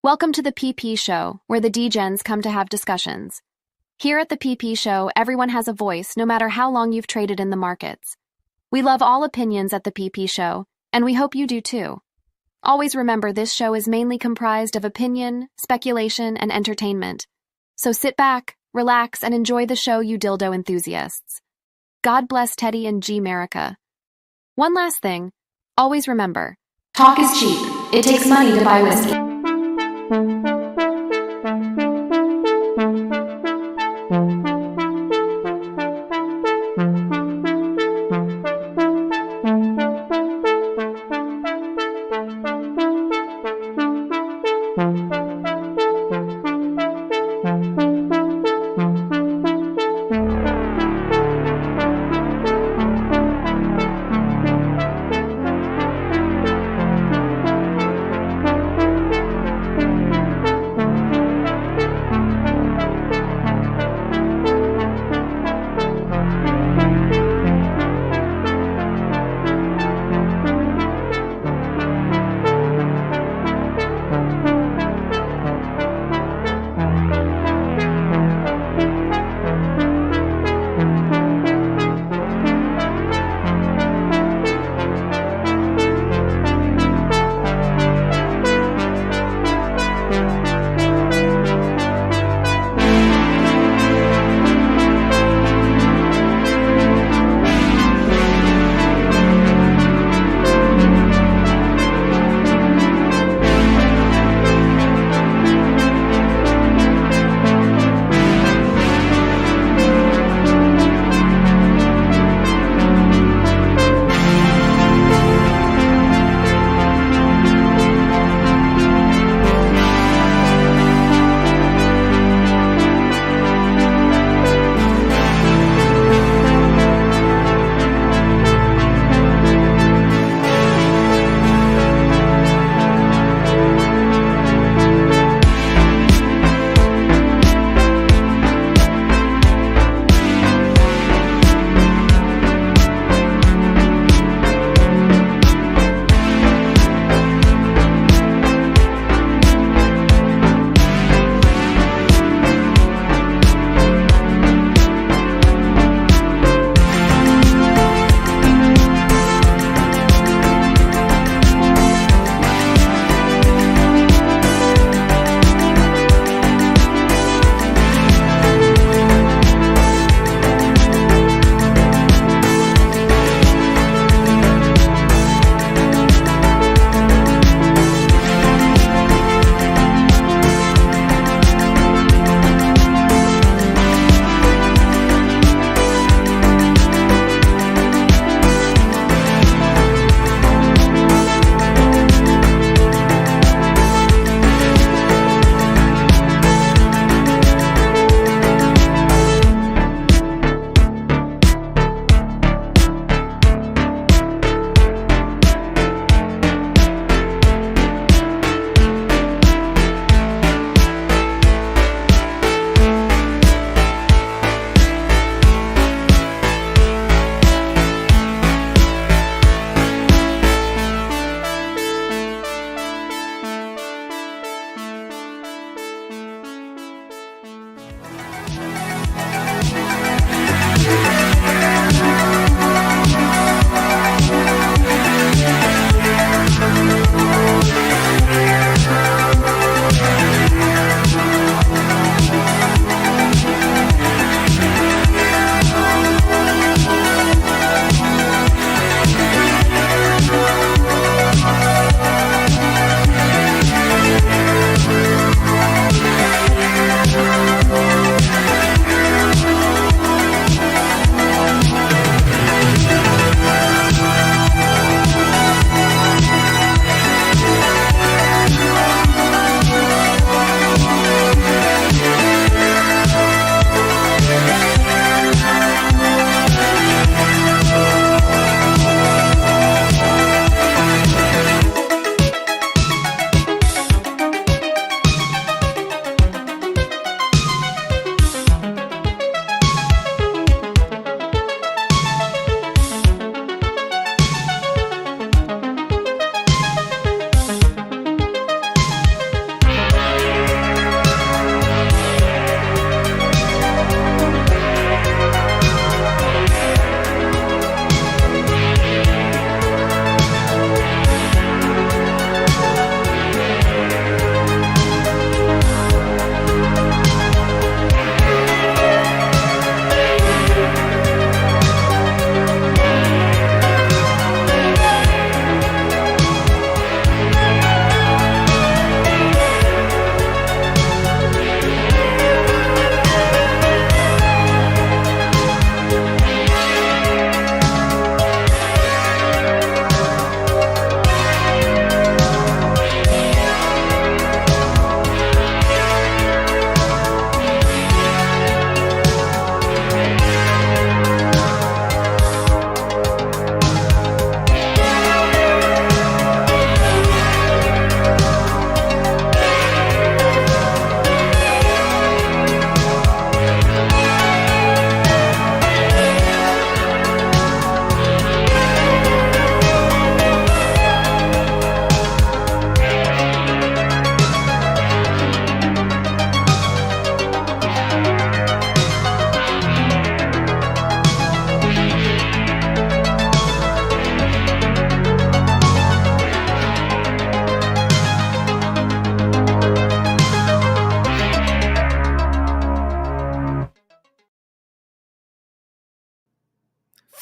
Welcome to the PP Show, where the D-Gens come to have discussions. Here at the PP Show, everyone has a voice, no matter how long you've traded in the markets. We love all opinions at the PP Show, and we hope you do too. Always remember this show is mainly comprised of opinion, speculation, and entertainment. So sit back, relax, and enjoy the show, you dildo enthusiasts. God bless Teddy and G-Merica. One last thing, always remember, talk is cheap. It takes money to buy whiskey.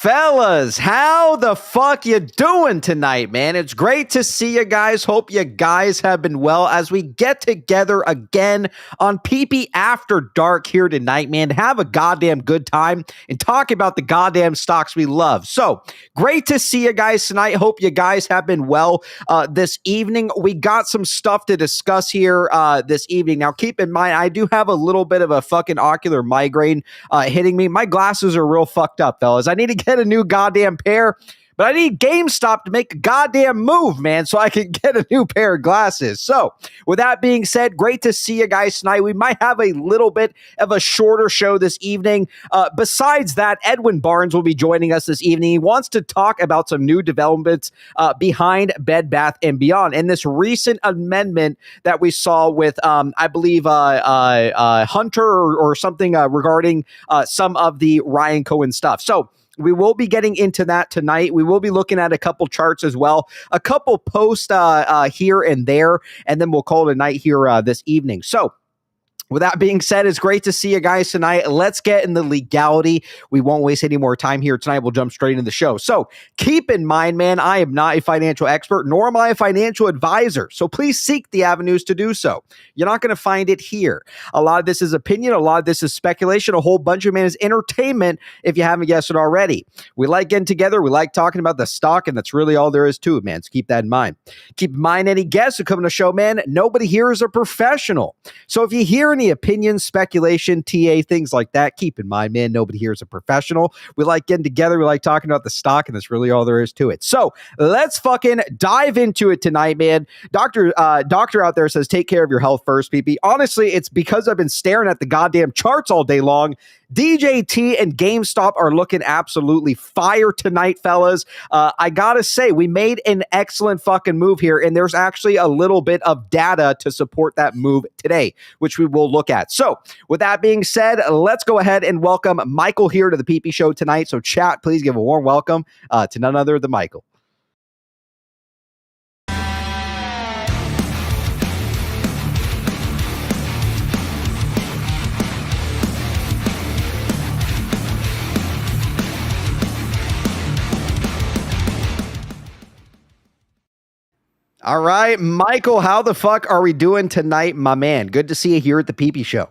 Fellas, how the fuck you doing tonight, man? It's great to see you guys. Hope you guys have been well as we get together again on PP After Dark here tonight, man. Have a goddamn good time and talk about the goddamn stocks we love. So, great to see you guys tonight. Hope you guys have been well this evening. We got some stuff to discuss here this evening. Now, keep in mind, I do have a little bit of a fucking ocular migraine hitting me. My glasses are real fucked up, fellas. I need to get a new goddamn pair, but I need GameStop to make a goddamn move, man, so I can get a new pair of glasses. So, with that being said, great to see you guys tonight. We might have a little bit of a shorter show this evening. Besides that, Edwin Barnes will be joining us this evening. He wants to talk about some new developments behind Bed Bath & Beyond and this recent amendment that we saw with, I believe, Hunter or something regarding some of the Ryan Cohen stuff. So, we will be getting into that tonight. We will be looking at a couple charts as well, a couple posts here and there, and then we'll call it a night here this evening. So, with that being said, it's great to see you guys tonight. Let's get in the legality. We won't waste any more time here tonight. We'll jump straight into the show. So keep in mind, man, I am not a financial expert, nor am I a financial advisor. So please seek the avenues to do so. You're not going to find it here. A lot of this is opinion. A lot of this is speculation. A whole bunch of, man, is entertainment if you haven't guessed it already. We like getting together. We like talking about the stock, and that's really all there is to it, man. So keep that in mind. Keep in mind, any guests who come to the show, man, nobody here is a professional. So if you hear any opinions, speculation, TA, things like that, keep in mind, man, nobody here is a professional. We like getting together. We like talking about the stock, and that's really all there is to it. So let's fucking dive into it tonight, man. Doctor out there says, take care of your health first, PP. Honestly, it's because I've been staring at the goddamn charts all day long. DJT and GameStop are looking absolutely fire tonight, fellas. I gotta say, we made an excellent fucking move here, and there's actually a little bit of data to support that move today, which we will look at. So, with that being said, let's go ahead and welcome Michael here to the PP Show tonight. So, chat, please give a warm welcome to none other than Michael. All right, Michael, how the fuck are we doing tonight, my man? Good to see you here at the PP Show.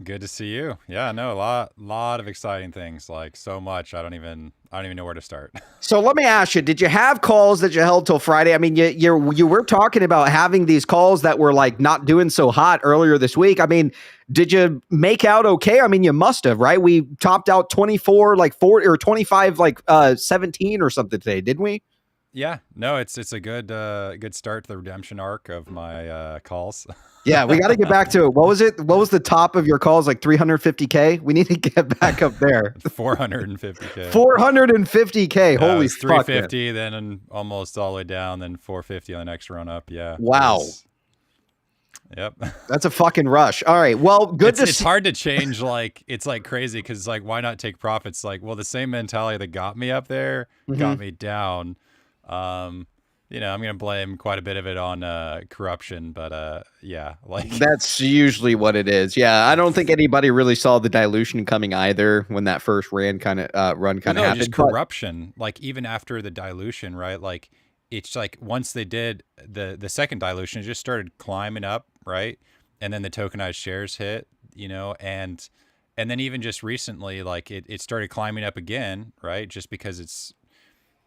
Good to see you. Yeah, no, a lot of exciting things, like so much. I don't even know where to start. So let me ask you, did you have calls that you held till Friday? I mean, you were talking about having these calls that were like not doing so hot earlier this week. I mean, did you make out okay? I mean, you must have, right? We topped out 24, like 4 or 25, like 17 or something today, didn't we? Yeah, no, it's a good start to the redemption arc of my calls. Yeah, we got to get back to it. What was it? What was the top of your calls? Like 350K? We need to get back up there. 450K. 450K. Holy fuck. 350, then almost all the way down, then 450 on the next run up. Yeah. Wow. Yep. That's a fucking rush. All right. Well, it's hard to change. Like, it's like crazy because like, why not take profits? Like, well, the same mentality that got me up there got me down. You know, I'm going to blame quite a bit of it on corruption, but yeah, like that's usually what it is. Yeah, I don't think anybody really saw the dilution coming either when that first run kind of happened. Just corruption, like even after the dilution, right? Like it's like once they did the second dilution, it just started climbing up, right? And then the tokenized shares hit, you know, and then even just recently, like it started climbing up again, right? Just because it's,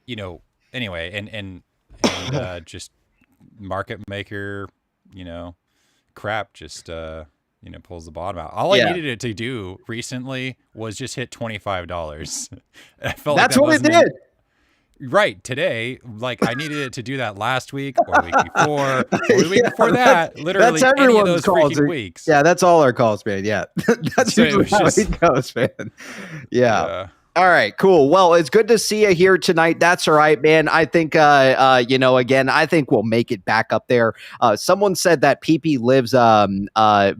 you know, anyway, and just market maker, you know, crap just pulls the bottom out. All I needed it to do recently was just hit $25. I felt that's like what it did. Right today, like I needed it to do that last week or the week before or the week before that. Literally, that's any of those freaking weeks. Yeah, that's all our calls, man. Yeah, that's usually how it goes, man. Yeah. All right, cool. Well, it's good to see you here tonight. That's all right, man. I think, again, I think we'll make it back up there. Someone said that PP lives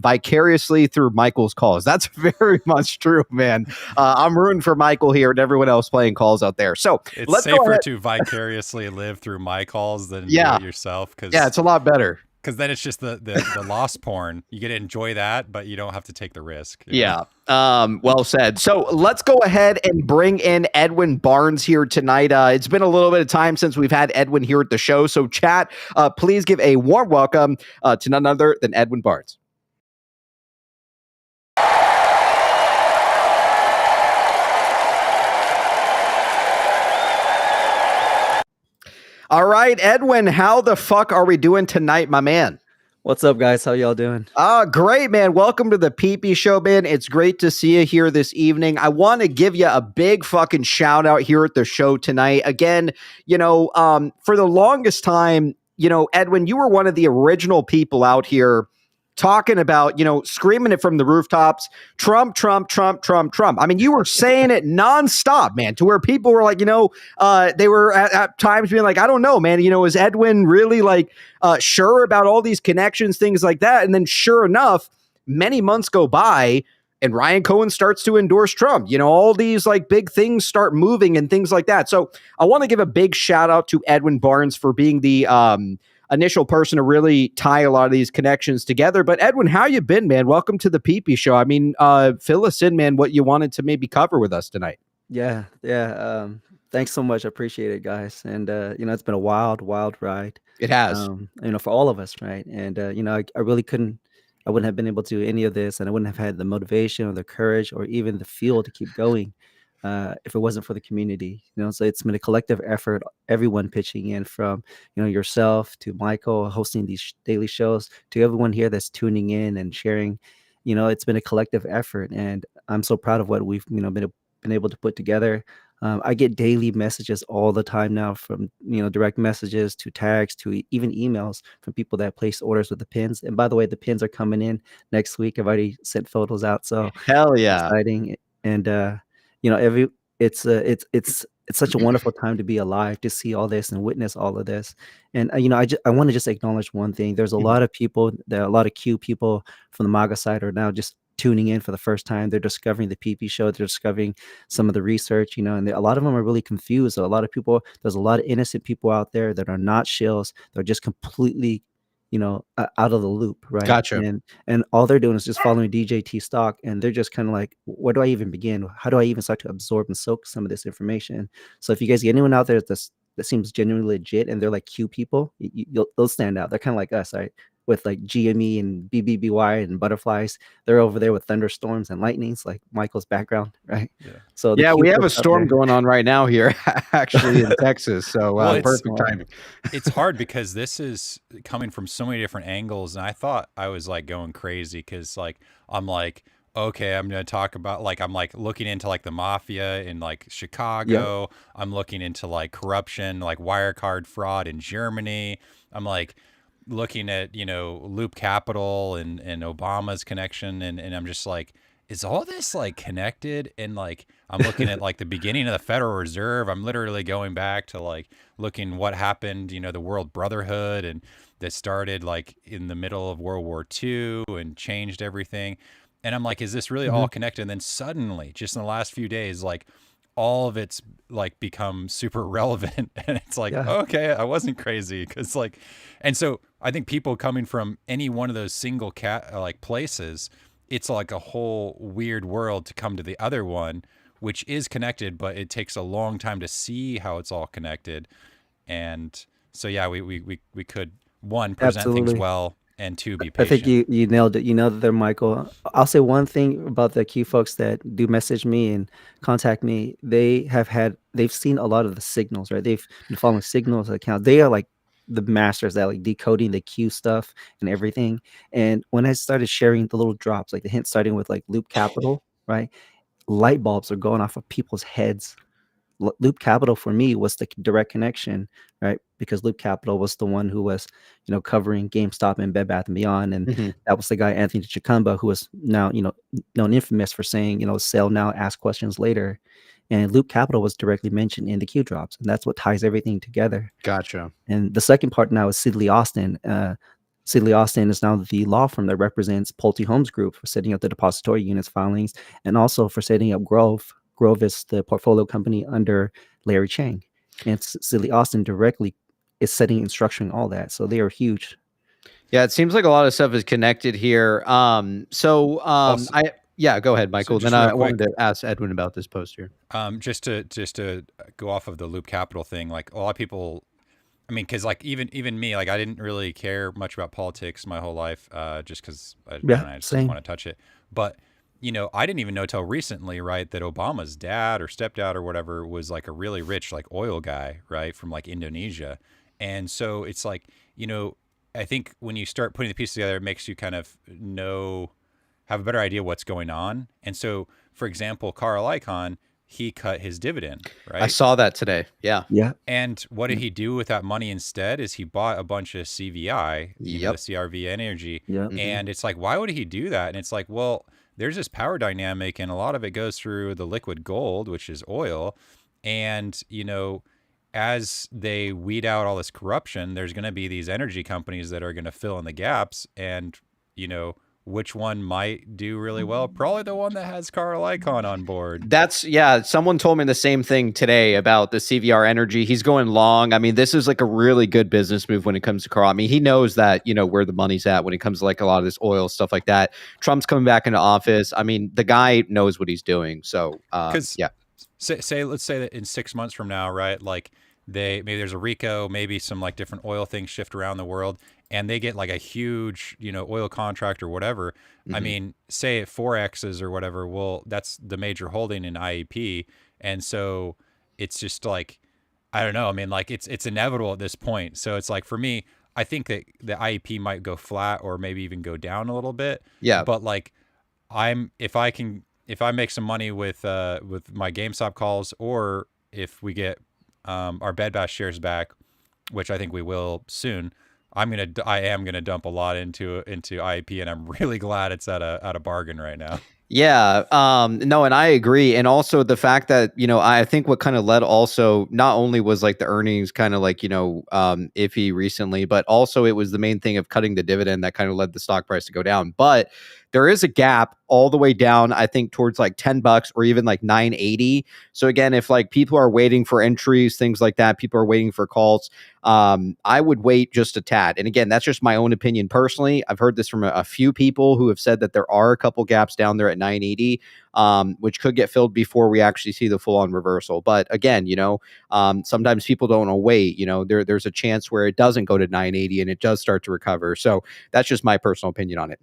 vicariously through Michael's calls. That's very much true, man. I'm rooting for Michael here and everyone else playing calls out there. So it's safer to vicariously live through my calls than do it yourself. Yeah, it's a lot better. because then it's just the loss porn. You get to enjoy that, but you don't have to take the risk. Yeah. Well said. So let's go ahead and bring in Edwin Barnes here tonight. It's been a little bit of time since we've had Edwin here at the show. So chat, please give a warm welcome to none other than Edwin Barnes. All right, Edwin, how the fuck are we doing tonight, my man? What's up, guys? How y'all doing? Great, man. Welcome to the Show, man. It's great to see you here this evening. I want to give you a big fucking shout out here at the show tonight. Again, for the longest time, Edwin, you were one of the original people out here talking about, screaming it from the rooftops, Trump, Trump, Trump, Trump, Trump. I mean, you were saying it nonstop, man, to where people were like, they were at times being like, I don't know, man, is Edwin really sure about all these connections, things like that? And then sure enough, many months go by and Ryan Cohen starts to endorse Trump. All these big things start moving and things like that. So I want to give a big shout out to Edwin Barnes for being the initial person to really tie a lot of these connections together. But Edwin, how you been, man? Welcome to the Show. I mean, fill us in, man, what you wanted to maybe cover with us tonight. Yeah. Thanks so much. I appreciate it, guys. And it's been a wild ride. It has. For all of us, right? And I really I wouldn't have been able to do any of this, and I wouldn't have had the motivation or the courage or even the fuel to keep going if it wasn't for the community. So it's been a collective effort, everyone pitching in, from yourself to Michael hosting these daily shows, to everyone here that's tuning in and sharing. It's been a collective effort, and I'm so proud of what we've been able to put together. I get daily messages all the time now, from direct messages to tags to even emails from people that place orders with the pins. And by the way, the pins are coming in next week. I've already sent photos out, so hell yeah, exciting. And it's such a wonderful time to be alive, to see all this and witness all of this. And I want to just acknowledge one thing. There's a lot of people, a lot of Q people from the MAGA side are now just tuning in for the first time. They're discovering the PP show. They're discovering some of the research, and a lot of them are really confused. A lot of people, there's a lot of innocent people out there that are not shills. They're just completely, out of the loop, right? Gotcha. And all they're doing is just following DJT stock, and they're just kind of like, where do I even begin? How do I even start to absorb and soak some of this information? So if you guys get anyone out there that seems genuinely legit and they're like Q people, they'll stand out. They're kind of like us, right? With GME and BBBY and butterflies. They're over there with thunderstorms and lightnings, like Michael's background, right? Yeah. So we have a storm going on right now here, actually, in Texas. So perfect timing. It's hard because this is coming from so many different angles, and I thought I was going crazy because I'm okay, I'm going to talk about I'm looking into the mafia in Chicago. Yep. I'm looking into corruption, Wirecard fraud in Germany. I'm looking at Loop Capital and Obama's connection, and I'm just is all this connected? And I'm looking at the beginning of the Federal Reserve. I'm literally going back to looking what happened, the World Brotherhood, and that started in the middle of World War II and changed everything. And I'm is this really all connected? And then suddenly, just in the last few days, all of it's become super relevant, and it's okay, I wasn't crazy, because and so I think people coming from any one of those single places, it's a whole weird world to come to the other one, which is connected, but it takes a long time to see how it's all connected. And so we could, one, present things well, and two, be patient. I think you nailed it. You nailed it there, Michael. I'll say one thing about the Q folks that do message me and contact me. They've seen a lot of the signals, right? They've been following signals accounts. They are the masters at decoding the Q stuff and everything. And when I started sharing the little drops, the hints starting with Loop Capital, right? Light bulbs are going off of people's heads. Loop Capital for me was the direct connection, right? Because Loop Capital was the one who was, covering GameStop and Bed Bath & Beyond, and that was the guy Anthony Chikamba, who was now, known infamous for saying, sell now, ask questions later. And Loop Capital was directly mentioned in the Q drops, and that's what ties everything together. Gotcha. And the second part now is Sidley Austin. Sidley Austin is now the law firm that represents Pulte Holmes Group for setting up the depository units filings, and also for setting up Grove. Grove is the portfolio company under Larry Chang, and Sidley Austin directly is setting and structuring all that. So they are huge. Yeah, it seems like a lot of stuff is connected here. Also, Go ahead, Michael. just Then real I wanted quick, to ask Edwin about this post here. just to go off of the Loop Capital thing, like a lot of people, I mean, because like even me, like I didn't really care much about politics my whole life, just because I don't know, I just didn't Same. want to touch it. But I didn't even know till recently, right, that Obama's dad or stepdad or whatever was like a really rich like oil guy, right, from like Indonesia. And so it's like, I think when you start putting the pieces together, it makes you kind of have a better idea what's going on. And so, for example, Carl Icahn, he cut his dividend, right? I saw that today. Yeah. Yeah. And what did he do with that money instead? Is he bought a bunch of CVI, Yep. the CRV energy. Yeah. And it's like, why would he do that? And it's like, well, there's this power dynamic, and a lot of it goes through the liquid gold, which is oil. And, as they weed out all this corruption, there's going to be these energy companies that are going to fill in the gaps. And, which one might do really well? Probably the one that has Carl Icahn on board. Someone told me the same thing today about the CVR energy. He's going long. I mean, this is like a really good business move when it comes to Carl. I mean, he knows that, where the money's at when it comes to like a lot of this oil stuff like that. Trump's coming back into office. I mean, the guy knows what he's doing. So, let's say that in 6 months from now, right? Like maybe there's a RICO, maybe some like different oil things shift around the world, and they get like a huge, oil contract or whatever. I mean, say it 4X's or whatever. Well, that's the major holding in IEP. And so it's just like, I don't know. I mean, like it's inevitable at this point. So it's like, for me, I think that the IEP might go flat or maybe even go down a little bit. Yeah. But like if I make some money with my GameStop calls, or if we get our Bed Bath shares back, which I think we will soon, I am gonna dump a lot into IEP, and I'm really glad it's at a bargain right now. Yeah. No, and I agree. And also the fact that, I think what kind of led also not only was like the earnings kind of like, iffy recently, but also it was the main thing of cutting the dividend that kind of led the stock price to go down. But there is a gap all the way down, I think, towards like $10 or even like $9.80. So again, if like people are waiting for entries, things like that, people are waiting for calls, I would wait just a tad. And again, that's just my own opinion personally. I've heard this from a few people who have said that there are a couple gaps down there at 980, which could get filled before we actually see the full-on reversal. But again, sometimes people don't want to wait. There's a chance where it doesn't go to 980 and it does start to recover. So that's just my personal opinion on it.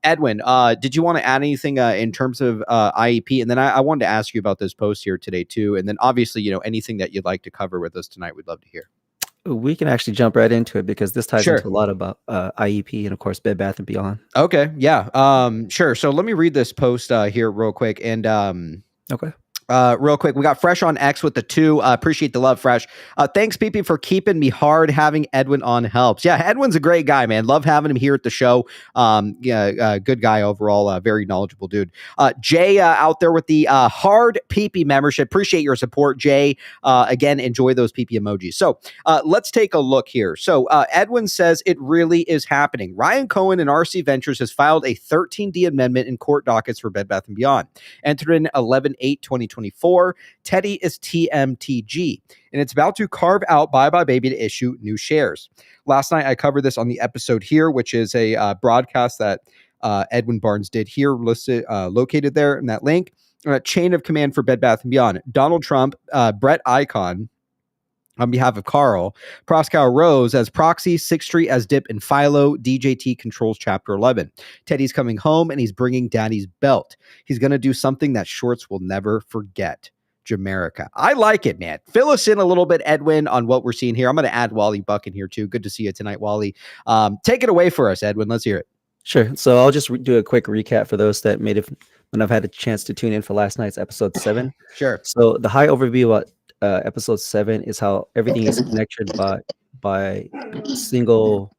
Edwin, did you want to add anything in terms of IEP? And then I wanted to ask you about this post here today too. And then obviously, anything that you'd like to cover with us tonight, we'd love to hear. We can actually jump right into it because this ties into a lot about IEP and, of course, Bed Bath & Beyond. Okay, yeah, sure. So let me read this post here real quick. And okay. Real quick, we got Fresh on X with the 2. Appreciate the love, Fresh. Thanks, PP, for keeping me hard. Having Edwin on helps. Yeah, Edwin's a great guy, man. Love having him here at the show. Good guy overall. Very knowledgeable dude. Jay out there with the hard PP membership. Appreciate your support, Jay. Again, enjoy those PP emojis. So let's take a look here. So Edwin says it really is happening. Ryan Cohen and RC Ventures has filed a 13D amendment in court dockets for Bed Bath & Beyond. Entered in 11/8/2024. Teddy is TMTG, and it's about to carve out Bye Bye Baby to issue new shares. Last night, I covered this on the episode here, which is a broadcast that Edwin Barnes did here, listed, located there in that link. Chain of command for Bed Bath & Beyond. Donald Trump, Brett Icahn, on behalf of Carl, Proskauer Rose as proxy, Sixth Street as dip, and Philo, DJT controls Chapter 11. Teddy's coming home, and he's bringing Daddy's belt. He's going to do something that shorts will never forget. Jamaica. I like it, man. Fill us in a little bit, Edwin, on what we're seeing here. I'm going to add Wally Buck in here, too. Good to see you tonight, Wally. Take it away for us, Edwin. Let's hear it. Sure. So I'll just do a quick recap for those that may have when I've had a chance to tune in for last night's episode 7. Sure. So the high overview about episode 7 is how everything is connected by single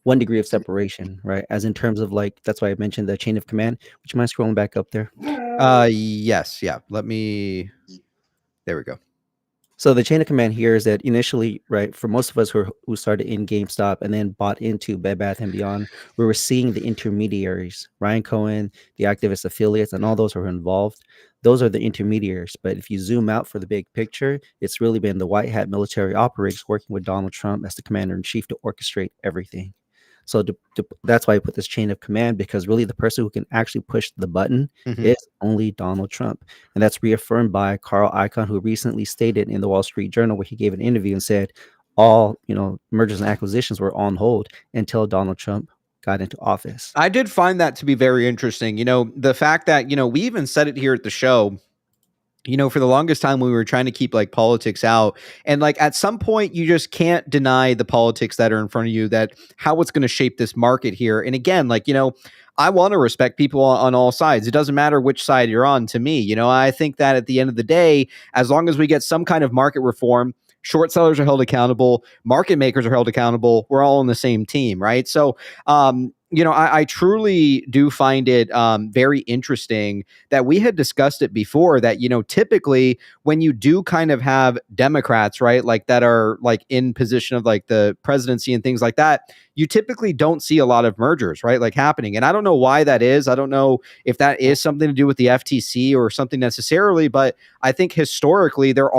1 degree of separation, right? As in terms of like, that's why I mentioned the chain of command. Would you mind scrolling back up there? Yes. Yeah. There we go. So the chain of command here is that initially, right, for most of us who started in GameStop and then bought into Bed Bath & Beyond, we were seeing the intermediaries, Ryan Cohen, the activist affiliates, and all those who are involved. Those are the intermediaries. But if you zoom out for the big picture, it's really been the white hat military operators working with Donald Trump as the commander in chief to orchestrate everything. So that's why I put this chain of command, because really the person who can actually push the button Mhm. is only Donald Trump. And that's reaffirmed by Carl Icahn, who recently stated in the Wall Street Journal, where he gave an interview and said all, mergers and acquisitions were on hold until Donald Trump got into office. I did find that to be very interesting. The fact that, we even said it here at the show. For the longest time we were trying to keep like politics out, and like at some point you just can't deny the politics that are in front of you, that how it's going to shape this market here. And again, like, I want to respect people on all sides. It doesn't matter which side you're on to me. I think that at the end of the day, as long as we get some kind of market reform, short sellers are held accountable, market makers are held accountable, we're all on the same team, right? So I truly do find it very interesting that we had discussed it before, that, typically when you do kind of have Democrats, right, like that are like in position of like the presidency and things like that, you typically don't see a lot of mergers, right, like happening. And I don't know why that is. I don't know if that is something to do with the FTC or something necessarily, but I think historically there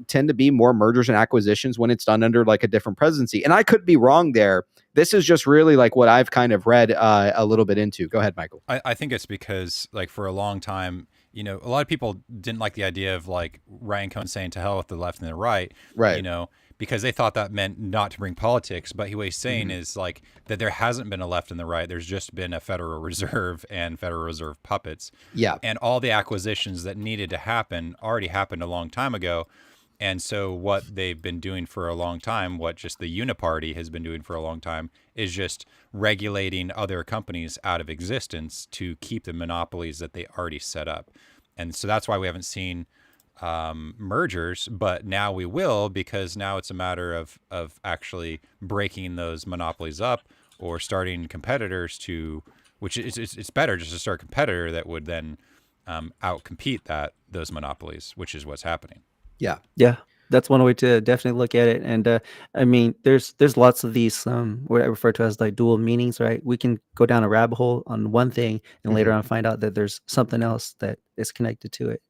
tend to be more mergers and acquisitions when it's done under like a different presidency. And I could be wrong there. This is just really like what I've kind of read a little bit into. Go ahead, Michael. I think it's because like for a long time, a lot of people didn't like the idea of like Ryan Cohn saying to hell with the left and the right, right? Because they thought that meant not to bring politics. But what he's saying is like that there hasn't been a left and the right. There's just been a Federal Reserve and Federal Reserve puppets. Yeah. And all the acquisitions that needed to happen already happened a long time ago. And so what they've been doing for a long time, what just the Uniparty has been doing for a long time, is just regulating other companies out of existence to keep the monopolies that they already set up. And so that's why we haven't seen mergers, but now we will, because now it's a matter of actually breaking those monopolies up or starting competitors which it's better just to start a competitor that would then outcompete those monopolies, which is what's happening. Yeah, that's one way to definitely look at it. And I mean, there's lots of these what I refer to as like dual meanings, right? We can go down a rabbit hole on one thing and later on find out that there's something else that is connected to it.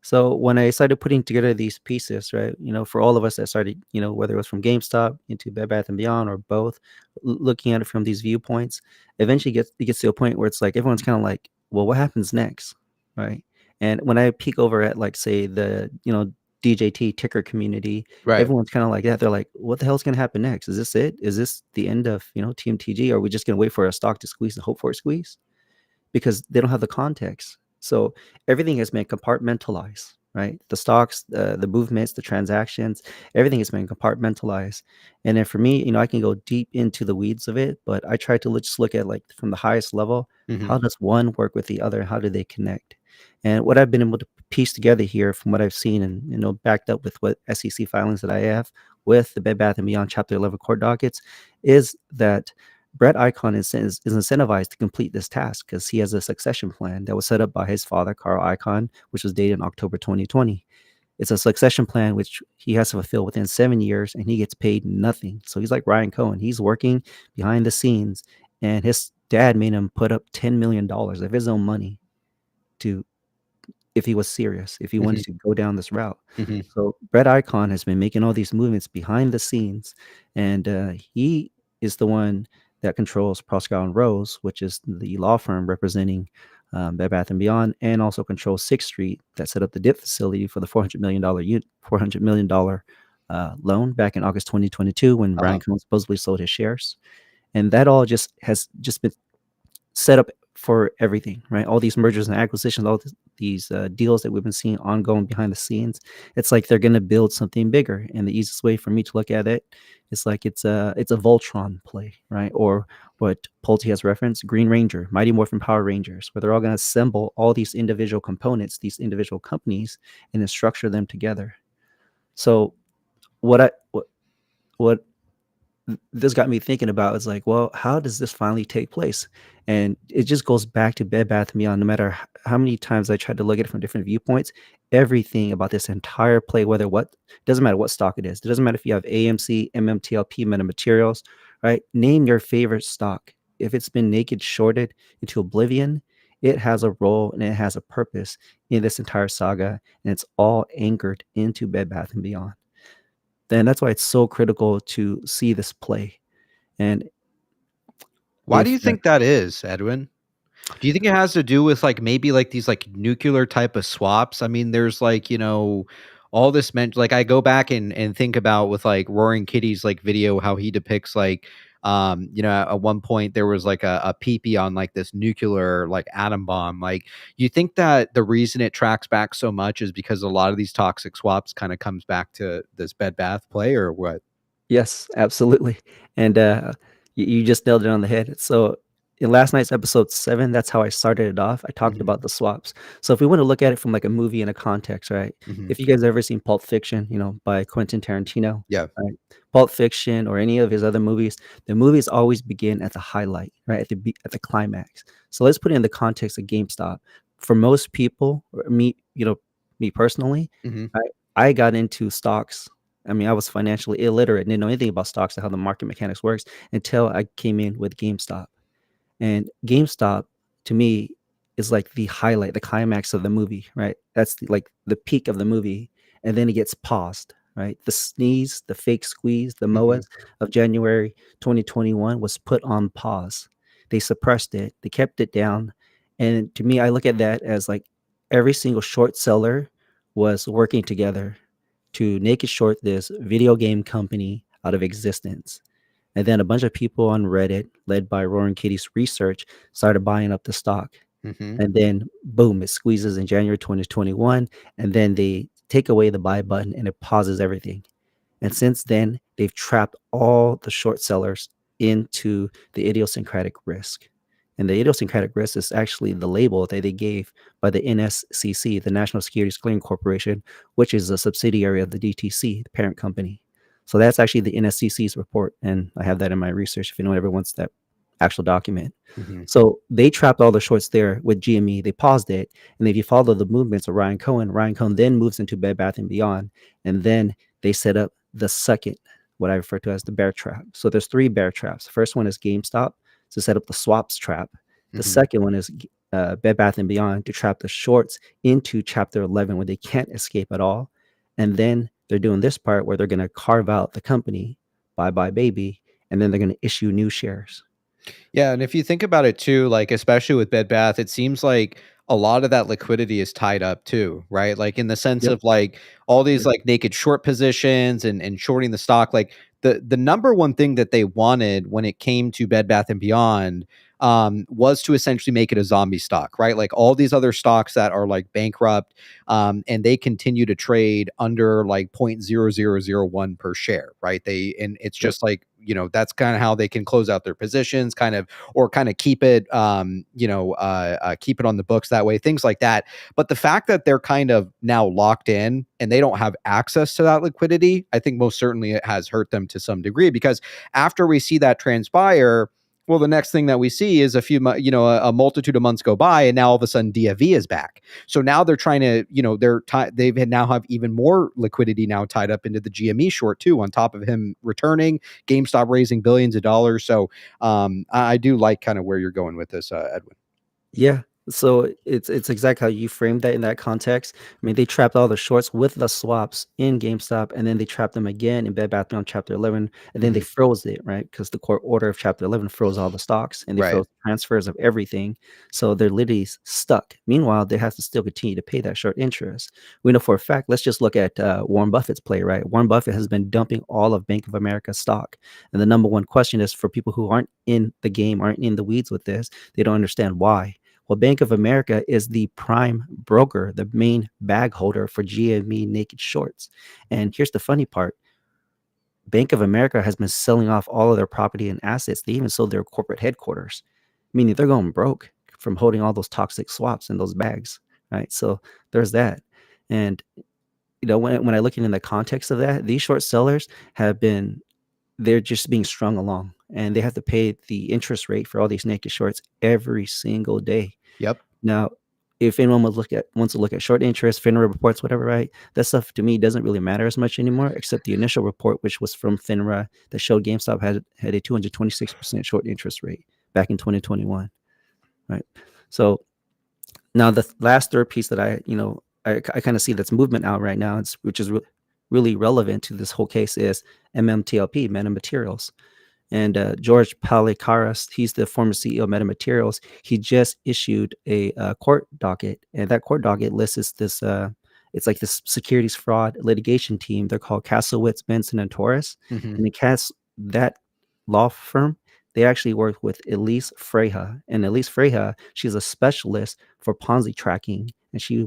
So when I started putting together these pieces, right, for all of us that started, whether it was from GameStop into Bed Bath & Beyond or both, looking at it from these viewpoints, eventually it gets to a point where it's like everyone's kind of like, well, what happens next, right? And when I peek over at like, say, the, DJT ticker community, Right. everyone's kind of like that. They're like, what the hell's going to happen next? Is this it? Is this the end of, TMTG? Or are we just going to wait for a stock to squeeze and hope for a squeeze? Because they don't have the context. So everything has been compartmentalized, right? The stocks, the movements, the transactions, everything has been compartmentalized. And then for me, I can go deep into the weeds of it, but I try to just look at like from the highest level, how does one work with the other? How do they connect? And what I've been able to piece together here from what I've seen and, backed up with what SEC filings that I have with the Bed Bath & Beyond Chapter 11 court dockets, is that Brett Icahn is incentivized to complete this task because he has a succession plan that was set up by his father, Carl Icahn, which was dated in October 2020. It's a succession plan which he has to fulfill within 7 years, and he gets paid nothing. So he's like Ryan Cohen. He's working behind the scenes, and his dad made him put up $10 million of his own money if he was serious, if he wanted to go down this route. So Brett Icahn has been making all these movements behind the scenes, and he is the one that controls Proskauer and Rose, which is the law firm representing Bed Bath & Beyond, and also controls Sixth Street that set up the DIP facility for the $400 million loan back in August 2022 when Ryan Cohn supposedly sold his shares. And that all has been set up for everything, right? All these mergers and acquisitions, all these deals that we've been seeing ongoing behind the scenes. It's like they're going to build something bigger. And the easiest way for me to look at it is like it's a Voltron play, right? Or what Pulte has referenced, Green Ranger, Mighty Morphin Power Rangers, where they're all going to assemble all these individual components, these individual companies, and then structure them together. So what this got me thinking about is like, well, how does this finally take place? And it just goes back to Bed Bath & Beyond. No matter how many times I tried to look at it from different viewpoints, everything about this entire play, doesn't matter what stock it is. It doesn't matter if you have AMC, MMTLP, Meta Materials, right? Name your favorite stock. If it's been naked shorted into oblivion, it has a role and it has a purpose in this entire saga, and it's all anchored into Bed Bath & Beyond. Then that's why it's so critical to see this play. And Why do you think that is, Edwin? Do you think it has to do with like maybe like these like nuclear type of swaps? I mean, there's like, all this meant like I go back and think about with like Roaring Kitty's like video how he depicts like at one point there was like a peepee on like this nuclear like atom bomb. Like, you think that the reason it tracks back so much is because a lot of these toxic swaps kind of comes back to this Bed Bath play, or what? Yes, absolutely. And you just nailed it on the head. So in last night's episode 7, that's how I started it off. I talked Mhm. about the swaps. So if we want to look at it from like a movie in a context, right? Mhm. If you guys ever seen Pulp Fiction, by Quentin Tarantino, Yeah. right? Pulp Fiction or any of his other movies, the movies always begin at the highlight, right? At the climax. So let's put it in the context of GameStop. For most people, or me personally, Mhm. I got into stocks. I mean, I was financially illiterate, didn't know anything about stocks and how the market mechanics works until I came in with GameStop. And GameStop to me is like the highlight, the climax of the movie, right? That's like the peak of the movie. And then it gets paused, right? The sneeze, the fake squeeze, the Mhm. MOAs of January 2021 was put on pause. They suppressed it, they kept it down. And to me, I look at that as like every single short seller was working together to naked short this video game company out of existence. And then a bunch of people on Reddit, led by Roaring Kitty's research, started buying up the stock. Mhm. And then, boom, it squeezes in January 2021. And then they take away the buy button and it pauses everything. And since then, they've trapped all the short sellers into the idiosyncratic risk. And the idiosyncratic risk is actually the label that they gave by the NSCC, the National Securities Clearing Corporation, which is a subsidiary of the DTC, the parent company. So that's actually the NSCC's report. And I have that in my research if anyone ever wants that actual document. Mhm. So they trapped all the shorts there with GME. They paused it. And if you follow the movements of Ryan Cohen then moves into Bed Bath and Beyond. And then they set up the second, what I refer to as the bear trap. So there's 3 bear traps. The first one is GameStop to set up the swaps trap. The Mhm. second one is Bed Bath and Beyond to trap the shorts into Chapter 11 where they can't escape at all. And then they're doing this part where they're going to carve out the company, bye bye baby, and then they're going to issue new shares. Yeah, and if you think about it too, like especially with Bed Bath, it seems like a lot of that liquidity is tied up too, right? Like in the sense Yep. of like all these like naked short positions and shorting the stock. Like the number one thing that they wanted when it came to Bed Bath and Beyond was to essentially make it a zombie stock, right? Like all these other stocks that are like bankrupt, and they continue to trade under like 0.0001 per share, right? And it's Yep. just like, that's kind of how they can close out their positions, kind of, or kind of keep it, keep it on the books that way, things like that. But the fact that they're kind of now locked in and they don't have access to that liquidity, I think most certainly it has hurt them to some degree, because after we see that transpire, well, the next thing that we see is a multitude of months go by, and now all of a sudden DFV is back. So now they're trying to, they've now have even more liquidity now tied up into the GME short too, on top of him returning, GameStop raising billions of dollars. So I do like kind of where you're going with this, Edwin. Yeah. So it's exactly how you framed that in that context. I mean, they trapped all the shorts with the swaps in GameStop, and then they trapped them again in Bed Bath & Beyond Chapter 11, and then they Mhm. froze it, right? Because the court order of Chapter 11 froze all the stocks, and they Right. froze transfers of everything. So they're literally stuck. Meanwhile, they have to still continue to pay that short interest. We know for a fact. Let's just look at Warren Buffett's play, right? Warren Buffett has been dumping all of Bank of America's stock, and the number one question is for people who aren't in the game, aren't in the weeds with this, they don't understand why. Well, Bank of America is the prime broker, the main bag holder for GME naked shorts. And here's the funny part. Bank of America has been selling off all of their property and assets. They even sold their corporate headquarters, meaning they're going broke from holding all those toxic swaps in those bags, right? So there's that. And when I look in the context of that, these short sellers they're just being strung along, and they have to pay the interest rate for all these naked shorts every single day. Yep. Now, if anyone wants to look at short interest, FINRA reports, whatever, right? That stuff to me doesn't really matter as much anymore, except the initial report, which was from FINRA, that showed GameStop had a 226% short interest rate back in 2021, right? So now the last third piece that I kind of see that's movement out right now, which is really relevant to this whole case, is MMTLP, Meta Materials. And George Palikaras, he's the former CEO of Metamaterials. He just issued a court docket, and that court docket lists this. It's like this securities fraud litigation team. They're called Castlewitz, Benson, and Torres. Mhm. And that law firm, they actually work with Elise Freja. And Elise Freja, she's a specialist for Ponzi tracking, and she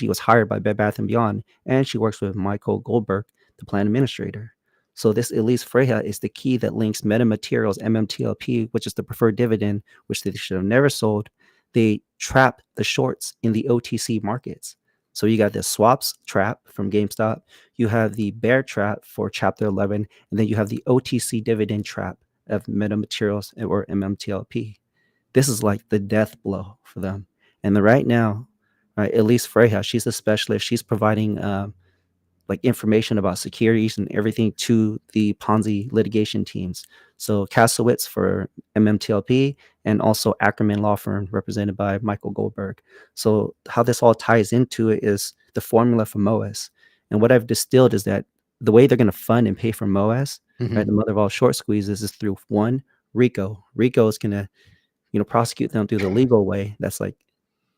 was hired by Bed Bath & Beyond, and she works with Michael Goldberg, the plan administrator. So this Elise Freja is the key that links metamaterials, MMTLP, which is the preferred dividend, which they should have never sold. They trap the shorts in the OTC markets. So you got the swaps trap from GameStop, you have the bear trap for Chapter 11, and then you have the OTC dividend trap of metamaterials or MMTLP. This is like the death blow for them. And then right now, right, Elise Freja, she's a specialist. She's providing like information about securities and everything to the Ponzi litigation teams. So Kasowitz for MMTLP and also Ackerman Law Firm represented by Michael Goldberg. So how this all ties into it is the formula for MOAS. And what I've distilled is that the way they're going to fund and pay for MOAS, Mhm. right, the mother of all short squeezes, is through one, RICO. RICO is going to, prosecute them through the legal way. That's like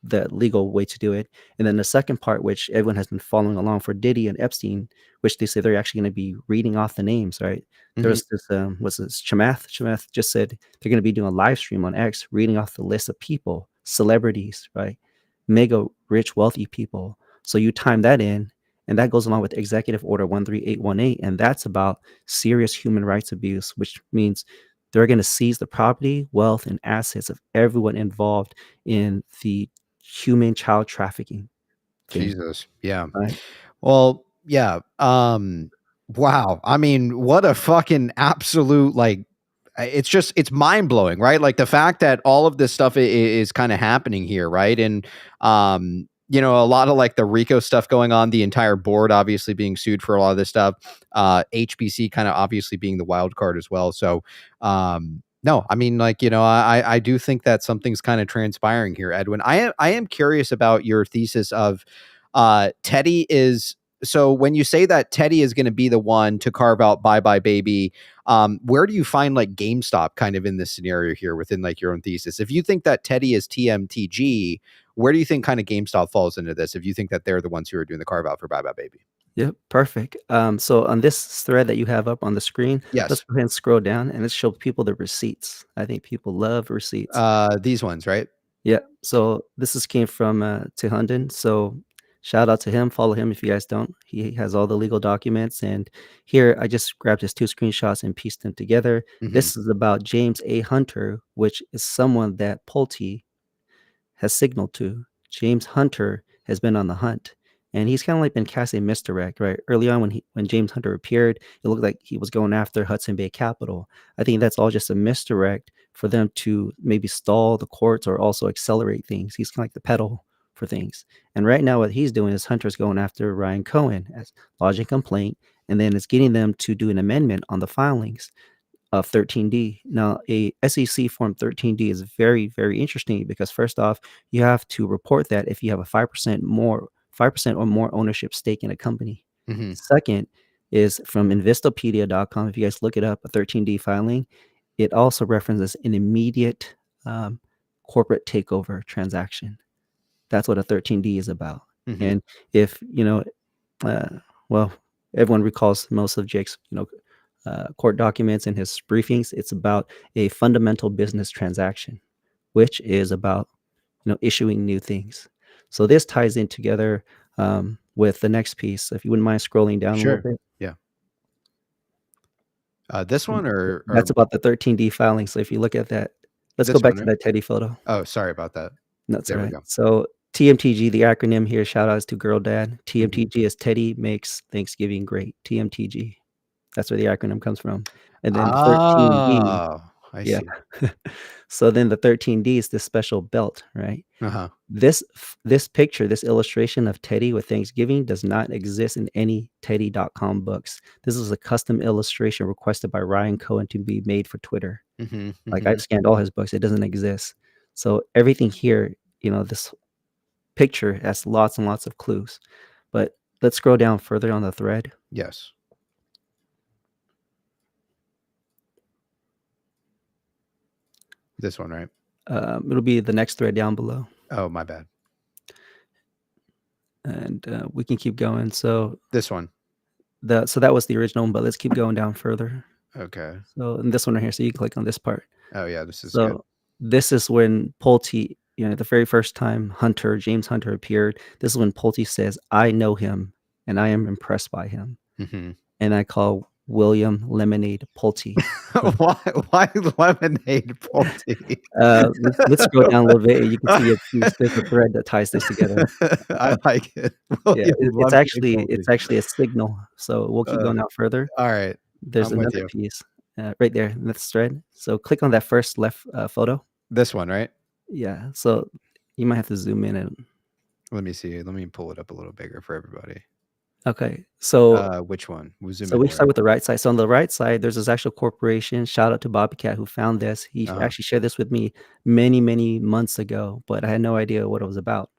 the legal way to do it. And then the second part, which everyone has been following along for Diddy and Epstein, which they say they're actually going to be reading off the names, right? Mhm. There's this, what's this? Chamath just said they're going to be doing a live stream on X, reading off the list of people, celebrities, right? Mega rich, wealthy people. So you time that in, and that goes along with Executive Order 13818, and that's about serious human rights abuse, which means they're going to seize the property, wealth, and assets of everyone involved in the human child trafficking thing, Jesus. Yeah. right? Well, yeah. Wow. I mean, what a fucking absolute like. It's mind blowing, right? Like the fact that all of this stuff is kind of happening here, right? And a lot of like the RICO stuff going on, the entire board obviously being sued for a lot of this stuff. HBC kind of obviously being the wild card as well. So, no, I mean, like, I do think that something's kind of transpiring here, Edwin. I am curious about your thesis of Teddy is. So when you say that Teddy is going to be the one to carve out Bye Bye Baby, where do you find like GameStop kind of in this scenario here within like your own thesis? If you think that Teddy is TMTG, where do you think kind of GameStop falls into this? If you think that they're the ones who are doing the carve out for Bye Bye Baby? Yep, perfect. So on this thread that you have up on the screen, let's Yes. go ahead and scroll down and let's show people the receipts. I think people love receipts. These ones, right? Yeah. So came from Tehundin. So shout out to him. Follow him if you guys don't. He has all the legal documents. And here I just grabbed his two screenshots and pieced them together. Mhm. This is about James A. Hunter, which is someone that Pulte has signaled to. James Hunter has been on the hunt. And he's kind of like been casting misdirect, right? Early on when James Hunter appeared, it looked like he was going after Hudson Bay Capital. I think that's all just a misdirect for them to maybe stall the courts or also accelerate things. He's kind of like the pedal for things. And right now what he's doing is Hunter's going after Ryan Cohen as lodging complaint, and then it's getting them to do an amendment on the filings of 13D. Now, a SEC Form 13D is very, very interesting because first off, you have to report that if you have a 5% or more ownership stake in a company. Mhm. Second is from Investopedia.com. If you guys look it up, a 13D filing, it also references an immediate corporate takeover transaction. That's what a 13D is about. Mhm. And if, well, everyone recalls most of Jake's, court documents and his briefings. It's about a fundamental business transaction, which is about, issuing new things. So this ties in together with the next piece. If you wouldn't mind scrolling down a little Sure. bit. Yeah. This one or That's about the 13D filing. So if you look at that, let's go this back one, to right? that Teddy photo. Oh, sorry about that. That's all There we right. go. So TMTG, the acronym here, shout outs to Girl Dad. Mm-hmm. TMTG is Teddy makes Thanksgiving great. TMTG. That's where the acronym comes from. And then the 13D, Oh, I yeah. see. So then the 13D is this special belt, right? Uh-huh. This picture, this illustration of Teddy with Thanksgiving does not exist in any Teddy.com books. This is a custom illustration requested by Ryan Cohen to be made for Twitter. Mm-hmm. Like I've scanned all his books. It doesn't exist. So everything here, this picture has lots and lots of clues. But let's scroll down further on the thread. Yes. This one, right? It'll be the next thread down below. Oh, my bad. And we can keep going. So this one. So that was the original one, but let's keep going down further. Okay. So and this one right here. So you click on this part. Oh yeah, this is good. This is when Pulte, the very first time James Hunter appeared. This is when Pulte says, "I know him, and I am impressed by him." Mm-hmm. And I call William Lemonade Pulte. Why Lemonade Pulte? Let's scroll down a little bit, and you can see there's a thread that ties this together. I like it. Yeah, it's actually a signal. So we'll keep going out further. All right. There's another piece right there in this thread. So click on that first left photo. This one, right? Yeah. So you might have to zoom in and. Let me see. Let me pull it up a little bigger for everybody. Okay, so which one? So we start with the right side. So on the right side, there's this actual corporation. Shout out to Bobby Cat who found this. He actually shared this with me many, many months ago, but I had no idea what it was about.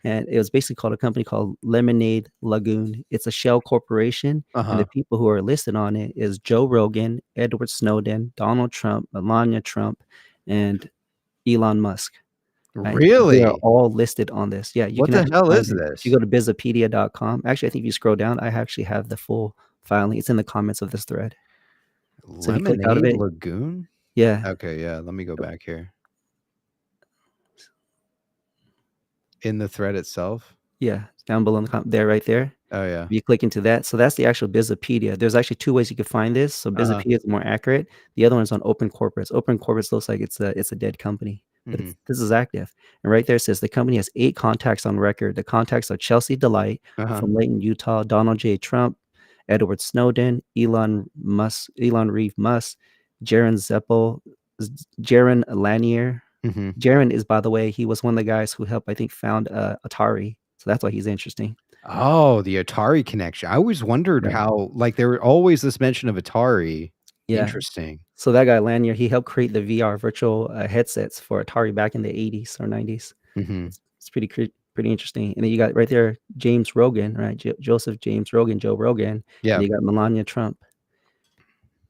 And it was basically called a company called Lemonade Lagoon. It's a shell corporation, and the people who are listed on it is Joe Rogan, Edward Snowden, Donald Trump, Melania Trump, and Elon Musk. Right? Really? They are all listed on this. Yeah. What the hell is this? If you go to bizipedia.com, actually, I think if you scroll down, I actually have the full filing. It's in the comments of this thread. So Lemonade Lagoon? Yeah. Okay, yeah. Let me go back here. In the thread itself? Yeah. Down below in the there, right there. Oh, yeah. If you click into that. So that's the actual Bizipedia. There's actually two ways you can find this. So Bizipedia is more accurate. The other one is on Open Corporates. Open Corporates looks like it's a dead company. But this is active. And right there it says the company has 8 contacts on record. The contacts are Chelsea Delight from Layton, Utah, Donald J. Trump, Edward Snowden, Elon Reeve Musk, Jaron Zeppel, Jaron Lanier. Jaron is, by the way, he was one of the guys who helped, I think, found Atari. So that's why he's interesting. Oh, the Atari connection. I always wondered how, like, there were always this mention of Atari. Yeah. Interesting. So that guy Lanier, he helped create the VR virtual headsets for Atari back in the 80s or 90s. It's pretty interesting. And then you got right there James Rogan, right? Joseph James Rogan, Joe Rogan. Yeah. And you got Melania Trump.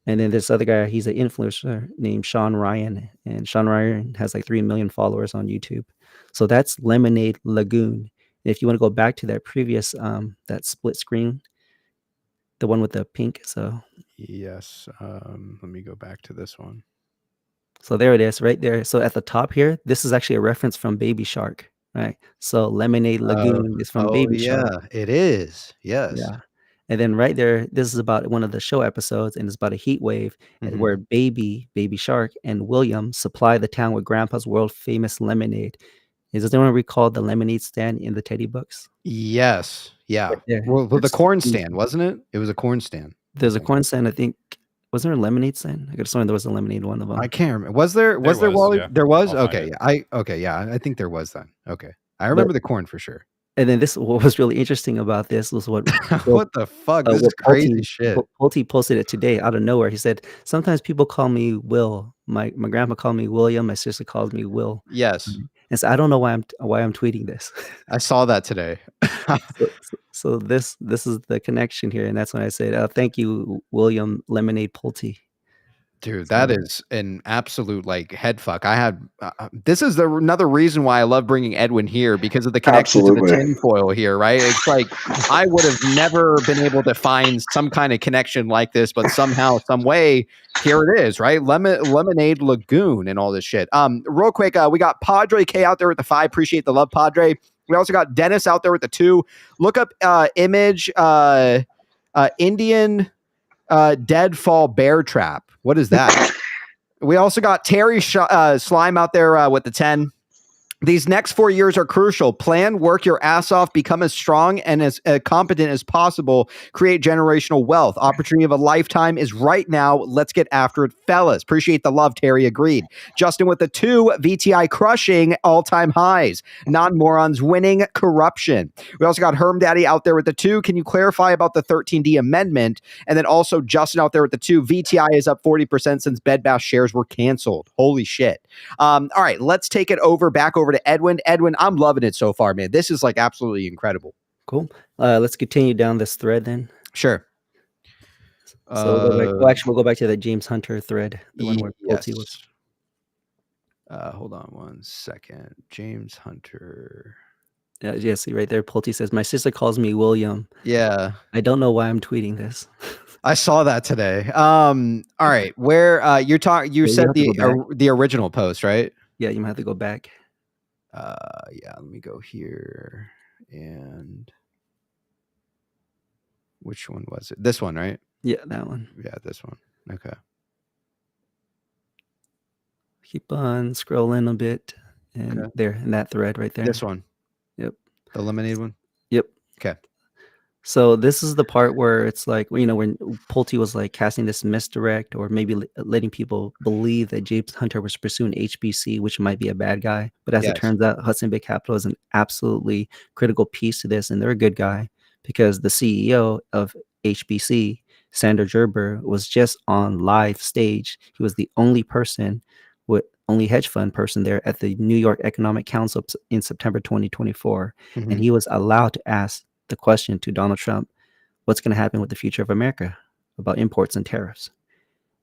And then this other guy, he's an influencer named Sean Ryan. And Sean Ryan has like 3 million followers on YouTube. So that's Lemonade Lagoon. And if you want to go back to that previous, that split screen, the one with the pink. So yes, let me go back to this one. So there it is right there. So at the top here, this is actually a reference from Baby Shark, right? So Lemonade Lagoon is from Baby Shark. Yeah, it is. Yes. Yeah. And then right there, this is about one of the show episodes, and it's about a heat wave where Baby Shark and William supply the town with Grandpa's world famous lemonade. Does anyone recall the lemonade stand in the Teddy books? Yes. Yeah. Right well, the corn stand, wasn't it? It was a corn stand. There's a corn stand, I think. Was there a lemonade stand? I could have sworn there was a lemonade one of them. I can't remember. Was there Wally? Yeah. There was? Okay. Yeah. I think there was then. Okay. I remember the corn for sure. And then what was really interesting about this was what what the fuck? This is crazy shit. Pulte posted it today out of nowhere. He said, sometimes people call me Will. My grandpa called me William. My sister calls me Will. Yes. And so I don't know why I'm tweeting this. I saw that today. so this is the connection here. And that's when I said, thank you, William Lemonade Pulte. Dude, that is an absolute like head fuck. I had this is another reason why I love bringing Edwin here, because of the connection to the tinfoil here, right? It's like I would have never been able to find some kind of connection like this, but somehow, some way, here it is, right? Lemonade Lagoon and all this shit. Real quick, we got Padre K out there with the 5. Appreciate the love, Padre. We also got Dennis out there with the 2. Look up image Indian deadfall bear trap. What is that? We also got Terry Slime out there with the 10. These next 4 years are crucial. Plan, work your ass off, become as strong and as competent as possible. Create generational wealth. Opportunity of a lifetime is right now. Let's get after it, fellas. Appreciate the love, Terry. Agreed. Justin with the 2. VTI crushing all-time highs. Non-morons winning corruption. We also got Herm Daddy out there with the 2. Can you clarify about the 13D amendment? And then also Justin out there with the 2. VTI is up 40% since Bed Bath shares were canceled. Holy shit. All right, let's take it back over to Edwin. Edwin, I'm loving it so far, man. This is like absolutely incredible. Cool. Let's continue down this thread then. Sure. So we'll go back to the James Hunter thread, the one where Pulte was. Hold on one second. James Hunter. Yeah, see right there. Pulte says, "My sister calls me William. Yeah, I don't know why I'm tweeting this." I saw that today. All right, where you're talking? You Yeah, you said have to go back. the original post, right? Yeah, you might have to go back. Yeah. Let me go here. And which one was it? This one, right? Yeah, that one. Yeah, this one. Okay. Keep on scrolling a bit, and Okay. there in that thread right there. This one. Yep. The lemonade one. Yep. Okay. So this is the part where it's like, you know, when Pulte was like casting this misdirect, or maybe letting people believe that James Hunter was pursuing HBC, which might be a bad guy. But as it Yes. turns out, Hudson Bay Capital is an absolutely critical piece to this, and they're a good guy because the CEO of HBC, Sander Gerber, was just on live stage. He was the only person only hedge fund person there at the New York Economic Council in September 2024, Mhm. and he was allowed to ask the question to Donald Trump, what's going to happen with the future of America about imports and tariffs?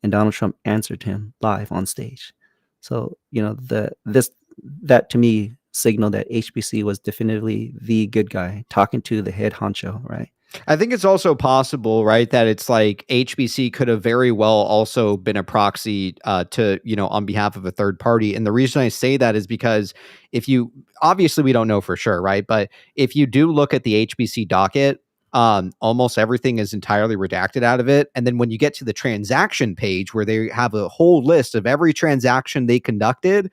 And Donald Trump answered him live on stage. So, you know, that to me signaled that HBC was definitively the good guy talking to the head honcho, right? I think it's also possible, right, that it's like HBC could have very well also been a proxy to, you know, on behalf of a third party. And the reason I say that is because if you, obviously we don't know for sure, right? But if you do look at the HBC docket, almost everything is entirely redacted out of it. And then when you get to the transaction page where they have a whole list of every transaction they conducted,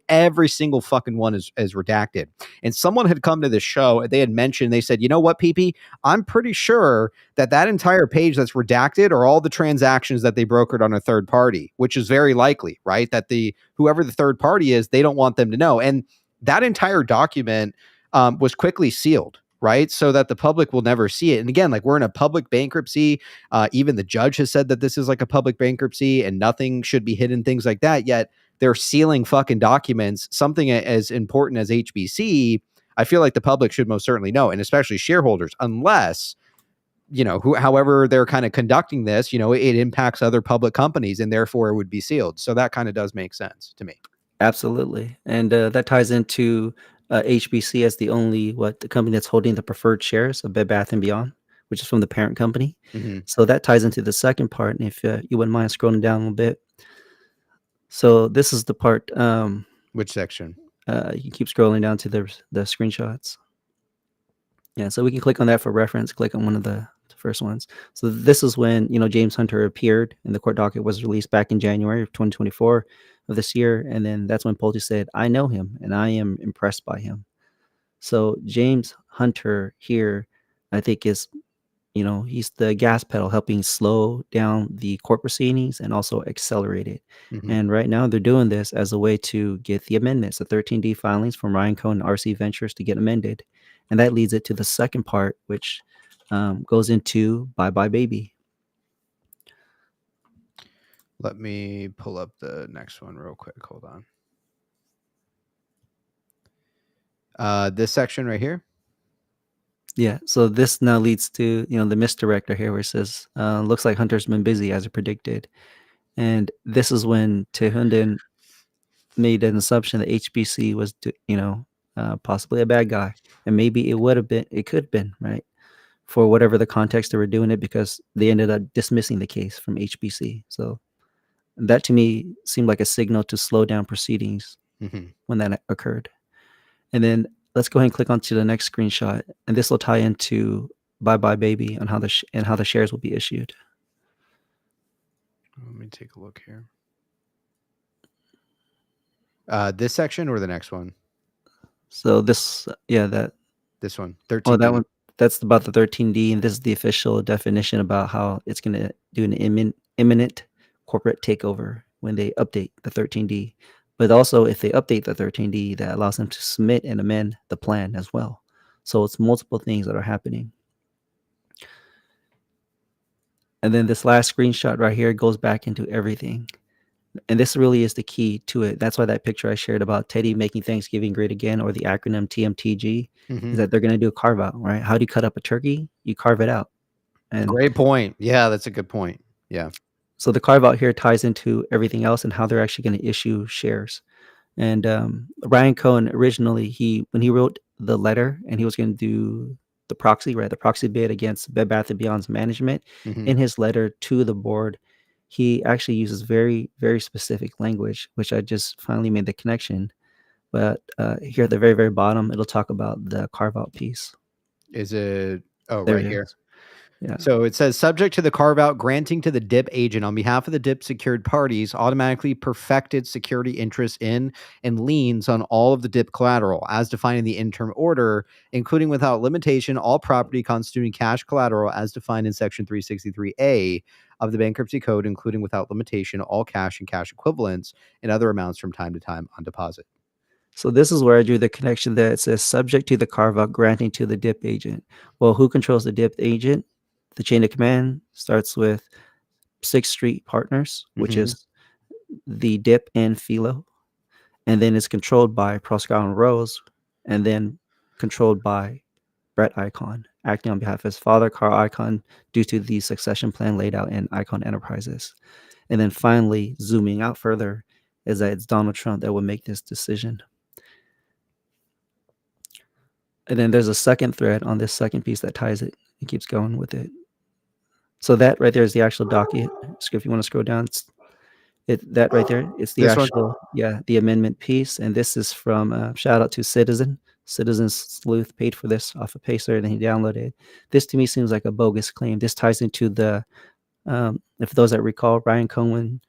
every single fucking one is redacted. And someone had come to the show, they had mentioned, they said, you know what, PP, I'm pretty sure that entire page that's redacted are all the transactions that they brokered on a third party, which is very likely, right? That whoever the third party is, they don't want them to know. And that entire document was quickly sealed, right? So that the public will never see it. And again, like, we're in a public bankruptcy. Even the judge has said that this is like a public bankruptcy and nothing should be hidden, things like that. Yet they're sealing fucking documents. Something as important as HBC, I feel like the public should most certainly know, and especially shareholders, unless, you know, however they're kind of conducting this, you know, it impacts other public companies and therefore it would be sealed. So that kind of does make sense to me. Absolutely. And that ties into HBC as the company that's holding the preferred shares of Bed Bath & Beyond, which is from the parent company. Mm-hmm. So that ties into the second part. And if you wouldn't mind scrolling down a little bit. So this is the part. Which section? You can keep scrolling down to the screenshots. Yeah, so we can click on that for reference. Click on one of the first ones. So this is when, you know, James Hunter appeared and the court docket was released back in January of 2024 of this year. And then that's when Pulte said, I know him and I am impressed by him. So James Hunter here, I think, is, you know, he's the gas pedal helping slow down the court proceedings and also accelerate it. Mm-hmm. And right now they're doing this as a way to get the amendments, the 13D filings from Ryan Cohen and RC Ventures to get amended. And that leads it to the second part, which goes into Bye Bye Baby. Let me pull up the next one real quick. Hold on. This section right here. Yeah, so this now leads to, you know, the misdirect here where it says, looks like Hunter's been busy as predicted. And this is when Tehunden made an assumption that HBC was, you know, possibly a bad guy. And maybe it could have been, right? For whatever the context they were doing it, because they ended up dismissing the case from HBC. So that to me seemed like a signal to slow down proceedings when that occurred. And then let's go ahead and click onto the next screenshot, and this will tie into Bye Bye Baby on how the shares will be issued. Let me take a look here. This section or the next one? So this one, 13D. Oh, that one. That's about the 13D, and this is the official definition about how it's going to do an imminent corporate takeover when they update the 13D. But also, if they update the 13D, that allows them to submit and amend the plan as well. So it's multiple things that are happening. And then this last screenshot right here goes back into everything. And this really is the key to it. That's why that picture I shared about Teddy making Thanksgiving great again, or the acronym TMTG, is that they're going to do a carve out, right? How do you cut up a turkey? You carve it out. And great point. Yeah, that's a good point. Yeah. So the carve out here ties into everything else and how they're actually going to issue shares. And Ryan Cohen originally, when he wrote the letter and he was going to do the proxy, right, the proxy bid against Bed Bath & Beyond's management, Mhm. in his letter to the board, he actually uses very, very specific language, which I just finally made the connection. But here at the very, very bottom, it'll talk about the carve-out piece. Is it? Oh, There right it here. is. Yeah. So it says, subject to the carve-out granting to the DIP agent on behalf of the DIP secured parties automatically perfected security interests in and liens on all of the DIP collateral as defined in the interim order, including without limitation all property constituting cash collateral as defined in section 363A of the Bankruptcy Code, including without limitation all cash and cash equivalents and other amounts from time to time on deposit. So this is where I drew the connection that it says subject to the carve-out granting to the DIP agent. Well, who controls the DIP agent? The chain of command starts with 6th Street Partners, which Mhm. is the DIP and Philo. And then it's controlled by Proskauer and Rose, and then controlled by Brett Icahn, acting on behalf of his father, Carl Icahn, due to the succession plan laid out in Icahn Enterprises. And then finally, zooming out further, is that it's Donald Trump that will make this decision. And then there's a second thread on this second piece that ties it. It keeps going with it. So that right there is the actual docket. So if you want to scroll down, that right there, it's the This one? actual, the amendment piece. And this is from, shout out to Citizen Sleuth paid for this off of Pacer, and then he downloaded it. This to me seems like a bogus claim. This ties into the, if those that recall, Ryan Cohen,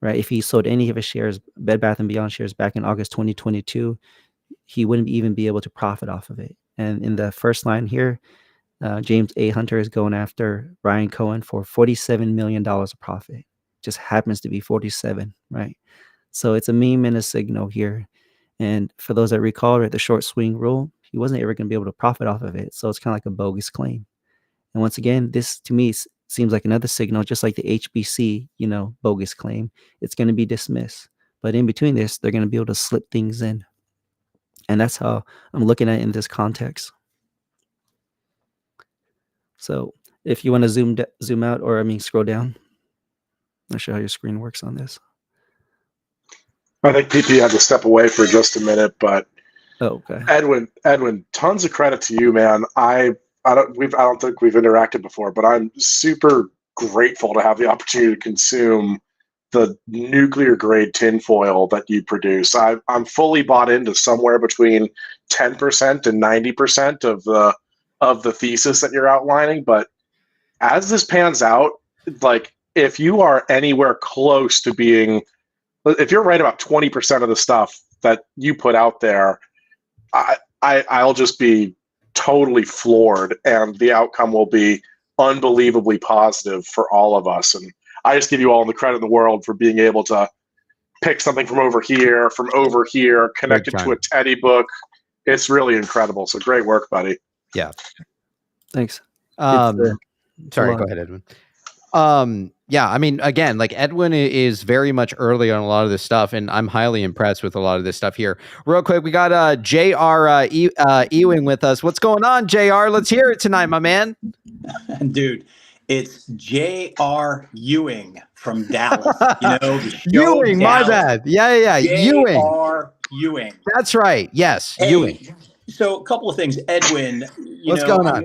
right? If he sold any of his shares, Bed Bath & Beyond shares back in August 2022, he wouldn't even be able to profit off of it. And in the first line here, James A. Hunter is going after Ryan Cohen for $47 million of profit. Just happens to be 47, right? So it's a meme and a signal here. And for those that recall, right, the short swing rule, he wasn't ever going to be able to profit off of it. So it's kind of like a bogus claim. And once again, this to me seems like another signal, just like the HBC, bogus claim. It's going to be dismissed. But in between this, they're going to be able to slip things in. And that's how I'm looking at it in this context. So if you want to zoom out, or scroll down. I'm not sure how your screen works on this. I think PP had to step away for just a minute, but okay. Edwin, tons of credit to you, man. I don't think we've interacted before, but I'm super grateful to have the opportunity to consume the nuclear grade tinfoil that you produce. I'm fully bought into somewhere between 10% and 90% of the thesis that you're outlining. But as this pans out, like if you are anywhere close to being, if you're right about 20% of the stuff that you put out there, I'll just be totally floored, and the outcome will be unbelievably positive for all of us. And I just give you all the credit in the world for being able to pick something from over here, connect it to a Teddy book. It's really incredible. So great work, buddy. Yeah. Thanks. Sorry, go ahead, Edwin. Yeah, I mean, again, like Edwin is very much early on a lot of this stuff, and I'm highly impressed with a lot of this stuff here. Real quick, we got J.R. Ewing with us. What's going on, J.R.? Let's hear it tonight, my man. Dude, it's J.R. Ewing from Dallas. Ewing, my bad. Yeah. Ewing. J.R. Ewing. That's right. Yes, hey, Ewing. So a couple of things, Edwin. What's going on?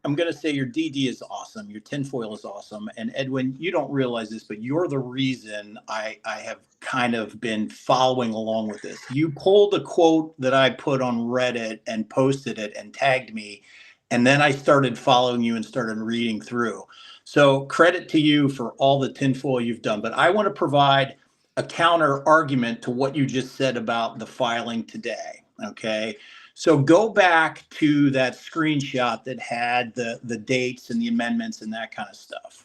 I'm going to say your DD is awesome. Your tinfoil is awesome. And Edwin, you don't realize this, but you're the reason I have kind of been following along with this. You pulled a quote that I put on Reddit and posted it and tagged me. And then I started following you and started reading through. So credit to you for all the tinfoil you've done. But I want to provide a counter argument to what you just said about the filing today. Okay. So go back to that screenshot that had the dates and the amendments and that kind of stuff.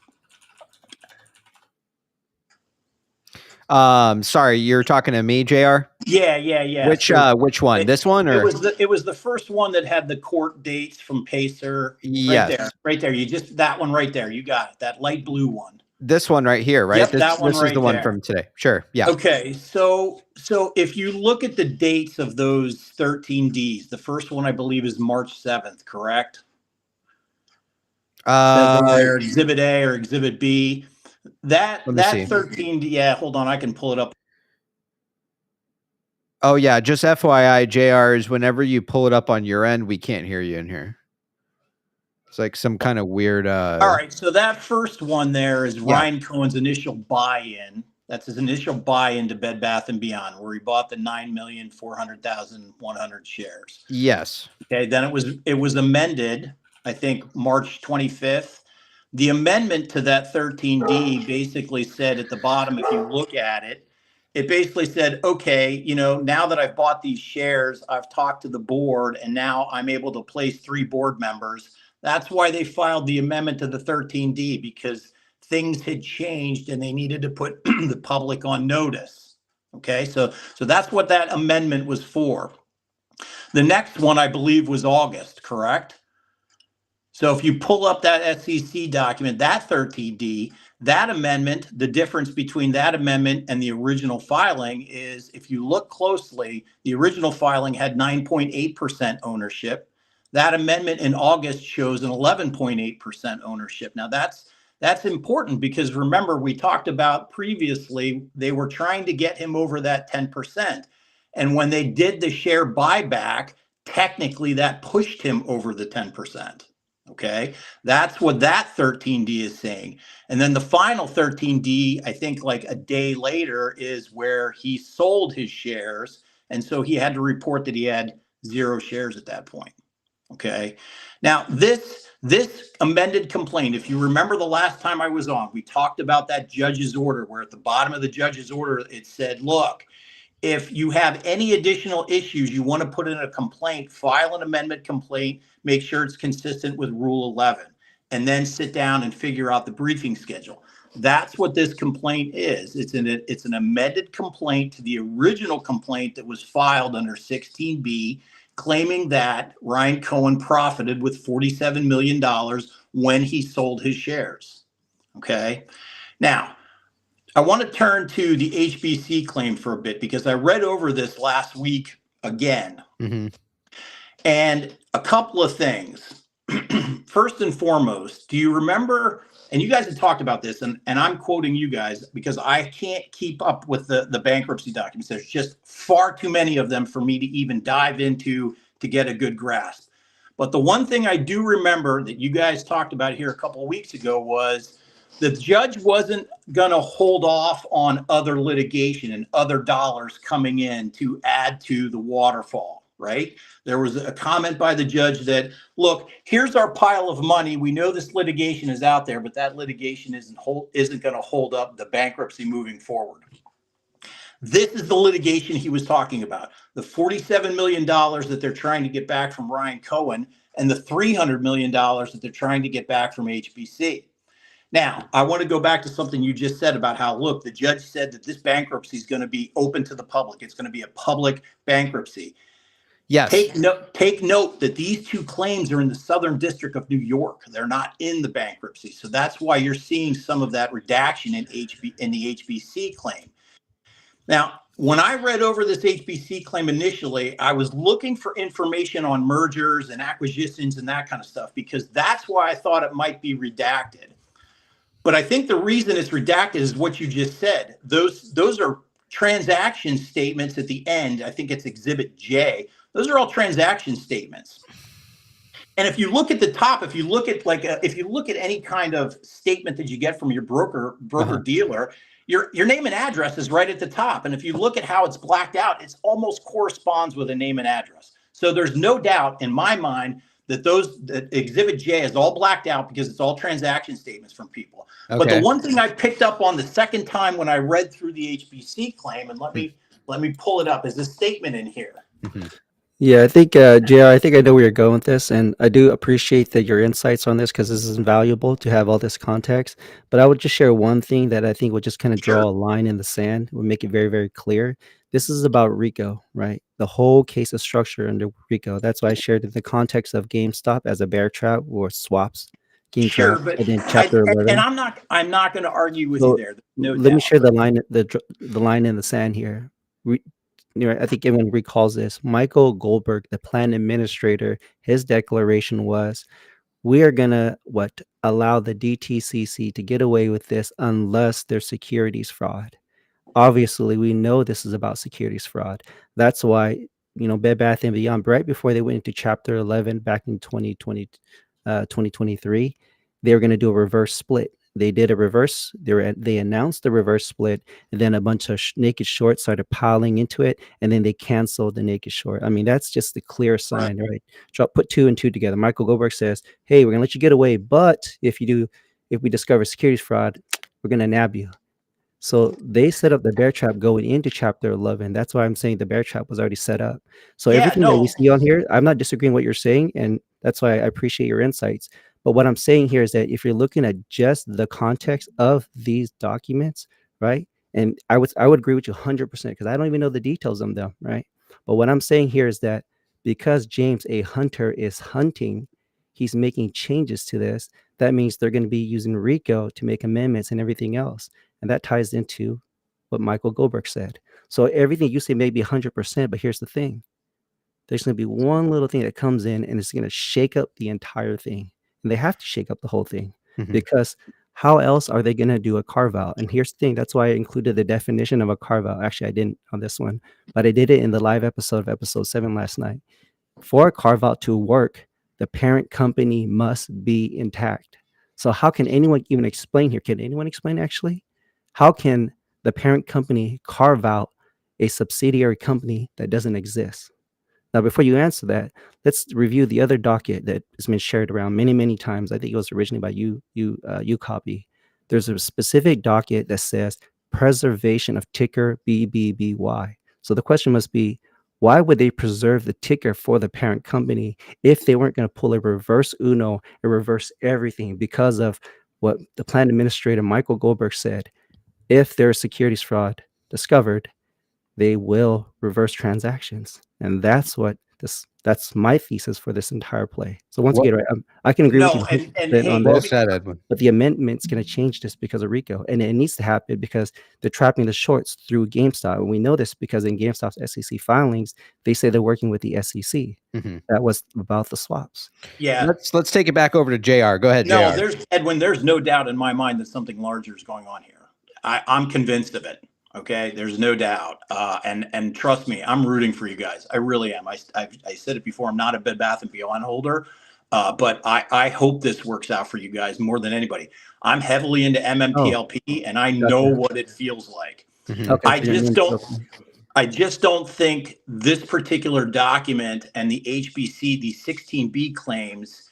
Sorry, you're talking to me, JR? Yeah. Which one? This one, or it was the first one that had the court dates from Pacer. Yes. Right there. You just that one right there. You got it. That light blue one. This one right here, right? Yep, that one this right is the one there. from today. Sure. Yeah. Okay. So if you look at the dates of those 13 Ds, the first one I believe is March 7th, correct? Exhibit A or Exhibit B. That 13D, hold on, I can pull it up. Oh yeah, just FYI, JR, is whenever you pull it up on your end, we can't hear you in here. It's like some kind of weird. All right, so that first one there is Yeah. Ryan Cohen's initial buy-in. That's his initial buy-in to Bed Bath & Beyond, where he bought the 9,400,100 shares. Yes. Okay, then it was amended, I think March 25th. The amendment to that 13D basically said at the bottom, if you look at it, it basically said, okay, you know, now that I've bought these shares, I've talked to the board, and now I'm able to place 3 board members. That's why they filed the amendment to the 13D, because things had changed and they needed to put the public on notice. Okay, so that's what that amendment was for. The next one, I believe, was August, correct? So if you pull up that SEC document, that 13D, that amendment, the difference between that amendment and the original filing is, if you look closely, the original filing had 9.8% ownership. That amendment in August shows an 11.8% ownership. Now that's important, because remember, we talked about previously, they were trying to get him over that 10%. And when they did the share buyback, technically that pushed him over the 10%. Okay, that's what that 13D is saying. And then the final 13D, I think like a day later, is where he sold his shares. And so he had to report that he had 0 shares at that point. Okay, now this amended complaint, if you remember the last time I was on, we talked about that judge's order, where at the bottom of the judge's order, it said, look, if you have any additional issues you want to put in a complaint, file an amendment complaint, make sure it's consistent with Rule 11, and then sit down and figure out the briefing schedule. That's what this complaint is. It's an amended complaint to the original complaint that was filed under 16B, claiming that Ryan Cohen profited with $47 million when he sold his shares. Okay. Now, I want to turn to the HBC claim for a bit, because I read over this last week again. Mm-hmm. And a couple of things. First and foremost, do you remember, and you guys have talked about this, and I'm quoting you guys because I can't keep up with the bankruptcy documents. There's just far too many of them for me to even dive into to get a good grasp. But the one thing I do remember that you guys talked about here a couple of weeks ago was the judge wasn't going to hold off on other litigation and other dollars coming in to add to the waterfall, right? There was a comment by the judge that, look, here's our pile of money. We know this litigation is out there, but that litigation isn't going to hold up the bankruptcy moving forward. This is the litigation he was talking about. The $47 million that they're trying to get back from Ryan Cohen, and the $300 million that they're trying to get back from HBC. Now, I want to go back to something you just said about how, look, the judge said that this bankruptcy is going to be open to the public. It's going to be a public bankruptcy. Yes. Take note that these 2 claims are in the Southern District of New York. They're not in the bankruptcy. So that's why you're seeing some of that redaction in the HBC claim. Now, when I read over this HBC claim initially, I was looking for information on mergers and acquisitions and that kind of stuff, because that's why I thought it might be redacted. But I think the reason it's redacted is what you just said. Those are transaction statements at the end. I think it's Exhibit J. Those are all transaction statements. And if you look at the top, if you look at any kind of statement that you get from your broker dealer, your name and address is right at the top. And if you look at how it's blacked out, it almost corresponds with a name and address. So there's no doubt in my mind that Exhibit J is all blacked out, because it's all transaction statements from people. Okay. But the one thing I picked up on the second time when I read through the HBC claim, and let me pull it up, is this statement in here. Mm-hmm. Yeah, I think, JR, I think I know where you're going with this, and I do appreciate your insights on this, because this is invaluable to have all this context. But I would just share one thing that I think would just kind of draw a line in the sand, would make it very, very clear. This is about RICO, right? The whole case is structured under RICO. That's why I shared in the context of GameStop as a bear trap or swaps. Sure, but and then chapter 11. And I'm not going to argue with you there. No let me share the line in the sand here. I think everyone recalls this. Michael Goldberg, the plan administrator, his declaration was, we are going to allow the DTCC to get away with this unless there's securities fraud. obviously we know this is about securities fraud. That's why, Bed Bath and Beyond, right before they went into Chapter 11 back in 2023, they were going to do a reverse split. They did a reverse. They announced the reverse split, and then a bunch of naked shorts started piling into it, and then they canceled the naked short. I mean, that's just the clear sign, right? Put two and two together. Michael Goldberg says, "Hey, we're gonna let you get away, but if we discover securities fraud, we're gonna nab you." So they set up the bear trap going into Chapter 11. That's why I'm saying the bear trap was already set up. So Yeah, everything that we no. see on here, I'm not disagreeing what you're saying, and that's why I appreciate your insights. But what I'm saying here is that if you're looking at just the context of these documents, right? And I would agree with you 100% because I don't even know the details of them, right? But what I'm saying here is that because James A. Hunter is hunting, he's making changes to this. That means they're going to be using RICO to make amendments and everything else. And that ties into what Michael Goldberg said. So everything you say may be 100%, but here's the thing. There's going to be one little thing that comes in and it's going to shake up the entire thing. And they have to shake up the whole thing because how else are they going to do a carve out? And here's the thing. That's why I included the definition of a carve out. Actually, I didn't on this one, but I did it in the live episode of episode 7 last night. For a carve out to work, the parent company must be intact. So how can anyone even explain here? Can anyone explain actually? How can the parent company carve out a subsidiary company that doesn't exist? Now, before you answer that, let's review the other docket that has been shared around many, many times. I think it was originally by you copy. There's a specific docket that says preservation of ticker BBBY. So the question must be, why would they preserve the ticker for the parent company if they weren't going to pull a reverse Uno and reverse everything because of what the plan administrator Michael Goldberg said? If there's securities fraud discovered, they will reverse transactions. And that's my thesis for this entire play. So once again, right, I can agree with you No, and 100% hey, on Well this, said, Edwin. but the amendment's going to change this because of RICO. And it needs to happen because they're trapping the shorts through GameStop. And we know this because in GameStop's SEC filings, they say they're working with the SEC. That was about the swaps. yeah, Let's take it back over to JR. Go ahead, no, JR. Edwin, there's no doubt in my mind that something larger is going on here. I'm convinced of it. Okay, there's no doubt. And trust me, I'm rooting for you guys. I really am. I said it before. I'm not a Bed Bath and Beyond holder, but I hope this works out for you guys more than anybody. I'm heavily into MMTLP, and I know what it feels like. Okay, I just don't think this particular document and the HBC, the 16B claims,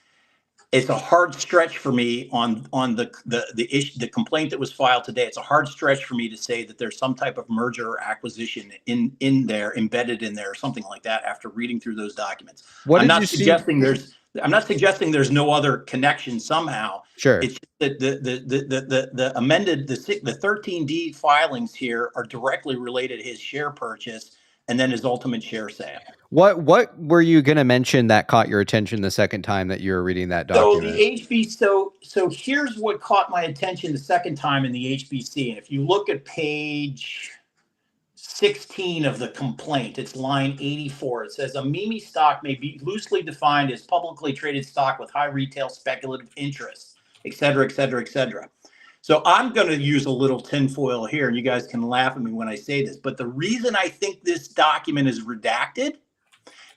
it's a hard stretch for me on the issue, the complaint that was filed today. It's a hard stretch for me to say that there's some type of merger or acquisition in there, embedded in there, or something like that. After reading through those documents, I'm not suggesting there's no other connection somehow. Sure. It's that the amended the 13D filings here are directly related to his share purchase and then his ultimate share sale. What were you going to mention that caught your attention the second time that you were reading that document? So the HB, so here's what caught my attention the second time in the HBC. And if you look at page 16 of the complaint, it's line 84. It says a meme stock may be loosely defined as publicly traded stock with high retail speculative interest, et cetera, et cetera, et cetera. So I'm going to use a little tinfoil here, and you guys can laugh at me when I say this. But the reason I think this document is redacted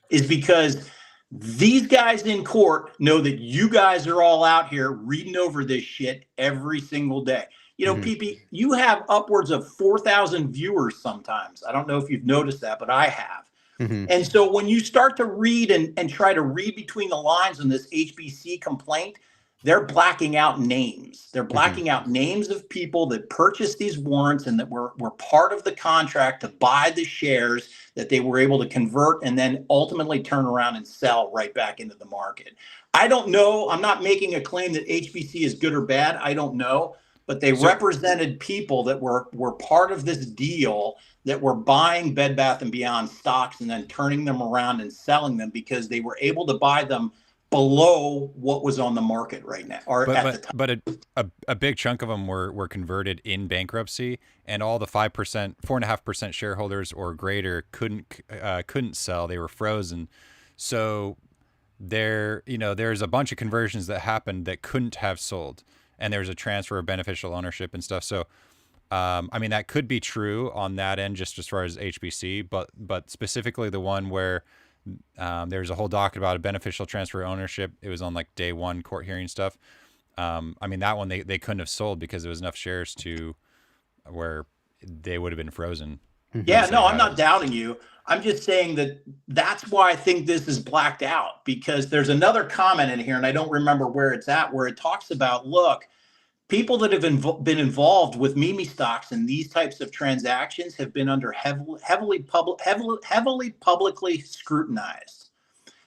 is because these guys in court know that you guys are all out here reading over this shit every single day. You know, PP, you have upwards of 4,000 viewers sometimes. I don't know if you've noticed that, but I have. And so when you start to read and try to read between the lines on this HBC complaint, they're blacking out names. They're blacking out names of people that purchased these warrants and that were part of the contract to buy the shares that they were able to convert and then ultimately turn around and sell right back into the market. I don't know. I'm not making a claim that HBC is good or bad. I don't know. But they represented people that were part of this deal that were buying Bed Bath & Beyond stocks and then turning them around and selling them because they were able to buy them below what was on the market right now or at the time. But a big chunk of them were converted in bankruptcy, and all the 5%, 4.5% shareholders or greater couldn't sell. They were frozen. So there's a bunch of conversions that happened that couldn't have sold, and there's a transfer of beneficial ownership and stuff. So I mean, that could be true on that end, just as far as HBC, but specifically the one where there's a whole docket about a beneficial transfer of ownership. It was on like day one court hearing stuff. I mean, that one they couldn't have sold because there was enough shares to where they would have been frozen. Yeah, no, I'm not doubting you. I'm just saying that that's why I think this is blacked out, because there's another comment in here, and I don't remember where it's at, where it talks about, look, people that have been involved with Mimi stocks and these types of transactions have been under heavily publicly scrutinized.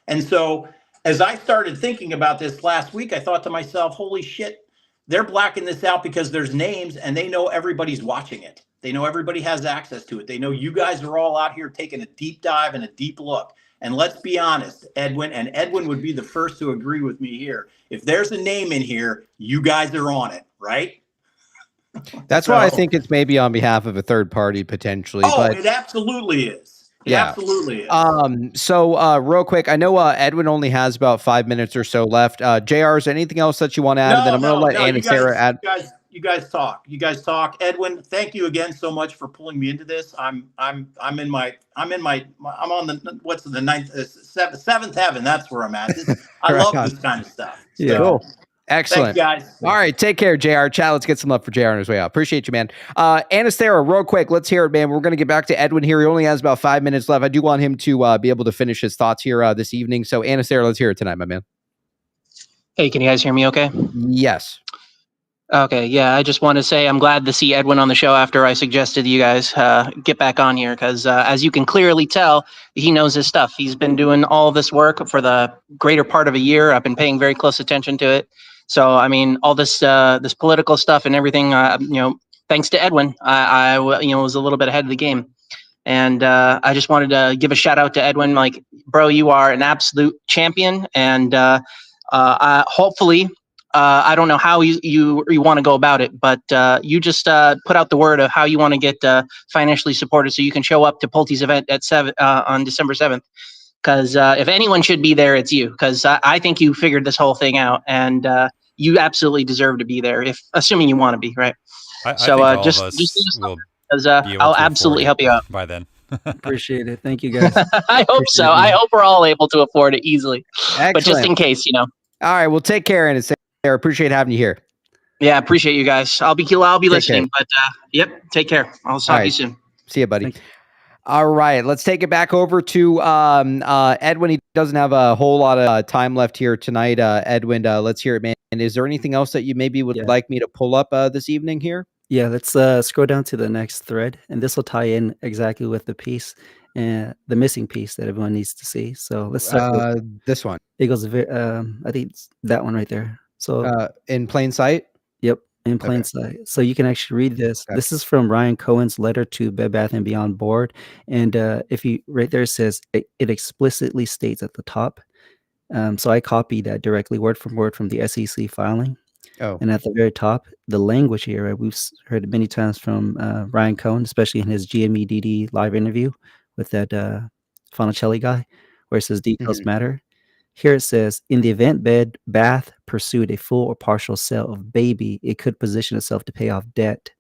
And so as I started thinking about this last week, I thought to myself, holy shit, they're blacking this out because there's names and they know everybody's watching it. They know everybody has access to it. They know you guys are all out here taking a deep dive and a deep look. And let's be honest, Edwin, and Edwin would be the first to agree with me here. If there's a name in here, you guys are on it, right? That's why I think it's maybe on behalf of a third party potentially. Oh, but it absolutely is. It Yeah. absolutely is. So real quick, I know Edwin only has about 5 minutes or so left. JR, is there anything else that you want to add? And then I'm going to let Ann and Sarah add. You guys talk. Edwin, thank you again so much for pulling me into this. I'm on the what's the ninth, seventh heaven. That's where I'm at. I love this kind of stuff. Yeah. Cool. Excellent. Thanks, guys. All right. Take care, JR. Chat. Let's get some love for JR on his way out. Appreciate you, man. Ann, Sarah, real quick. Let's hear it, man. We're going to get back to Edwin here. He only has about 5 minutes left. I do want him to be able to finish his thoughts here this evening. So, Ann, Sarah, let's hear it tonight, my man. Hey, can you guys hear me okay? Yes. Okay, yeah, I just want to say I'm glad to see Edwin on the show after I suggested you guys get back on here, because as you can clearly tell, he knows his stuff. He's been doing all this work for the greater part of a year. I've been paying very close attention to it. So, I mean, all this this political stuff and everything, thanks to Edwin, I was a little bit ahead of the game. And I just wanted to give a shout out to Edwin. Like, bro, you are an absolute champion. And hopefully, I don't know how you want to go about it, but you just put out the word of how you want to get financially supported so you can show up to Pulte's event at on December 7th. Because if anyone should be there, it's you. Because I think you figured this whole thing out, and you absolutely deserve to be there, assuming you want to be, right? I think all of us will I'll absolutely help you out by then. Appreciate it. Thank you, guys. I hope so. I hope we're all able to afford it easily. Excellent. But just in case, All right. Well, take care, and appreciate having you here. Yeah, appreciate you guys. I'll be listening. But yep, take care. I'll talk to you soon. See you, buddy. All right, let's take it back over to Edwin. He doesn't have a whole lot of time left here tonight. Edwin, let's hear it, man. And is there anything else that you maybe would like me to pull up this evening here? Yeah, let's scroll down to the next thread, and this will tie in exactly with the piece and the missing piece that everyone needs to see. So let's start with this one. It goes, I think it's that one right there. So in plain sight? Yep, in plain sight. So you can actually read this. Okay. This is from Ryan Cohen's letter to Bed Bath & Beyond board. And if you right there, it says, it explicitly states at the top. So I copied that directly word from word from the SEC filing. Oh. And at the very top, the language here, right, we've heard it many times from Ryan Cohen, especially in his GME DD live interview with that Fonicelli guy, where it says details matter. Here it says, in the event Bed Bath pursued a full or partial sale of Baby, it could position itself to pay off debt,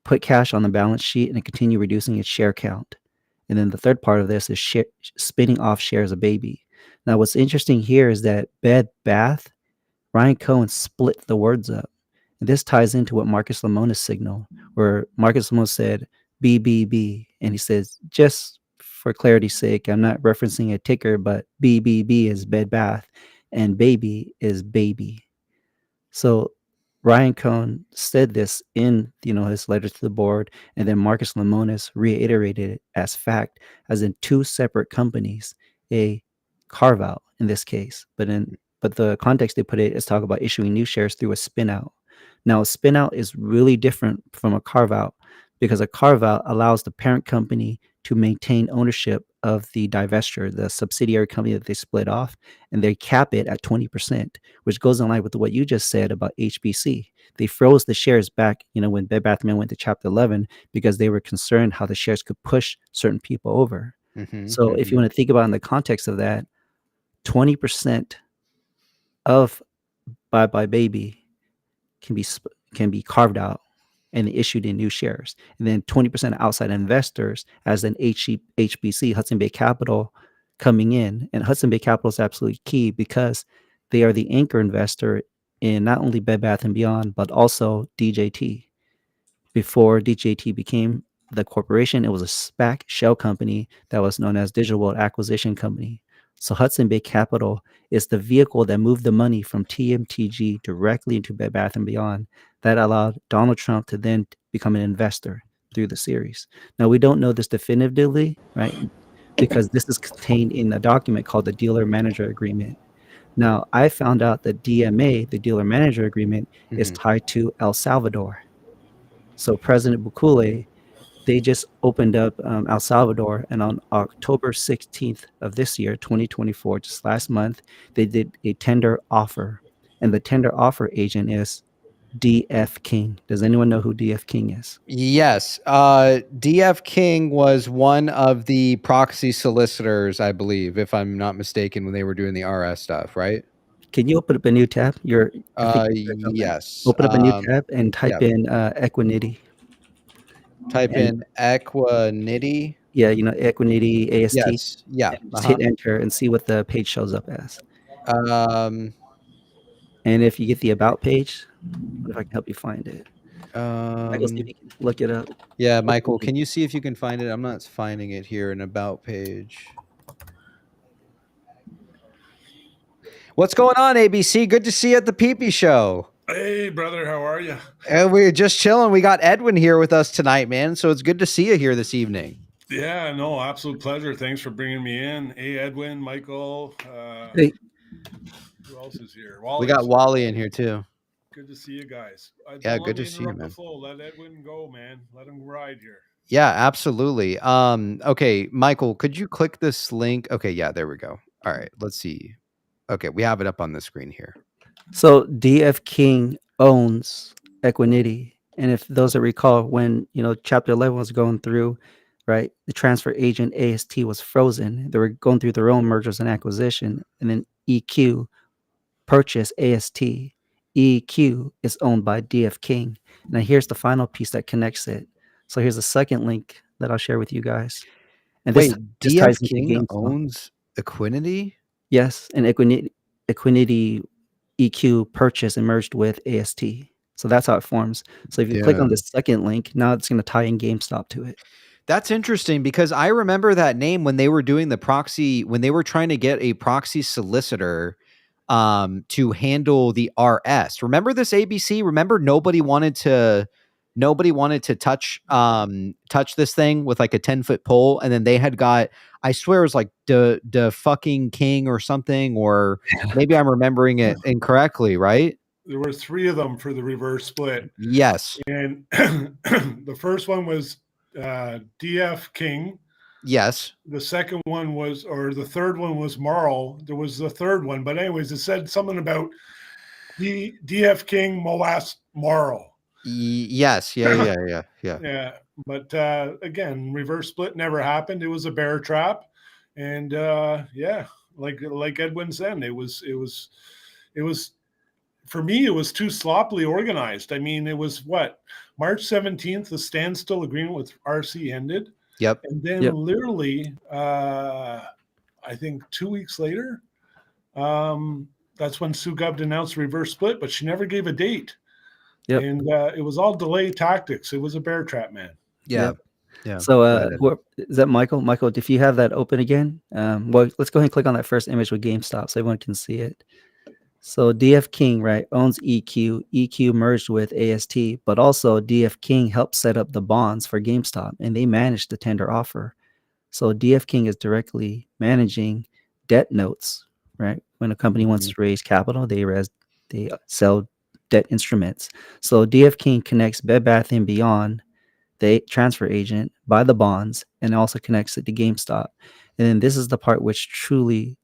put cash on the balance sheet, and continue reducing its share count. And then the third part of this is spinning off shares of Baby. Now, what's interesting here is that Bed Bath, Ryan Cohen split the words up. And this ties into what Marcus Lemonis signaled, where Marcus Lemonis said BBB, and he says, just for clarity's sake, I'm not referencing a ticker, but BBB is Bed Bath and Baby is Baby. So Ryan Cohen said this in his letter to the board, and then Marcus Lemonis reiterated it as fact, as in two separate companies, a carve out in this case, but the context they put it is talk about issuing new shares through a spin out. Now, a spin out is really different from a carve out, because a carve out allows the parent company to maintain ownership of the divestiture, the subsidiary company that they split off, and they cap it at 20%, which goes in line with what you just said about HBC. They froze the shares back, when Bed Bath & Beyond went to Chapter 11, because they were concerned how the shares could push certain people over. So if you want to think about it in the context of that, 20% of Bye Bye Baby can be carved out and they issued in new shares. And then 20% outside investors, as an HBC, Hudson Bay Capital, coming in. And Hudson Bay Capital is absolutely key because they are the anchor investor in not only Bed Bath & Beyond, but also DJT. Before DJT became the corporation, it was a SPAC shell company that was known as Digital World Acquisition Company. So Hudson Bay Capital is the vehicle that moved the money from TMTG directly into Bed Bath & Beyond that allowed Donald Trump to then become an investor through the series. Now, we don't know this definitively, right? Because this is contained in a document called the Dealer Manager Agreement. Now, I found out that DMA, the Dealer Manager Agreement, is tied to El Salvador. So President Bukele, they just opened up El Salvador, and on October 16th of this year, 2024, just last month, they did a tender offer, and the tender offer agent is DF King. Does anyone know who DF King is? Yes. DF King was one of the proxy solicitors, I believe, if I'm not mistaken, when they were doing the RS stuff, right? Can you open up a new tab? Yes. Open up a new tab and type in Equinity. Type in Equinity. Yeah, Equinity AST. Yes. Yeah. Just hit enter and see what the page shows up as. Um, And if you get the about page, what if I can help you find it? Michael, see if you can look it up. Yeah, Michael, can you see if you can find it? I'm not finding it here in about page. What's going on, ABC? Good to see you at the PP Show. Hey, brother, how are you? And we're just chilling. We got Edwin here with us tonight, man. So it's good to see you here this evening. Yeah, no, absolute pleasure. Thanks for bringing me in. Hey, Edwin, Michael. Hey. Who else is here? We got Wally in here too. Good to see you guys. Yeah, good to see you, man. Let Edwin go, man. Let him ride here. Yeah, absolutely. Okay, Michael, could you click this link? Okay, yeah, there we go. All right, let's see. Okay, we have it up on the screen here. So DF King owns Equinity. And if those that recall, when Chapter 11 was going through, right, the transfer agent AST was frozen. They were going through their own mergers and acquisition, and then EQ purchased AST. EQ is owned by DF King. Now here's the final piece that connects it. So here's the second link that I'll share with you guys. And wait, this DF ties into King owns Equinity? Yes, and Equinity EQ purchased and merged with AST. So that's how it forms. So if you click on the second link, now it's going to tie in GameStop to it. That's interesting because I remember that name when they were doing the proxy, when they were trying to get a proxy solicitor to handle the RS. Remember this, ABC? Remember nobody wanted to touch this thing with like a 10-foot pole, and then they had got, I swear it was like the fucking king or something, or maybe I'm remembering it incorrectly, right? There were 3 of them for the reverse split. Yes. And the first one was DF King. Yes. The second one was, or the third one was Marl. There was the third one, but anyways, it said something about DF King Moas Marl. Yes. Yeah. Yeah. But again, reverse split never happened. It was a bear trap. And yeah, like Edwin said, it was for me, it was too sloppily organized. I mean, it was March 17th, the standstill agreement with RC ended. Yep. And then literally, I think 2 weeks later, that's when Sue Gubbs announced reverse split, but she never gave a date. Yep. And it was all delay tactics. It was a bear trap, man. Yeah. So is that Michael? Michael, if you have that open again, well, let's go ahead and click on that first image with GameStop so everyone can see it. So DF King, right, owns EQ. EQ merged with AST, but also DF King helped set up the bonds for GameStop, and they managed the tender offer. So DF King is directly managing debt notes, right? When a company wants to raise capital, they sell debt instruments. So DF King connects Bed Bath & Beyond, the transfer agent, by the bonds, and also connects it to GameStop. And then this is the part which truly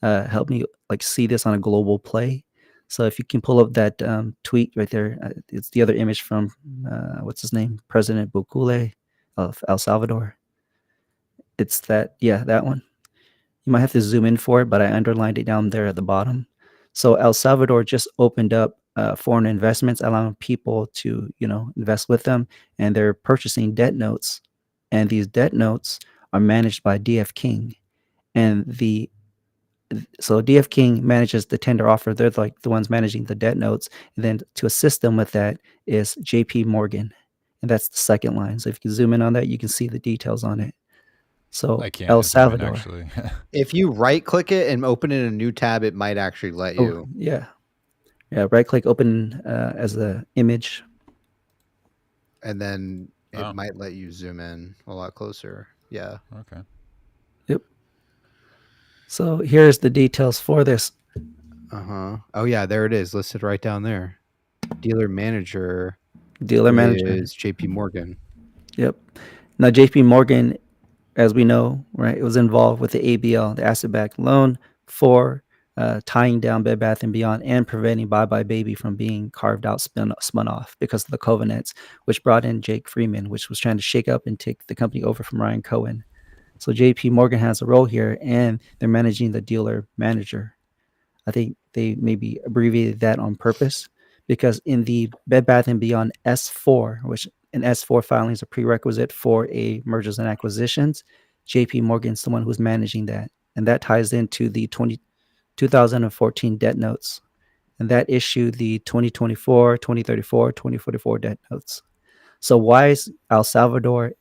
helped me see this on a global play. So if you can pull up that tweet right there, it's the other image from what's his name, President Bukele of El Salvador. It's that one. You might have to zoom in for it, but I underlined it down there at the bottom. So El Salvador just opened up foreign investments, allowing people to, invest with them, and they're purchasing debt notes, and these debt notes are managed by DF King, and so DF King manages the tender offer. They're like the ones managing the debt notes, and then to assist them with that is JP Morgan, and that's the second line. So if you zoom in on that, you can see the details on it. So I can't El zoom in, Salvador. actually. If you right click it and open it in a new tab, it might actually let you. Yeah. Right click, open as an image. And then it Oh. might let you zoom in a lot closer. Yeah. Okay. Yep. So here's the details for this. Oh yeah, there it is, listed right down there. Dealer manager is JP Morgan. Yep. Now JP Morgan, as we know, right, it was involved with the ABL, the asset-backed loan, for tying down Bed Bath & Beyond and preventing Bye Bye Baby from being carved out, spun off because of the covenants, which brought in Jake Freeman, which was trying to shake up and take the company over from Ryan Cohen. So JP Morgan has a role here, and they're managing the dealer manager. I think they maybe abbreviated that on purpose, because in the Bed Bath & Beyond S4, which an S4 filing is a prerequisite for a mergers and acquisitions, JP Morgan's the one who's managing that. And that ties into the 2014 debt notes. And that issued the 2024, 2034, 2044 debt notes. So why is El Salvador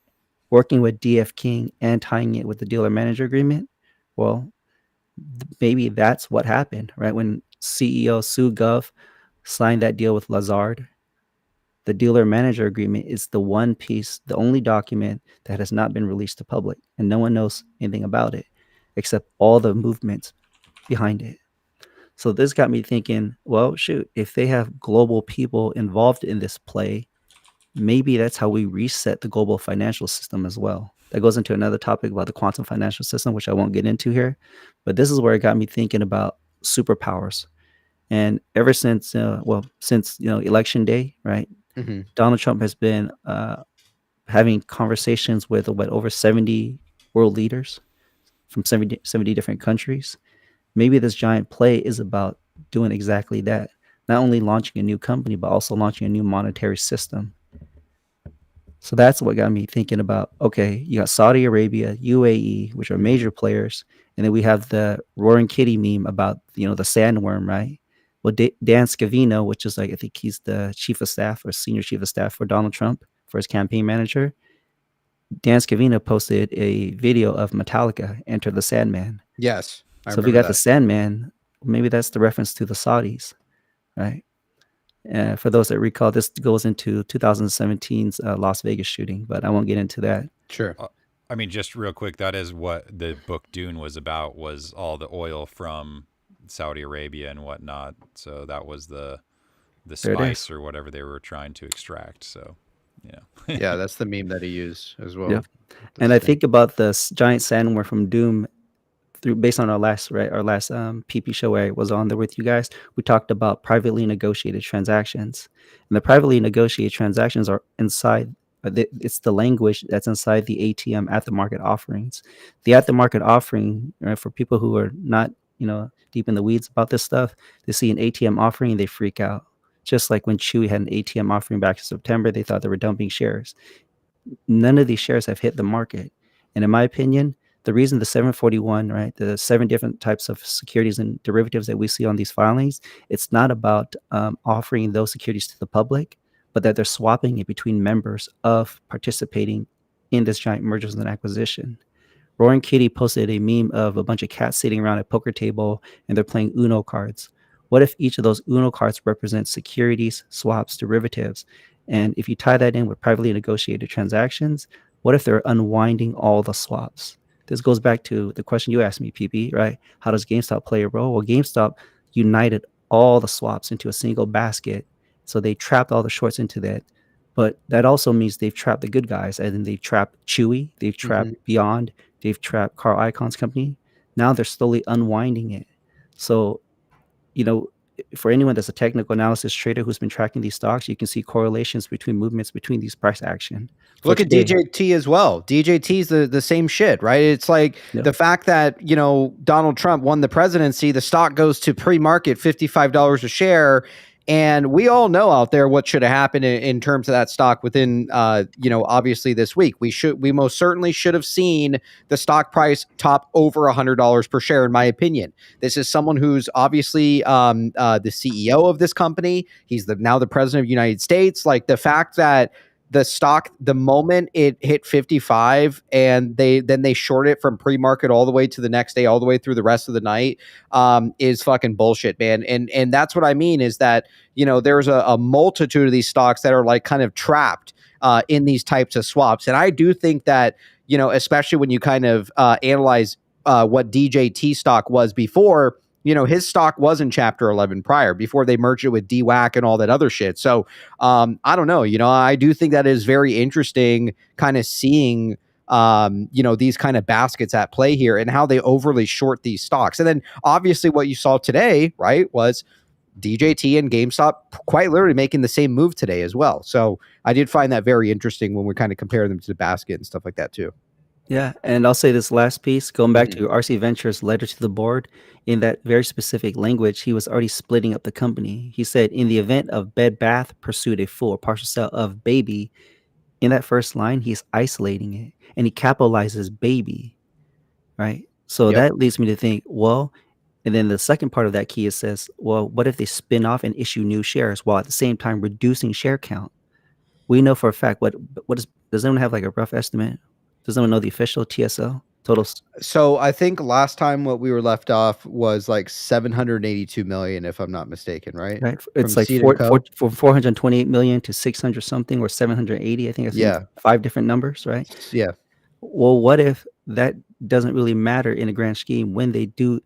working with DF King and tying it with the dealer manager agreement? Well, maybe that's what happened, right? When CEO Sue Gov signed that deal with Lazard, the dealer manager agreement is the one piece, the only document that has not been released to public, and no one knows anything about it except all the movements behind it. So this got me thinking, well, shoot, if they have global people involved in this play, maybe that's how we reset the global financial system as well. That goes into another topic about the quantum financial system, which I won't get into here. But this is where it got me thinking about superpowers. And ever since, election day, right? Mm-hmm. Donald Trump has been having conversations with over 70 world leaders from 70 different countries. Maybe this giant play is about doing exactly that. Not only launching a new company, but also launching a new monetary system. So that's what got me thinking about, okay, you got Saudi Arabia, UAE, which are major players. And then we have the roaring kitty meme about, the sandworm, right? Well, Dan Scavino, which is I think he's the chief of staff or senior chief of staff for Donald Trump, for his campaign manager. Dan Scavino posted a video of Metallica, Enter the Sandman. Yes. So if we got the Sandman, maybe that's the reference to the Saudis, right? For those that recall, this goes into 2017's Las Vegas shooting, but I won't get into that. Sure. I mean, just real quick, that is what the book Dune was about, was all the oil from Saudi Arabia and whatnot. So that was the spice or whatever they were trying to extract. So, yeah. Yeah, that's the meme that he used as well. Yeah. And I think about the giant sandworm from Doom, based on our last PP show where I was on there with you guys. We talked about privately negotiated transactions, and the privately negotiated transactions are inside. It's the language that's inside the ATM at the market offerings. The at the market offering, right, for people who are not deep in the weeds about this stuff, they see an ATM offering and they freak out. Just like when Chewy had an ATM offering back in September, they thought they were dumping shares. None of these shares have hit the market, and in my opinion, the reason the 741, right, the 7 different types of securities and derivatives that we see on these filings, it's not about offering those securities to the public, but that they're swapping it between members of participating in this giant mergers and acquisition. Roaring Kitty posted a meme of a bunch of cats sitting around a poker table and they're playing Uno cards. What if each of those Uno cards represents securities, swaps, derivatives? And if you tie that in with privately negotiated transactions, what if they're unwinding all the swaps? This goes back to the question you asked me, PP, right? How does GameStop play a role? Well, GameStop united all the swaps into a single basket. So they trapped all the shorts into that. But that also means they've trapped the good guys. And then they've trapped Chewy. They've trapped Beyond. They've trapped Carl Icahn's company. Now they're slowly unwinding it. So, for anyone that's a technical analysis trader who's been tracking these stocks, you can see correlations between movements between these price action. Look at DJT as well. DJT is the same shit, right? It's like the fact that, Donald Trump won the presidency, the stock goes to pre-market $55 a share. And we all know out there what should have happened in terms of that stock within, obviously this week. We most certainly should have seen the stock price top over $100 per share, in my opinion. This is someone who's obviously the CEO of this company. He's now the president of the United States. Like, the fact that the stock, the moment it hit 55 and they short it from pre-market all the way to the next day, all the way through the rest of the night, is fucking bullshit, man. And that's what I mean, is that, there's a multitude of these stocks that are like kind of trapped in these types of swaps. And I do think that, especially when you kind of analyze what DJT stock was before, his stock was in Chapter 11 prior, before they merged it with DWAC and all that other shit. So I don't know. I do think that is very interesting, kind of seeing these kind of baskets at play here and how they overly short these stocks. And then obviously what you saw today, right, was DJT and GameStop quite literally making the same move today as well. So I did find that very interesting when we kind of compare them to the basket and stuff like that too. Yeah, and I'll say this last piece, going back to RC Ventures' letter to the board, in that very specific language, he was already splitting up the company. He said, in the event of Bed Bath pursued a full or partial sale of Baby, in that first line, he's isolating it, and he capitalizes Baby, right? So that leads me to think, well, and then the second part of that key, it says, well, what if they spin off and issue new shares while at the same time reducing share count? We know for a fact, does anyone have like a rough estimate? Does anyone know the official TSO totals? So I think last time what we were left off was like 782 million, if I'm not mistaken, right? Right. It's From like Seed and Co. 428 million to 600 something or 780. I think it's 5 different numbers, right? Yeah. Well, what if that doesn't really matter in a grand scheme when they do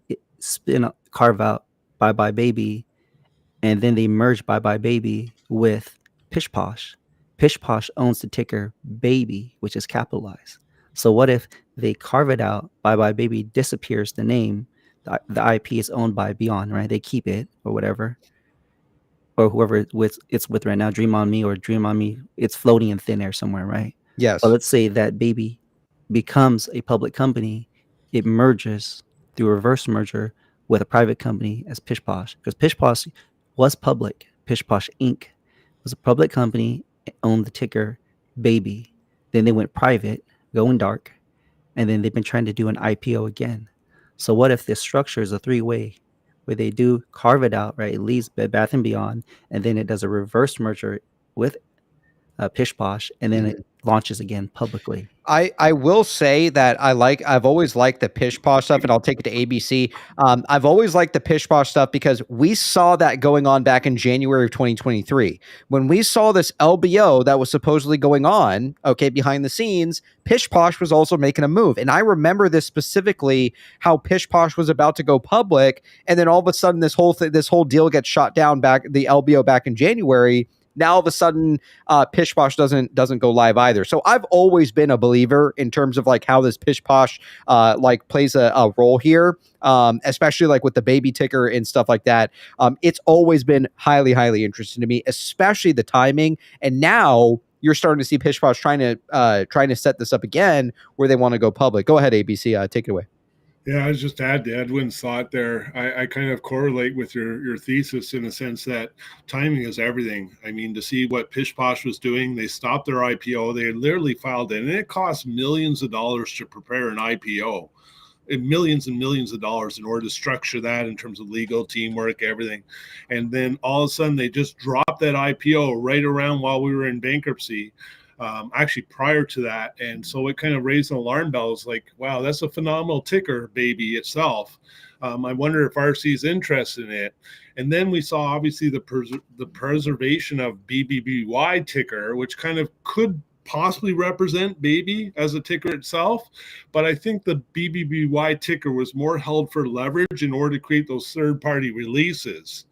carve out Bye Bye Baby, and then they merge Bye Bye Baby with Pish Posh. Pish Posh owns the ticker Baby, which is capitalized. So what if they carve it out, Bye Bye Baby disappears the name, the IP is owned by Beyond, right? They keep it or whatever, or whoever it's with right now, Dream on Me or Dream on Me, it's floating in thin air somewhere, right? Yes. So let's say that Baby becomes a public company, it merges through reverse merger with a private company as Pish Posh, because Pish Posh was public. Pish Posh Inc. was a public company, owned the ticker Baby. Then they went private, going dark, and then they've been trying to do an IPO again. So what if this structure is a 3-way where they do carve it out, right? It leaves Bed Bath & Beyond, and then it does a reverse merger with Pish Posh, and then it launches again publicly. I will say that I've always liked the Pish Posh stuff, and I'll take it to ABC. I've always liked the Pish Posh stuff because we saw that going on back in January of 2023. When we saw this LBO that was supposedly going on, behind the scenes, Pish Posh was also making a move. And I remember this specifically, how Pish Posh was about to go public, and then all of a sudden this whole deal gets shot down the LBO back in January. Now all of a sudden, Pish Posh doesn't go live either. So I've always been a believer in terms of like how this Pish Posh plays a role here, especially like with the Baby ticker and stuff like that. It's always been highly, highly interesting to me, especially the timing. And now you're starting to see Pish Posh trying to set this up again where they want to go public. Go ahead, ABC, take it away. Yeah, I was just to add to Edwin's thought there. I kind of correlate with your thesis in the sense that timing is everything. I mean, to see what Pish Posh was doing, they stopped their IPO. They literally filed it, and it cost millions of dollars to prepare an IPO. Millions and millions of dollars in order to structure that in terms of legal, teamwork, everything. And then all of a sudden, they just dropped that IPO right around while we were in bankruptcy. Actually prior to that. And so it kind of raised an alarm bells like, wow, that's a phenomenal ticker, Baby itself. I wonder if RC is interested in it. And then we saw obviously the preservation of BBBY ticker, which kind of could possibly represent Baby as a ticker itself. But I think the BBBY ticker was more held for leverage in order to create those third-party releases.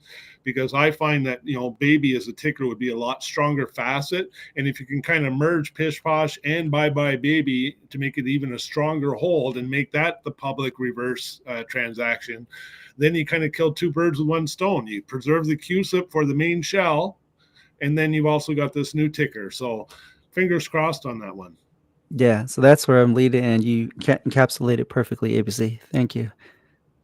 Because I find that, Baby as a ticker would be a lot stronger facet. And if you can kind of merge Pish Posh and Bye Bye Baby to make it even a stronger hold and make that the public reverse transaction, then you kind of kill 2 birds with 1 stone. You preserve the CUSIP for the main shell, and then you've also got this new ticker. So fingers crossed on that one. Yeah, so that's where I'm leading, and you encapsulate it perfectly, ABC. Thank you.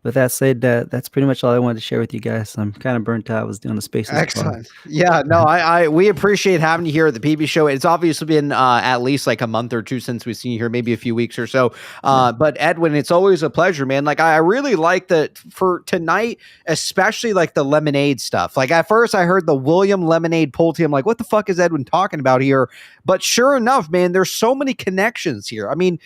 with that said, that's pretty much all I wanted to share with you guys. I'm kind of burnt out. I was doing the spaces. Excellent. Yeah, no, we appreciate having you here at the PB Show. It's obviously been at least like a month or two since we've seen you here, maybe a few weeks or so. But Edwin, it's always a pleasure, man. Like I really like that for tonight, especially like the lemonade stuff. Like at first I heard the William Lemonade pull team. Like, what the fuck is Edwin talking about here? But sure enough, man, there's so many connections here. I mean,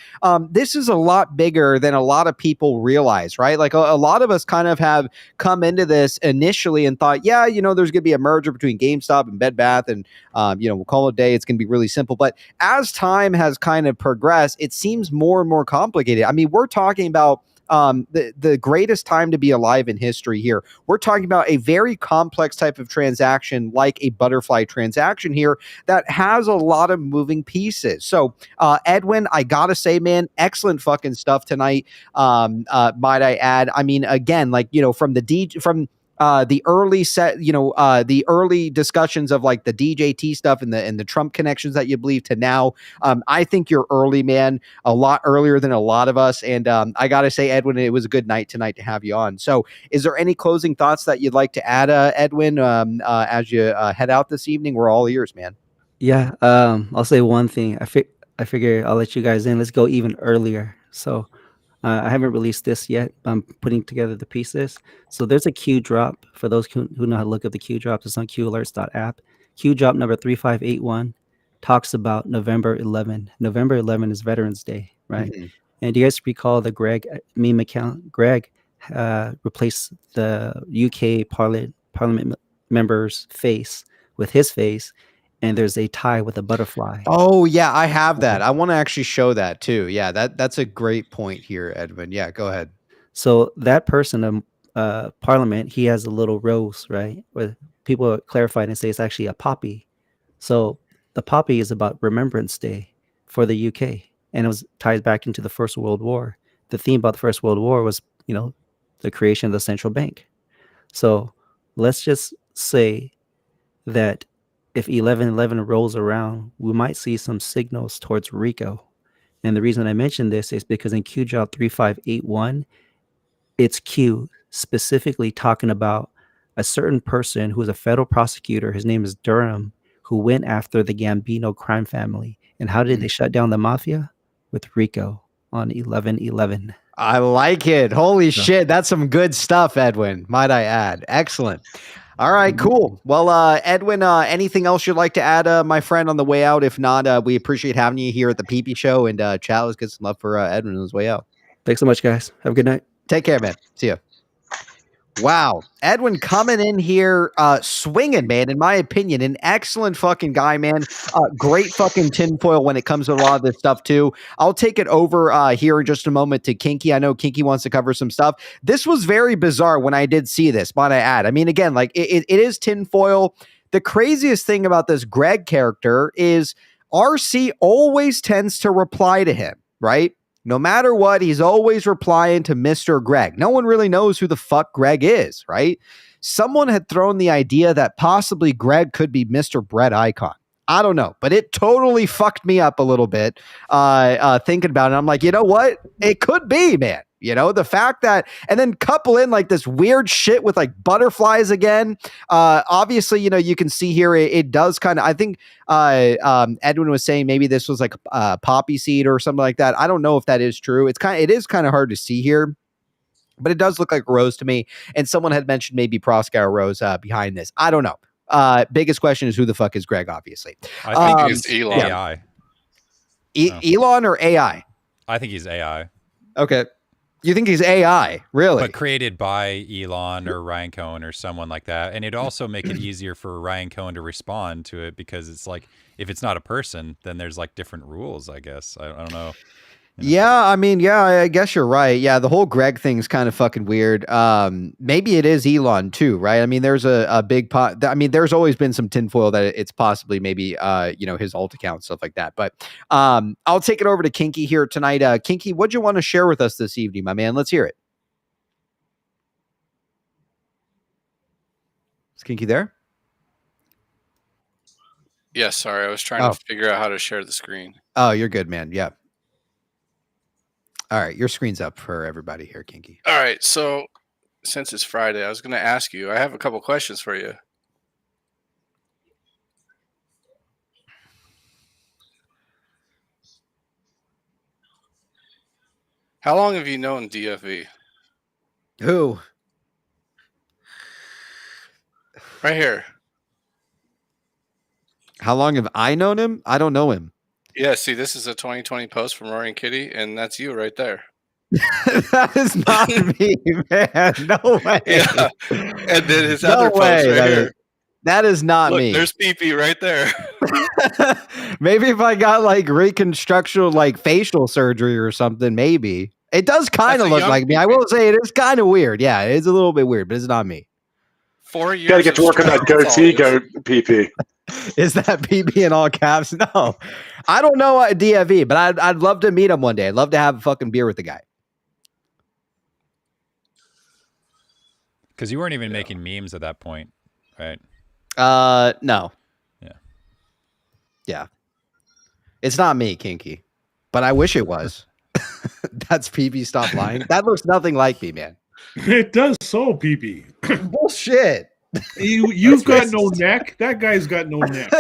this is a lot bigger than a lot of people realize, right? Like a lot of us kind of have come into this initially and thought, yeah, you know, there's going to be a merger between GameStop and Bed Bath, and you know, we'll call it a day. It's going to be really simple. But as time has kind of progressed, it seems more and more complicated. I mean, we're talking about the greatest time to be alive in history here. We're talking about a very complex type of transaction, like a butterfly transaction here, that has a lot of moving pieces. So, Edwin, I gotta say, man, excellent fucking stuff tonight. Might I add? I mean, again, like, you know, from the early set, you know, the early discussions of like the DJT stuff and the Trump connections that you believe to now. I think you're early, man, a lot earlier than a lot of us. And I got to say, Edwin, it was a good night tonight to have you on. So is there any closing thoughts that you'd like to add, Edwin, as you head out this evening? We're all ears, man. Yeah, I'll say one thing. I figure I'll let you guys in. Let's go even earlier. So I haven't released this yet. I'm putting together the pieces. So there's a Q drop for those who know how to look up the Q drops. It's on qalerts.app. Q drop number 3581 talks about November 11. November 11 is Veterans Day, right? Mm-hmm. And do you guys recall the Greg meme account? Greg replaced the UK Parliament member's face with his face, and there's a tie with a butterfly. Oh yeah, I have that. I want to actually show that too. Yeah, that's a great point here, Edwin. Yeah, go ahead. So that person, Parliament, he has a little rose, right? Where people clarified and say it's actually a poppy. So the poppy is about Remembrance Day for the UK, and it was ties back into the First World War. The theme about the First World War was, you know, the creation of the central bank. So let's just say that if 11/11 rolls around, we might see some signals towards RICO. And the reason I mention this is because in Q job 3581, it's Q specifically talking about a certain person who is a federal prosecutor. His name is Durham, who went after the Gambino crime family. And how did they shut down the mafia? With RICO on 11/11. I like it. Holy shit. That's some good stuff, Edwin. Might I add? Excellent. All right, cool. Well, Edwin, anything else you'd like to add, my friend, on the way out? If not, we appreciate having you here at the PP Show. And chat, let's get some love for Edwin on his way out. Thanks so much, guys. Have a good night. Take care, man. See ya. Wow. Edwin coming in here swinging, man, in my opinion. An excellent fucking guy, man. Great fucking tinfoil when it comes to a lot of this stuff, too. I'll take it over here in just a moment to Kinky. I know Kinky wants to cover some stuff. This was very bizarre when I did see this, might I add. I mean, again, like it is tinfoil. The craziest thing about this Greg character is RC always tends to reply to him, right? No matter what, he's always replying to Mr. Greg. No one really knows who the fuck Greg is, right? Someone had thrown the idea that possibly Greg could be Mr. Brett Icon. I don't know, but it totally fucked me up a little bit thinking about it. I'm like, you know what? It could be, man. You know, the fact that, and then couple in like this weird shit with like butterflies again. Obviously, you know, you can see here it does kind of, I think Edwin was saying maybe this was like a poppy seed or something like that. I don't know if that is true. It is kind of hard to see here, but it does look like a rose to me. And someone had mentioned maybe Proskauer rose behind this. I don't know. Biggest question is who the fuck is Greg, obviously. I think he's Elon. AI. Elon or AI? I think he's AI. Okay. You think he's AI, really? But created by Elon or Ryan Cohen or someone like that. And it'd also make it easier for Ryan Cohen to respond to it, because it's like, if it's not a person, then there's like different rules, I guess. I don't know. Yeah, I mean, yeah, I guess you're right. Yeah, the whole Greg thing's kind of fucking weird. Maybe it is Elon too, right? I mean, there's a big pot. I mean, there's always been some tinfoil that it's possibly maybe you know, his alt account, stuff like that. But I'll take it over to Kinky here tonight. Kinky, what'd you want to share with us this evening, my man? Let's hear it. Is Kinky there? Yeah, sorry, I was trying to figure out how to share the screen. Oh, you're good, man. Yeah. All right, your screen's up for everybody here, Kinky. All right, so since it's Friday, I was going to ask you. I have a couple questions for you. How long have you known DFV? Who? Right here. How long have I known him? I don't know him. Yeah, see, this is a 2020 post from Rory and Kitty, and that's you right there. That is not me, man. No way. Yeah. And then his No other way. post right here. That is not Look, me. there's PP right there. Maybe if I got like reconstructional, like facial surgery or something, maybe. It does kind of look like me. I will say it is kind of weird. Yeah, it is a little bit weird, but it's not me. 4 years. You got to get to work on that goatee, PP. Is that PP in all caps? No, I don't know DFE, but I'd love to meet him one day. I'd love to have a fucking beer with the guy. Because you weren't even making memes at that point, right? No. Yeah. Yeah. It's not me, Kinky, but I wish it was. That's PP. Stop lying. That looks nothing like me, man. It does so, PP. Bullshit. You've got no neck. That guy's got no neck.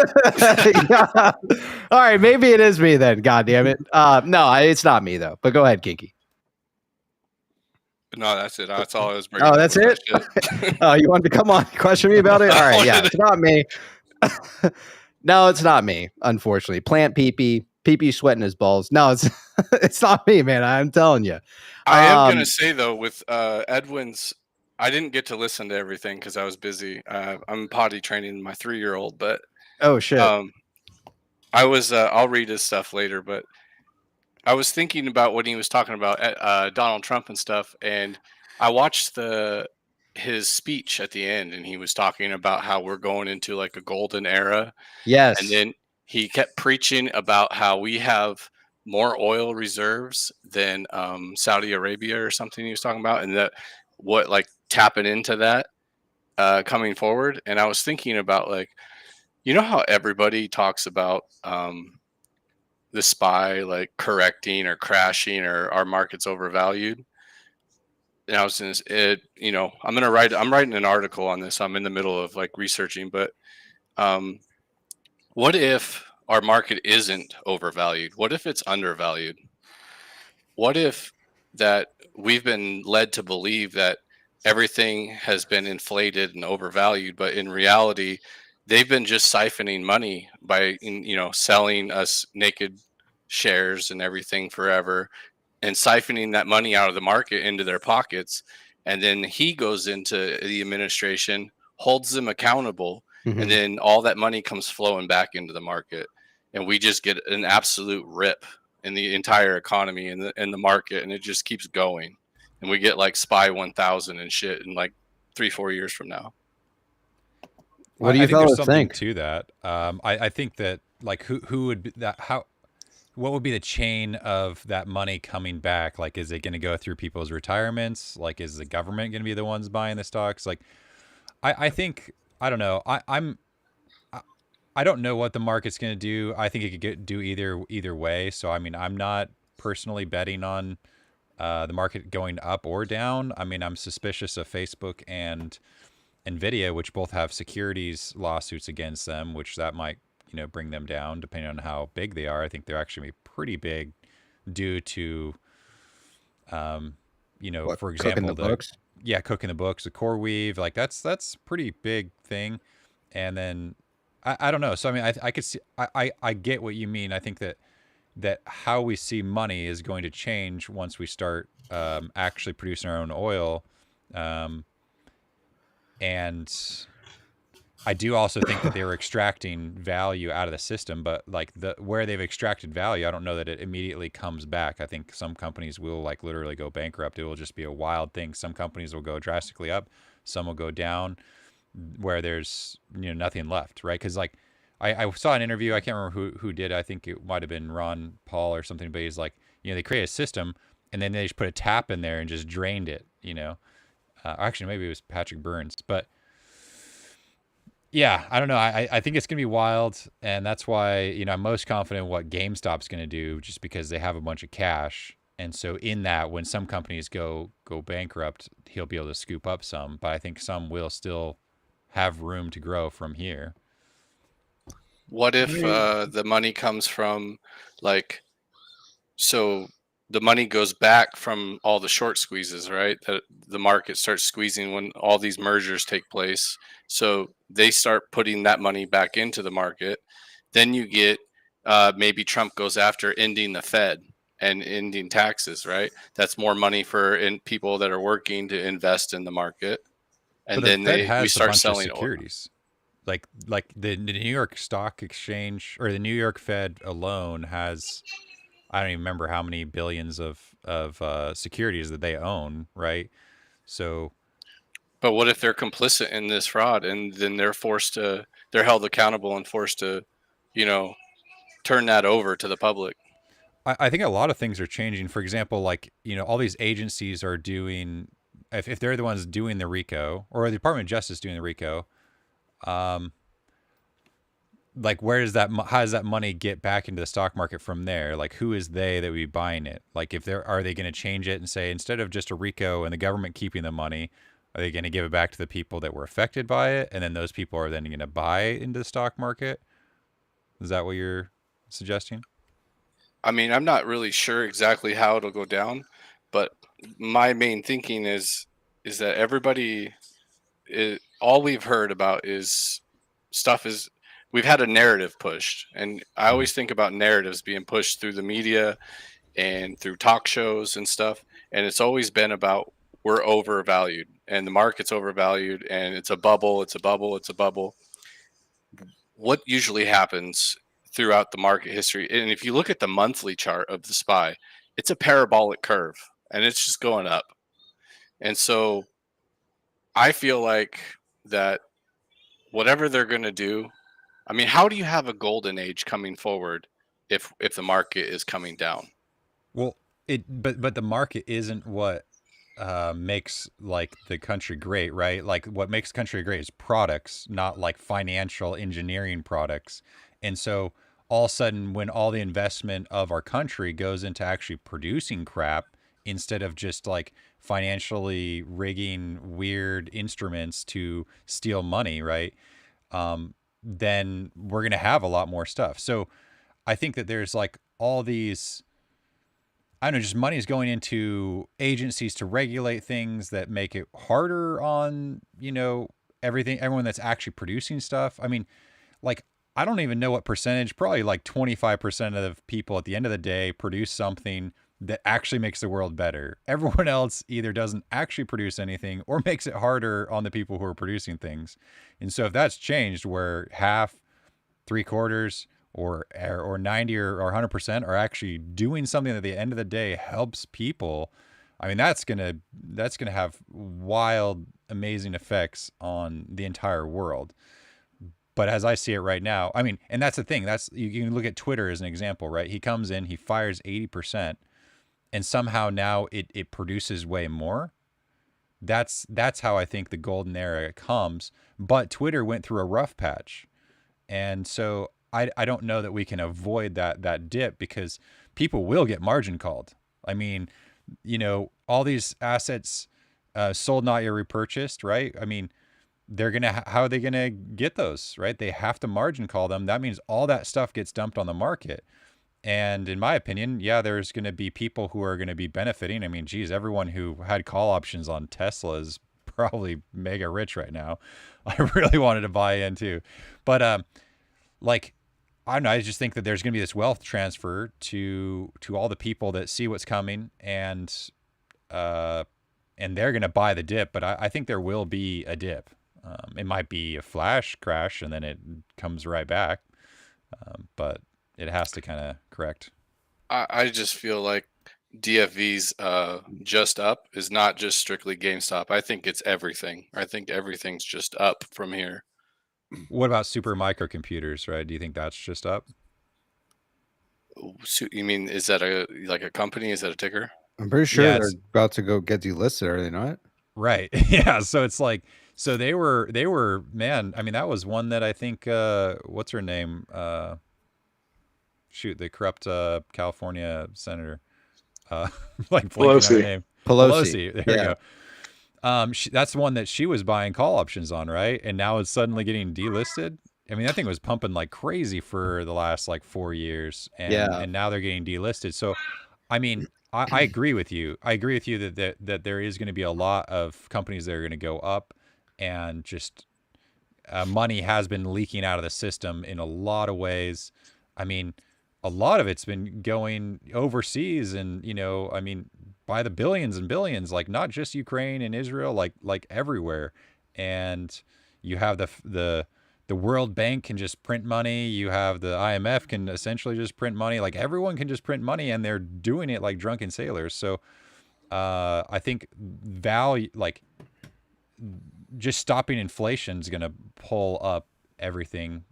Yeah. All right, maybe it is me then. God damn it. No, it's not me though. But go ahead, Kinky. No, that's it. That's all I was bringing. Oh, that's it. Oh, you wanted to come on question me about it? All right, yeah, it's not me. No, it's not me. Unfortunately, plant PP sweating his balls. No, it's not me, man. I'm telling you. I am gonna say though, with Edwin's, I didn't get to listen to everything because I was busy. I'm potty training my 3-year-old, but oh shit. I was. I'll read his stuff later, but I was thinking about when he was talking about Donald Trump and stuff, and I watched his speech at the end, and he was talking about how we're going into like a golden era. Yes. And then he kept preaching about how we have more oil reserves than Saudi Arabia or something he was talking about, and that what like tapping into that coming forward. And I was thinking about like, you know how everybody talks about the SPY like correcting or crashing or our market's overvalued. And I was in it, you know, I'm writing an article on this. I'm in the middle of like researching, but what if our market isn't overvalued? What if it's undervalued? What if that we've been led to believe that everything has been inflated and overvalued, but in reality, they've been just siphoning money by, you know, selling us naked shares and everything forever and siphoning that money out of the market into their pockets. And then he goes into the administration, holds them accountable, and then all that money comes flowing back into the market. And we just get an absolute rip in the entire economy and the market, and it just keeps going. And we get like SPY 1000 and shit in like 3-4 years from now. What do you fellas think? To that, I think that like who would be that? What would be the chain of that money coming back? Like, is it going to go through people's retirements? Like, is the government going to be the ones buying the stocks? Like, I think I don't know. I don't know what the market's going to do. I think it could do either way. So I mean, I'm not personally betting on the market going up or down. I mean, I'm suspicious of Facebook and Nvidia, which both have securities lawsuits against them, which that might, you know, bring them down depending on how big they are. I think they're actually pretty big due to, you know, for example, cooking the books, the core weave, like that's pretty big thing. And then I don't know. So I mean, I could see, I get what you mean. I think that how we see money is going to change once we start actually producing our own oil. And I do also think that they were extracting value out of the system, but like where they've extracted value, I don't know that it immediately comes back. I think some companies will like literally go bankrupt. It will just be a wild thing. Some companies will go drastically up, some will go down where there's, you know, nothing left, right? Because like I saw an interview, I can't remember who did. I think it might have been Ron Paul or something, but he's like, you know, they create a system and then they just put a tap in there and just drained it, you know. Actually, maybe it was Patrick Burns, but yeah, I don't know. I think it's going to be wild, and that's why, you know, I'm most confident in what GameStop's going to do, just because they have a bunch of cash, And so in that, when some companies go bankrupt, he'll be able to scoop up some, but I think some will still have room to grow from here. What if the money comes from, like, so the money goes back from all the short squeezes, right? That the market starts squeezing when all these mergers take place. So they start putting that money back into the market. Then you get maybe Trump goes after ending the Fed and ending taxes, right? That's more money for people that are working to invest in the market. And But the then Fed we has a start bunch of selling oil. securities. Like the New York Stock Exchange or the New York Fed alone has, I don't even remember how many billions of securities that they own, right? So, but what if they're complicit in this fraud, and then they're held accountable and forced to, turn that over to the public? I think a lot of things are changing. For example, like, all these agencies are doing, if they're the ones doing the RICO, or the Department of Justice doing the RICO, like, how does that money get back into the stock market from there? Like, who is they that would be buying it? Like, are they going to change it and say, instead of just a RICO and the government keeping the money, are they going to give it back to the people that were affected by it? And then those people are then going to buy into the stock market? Is that what you're suggesting? I mean, I'm not really sure exactly how it'll go down, but my main thinking is that all we've heard about is we've had a narrative pushed, and I always think about narratives being pushed through the media and through talk shows and stuff, and it's always been about we're overvalued and the market's overvalued and it's a bubble, it's a bubble, it's a bubble. What usually happens throughout the market history, and if you look at the monthly chart of the SPY, it's a parabolic curve and it's just going up. And so I feel like that whatever they're going to do, I mean, how do you have a golden age coming forward if the market is coming down? Well, but the market isn't what makes like the country great, right? Like, what makes the country great is products, not like financial engineering products. And so all of a sudden, when all the investment of our country goes into actually producing crap instead of just like financially rigging weird instruments to steal money, right? Then we're going to have a lot more stuff. So I think that there's like all these, I don't know, just money is going into agencies to regulate things that make it harder on, everyone that's actually producing stuff. I mean, like, I don't even know what percentage, probably like 25% of people at the end of the day produce something that actually makes the world better. Everyone else either doesn't actually produce anything or makes it harder on the people who are producing things. And so if that's changed, where half, three quarters, or 90 or 100% are actually doing something that at the end of the day helps people, I mean, that's gonna have wild, amazing effects on the entire world. But as I see it right now, I mean, and that's the thing. You can look at Twitter as an example, right? He comes in, he fires 80%, and somehow now it produces way more. That's how I think the golden era comes. But Twitter went through a rough patch, and so I don't know that we can avoid that dip, because people will get margin called. I mean, all these assets sold not yet repurchased, right? I mean, they're gonna how are they gonna get those, right? They have to margin call them. That means all that stuff gets dumped on the market. And in my opinion, yeah, there's going to be people who are going to be benefiting. I mean, geez, everyone who had call options on Tesla is probably mega rich right now. I really wanted to buy in too. But like, I don't know, I just think that there's going to be this wealth transfer to all the people that see what's coming, and they're going to buy the dip. But I think there will be a dip. It might be a flash crash and then it comes right back. But it has to kind of correct. I just feel like DFV's just up is not just strictly GameStop. I think it's everything. I think everything's just up from here. What about super microcomputers, right? Do you think that's just up? So, you mean, is that a company? Is that a ticker? I'm pretty sure they're about to go get delisted, are they not? Right. Yeah. So it's like, so they were, man, I mean, that was one that I think, what's her name? The corrupt California senator. like blanking on her Pelosi. name. Pelosi. There we go. That's the one that she was buying call options on, right? And now it's suddenly getting delisted. I mean, that thing was pumping like crazy for the last like 4 years, and now they're getting delisted. So, I mean, I agree with you. I agree with you that there is going to be a lot of companies that are going to go up, and just money has been leaking out of the system in a lot of ways. I mean, a lot of it's been going overseas, and I mean, by the billions and billions, like not just Ukraine and Israel, like everywhere. And you have the World Bank can just print money. You have the IMF can essentially just print money. Like everyone can just print money, and they're doing it like drunken sailors. So I think value, like just stopping inflation, is going to pull up everything.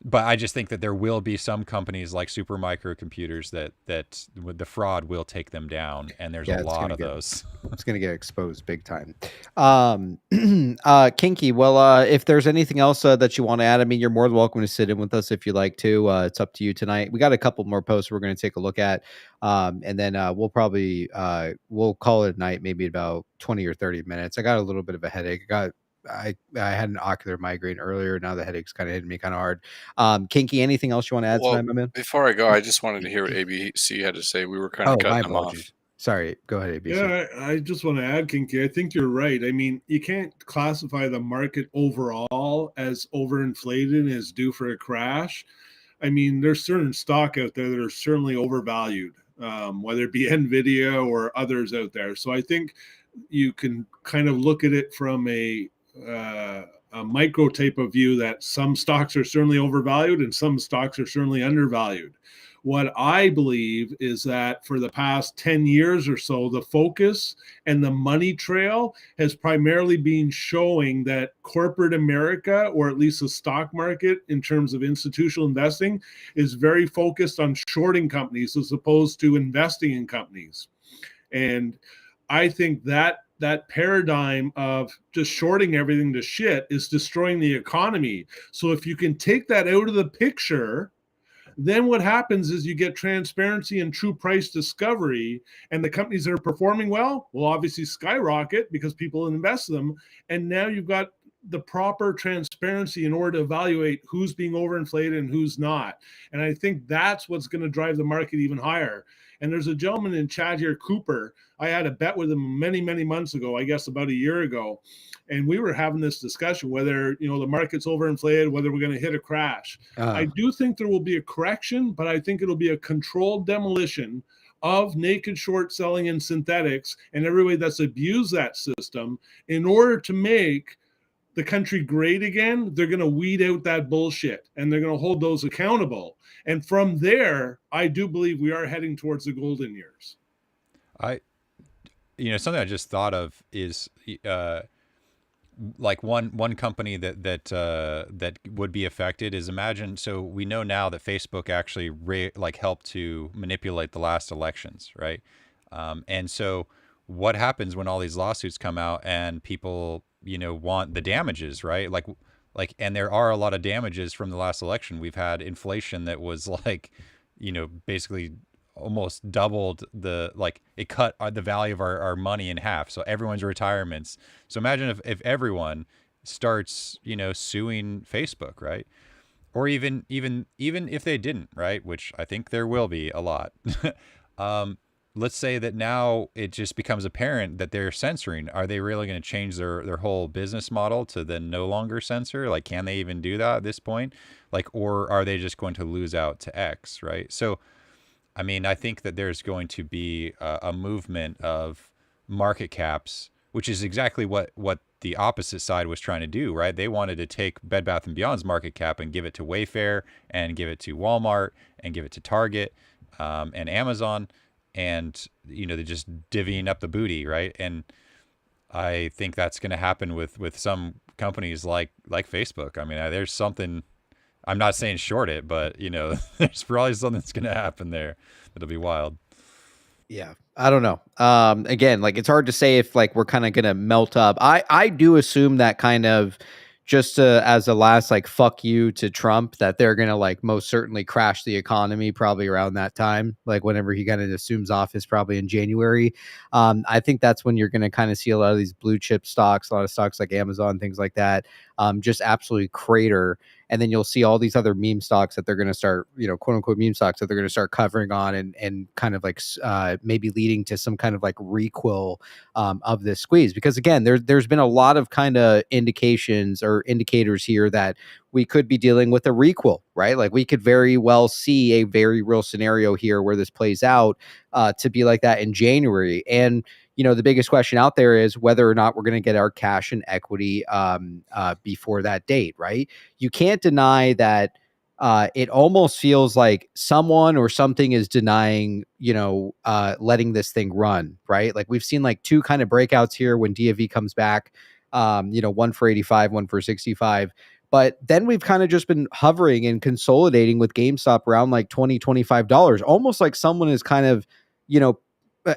But I just think that there will be some companies like Supermicro Computers that the fraud will take them down, and there's a lot of those. It's going to get exposed big time. Kinky, well, if there's anything else that you want to add, I mean, you're more than welcome to sit in with us if you like to. It's up to you tonight. We got a couple more posts we're going to take a look at, and then we'll probably we'll call it a night, maybe about 20 or 30 minutes. I got a little bit of a headache. I had an ocular migraine earlier. Now the headache's kind of hitting me kind of hard. Kinky, anything else you want to add tonight, my man? Before I go, I just wanted to hear what ABC had to say. We were kind of cutting them off. Sorry, go ahead, ABC. Yeah, I just want to add, Kinky, I think you're right. I mean, you can't classify the market overall as overinflated and as due for a crash. I mean, there's certain stock out there that are certainly overvalued, whether it be NVIDIA or others out there. So I think you can kind of look at it from a micro type of view that some stocks are certainly overvalued and some stocks are certainly undervalued. What I believe is that for the past 10 years or so, the focus and the money trail has primarily been showing that corporate America, or at least the stock market in terms of institutional investing, is very focused on shorting companies as opposed to investing in companies. And I think that paradigm of just shorting everything to shit is destroying the economy. So if you can take that out of the picture, then what happens is you get transparency and true price discovery, and the companies that are performing well will obviously skyrocket because people invest in them. And now you've got the proper transparency in order to evaluate who's being overinflated and who's not. And I think that's what's going to drive the market even higher. And there's a gentleman in chat here, Cooper. I had a bet with him many, many months ago, I guess about a year ago. And we were having this discussion whether, the market's overinflated, whether we're going to hit a crash. I do think there will be a correction, but I think it'll be a controlled demolition of naked short selling and synthetics and everybody that's abused that system in order to make the country great again. They're going to weed out that bullshit and they're going to hold those accountable. And from there, I do believe we are heading towards the golden years. Something I just thought of is like one company that would be affected is, imagine, so we know now that Facebook actually helped to manipulate the last elections, right? And so what happens when all these lawsuits come out and people want the damages, right? And there are a lot of damages from the last election. We've had inflation that was basically almost doubled it cut the value of our money in half. So everyone's retirements. So imagine if everyone starts, suing Facebook, right? Or even if they didn't, right? Which I think there will be a lot. Let's say that now it just becomes apparent that they're censoring. Are they really going to change their whole business model to then no longer censor? Like, can they even do that at this point? Or are they just going to lose out to X, right? So, I mean, I think that there's going to be a movement of market caps, which is exactly what the opposite side was trying to do, right? They wanted to take Bed Bath & Beyond's market cap and give it to Wayfair and give it to Walmart and give it to Target and Amazon. And, they're just divvying up the booty, right? And I think that's going to happen with some companies like Facebook. I mean, there's something, I'm not saying short it, but, there's probably something that's going to happen there that'll be wild. Yeah, I don't know. Again, it's hard to say if we're kind of going to melt up. I do assume that kind of just as a last like fuck you to Trump, that they're gonna like most certainly crash the economy probably around that time, like whenever he kind of assumes office, probably in January. I think that's when you're gonna kind of see a lot of these blue chip stocks, a lot of stocks like Amazon, things like that, just absolutely crater. And then you'll see all these other meme stocks that they're going to start, quote unquote meme stocks that they're going to start covering on and kind of like maybe leading to some kind of like requill of this squeeze. Because again, there's been a lot of kind of indications or indicators here that we could be dealing with a requill, right? Like we could very well see a very real scenario here where this plays out to be like that in January. And the biggest question out there is whether or not we're going to get our cash and equity before that date, right? You can't deny that it almost feels like someone or something is denying, letting this thing run, right? Like we've seen like two kind of breakouts here when DFV comes back, one for 85, one for 65. But then we've kind of just been hovering and consolidating with GameStop around like $20, $25, almost like someone is kind of,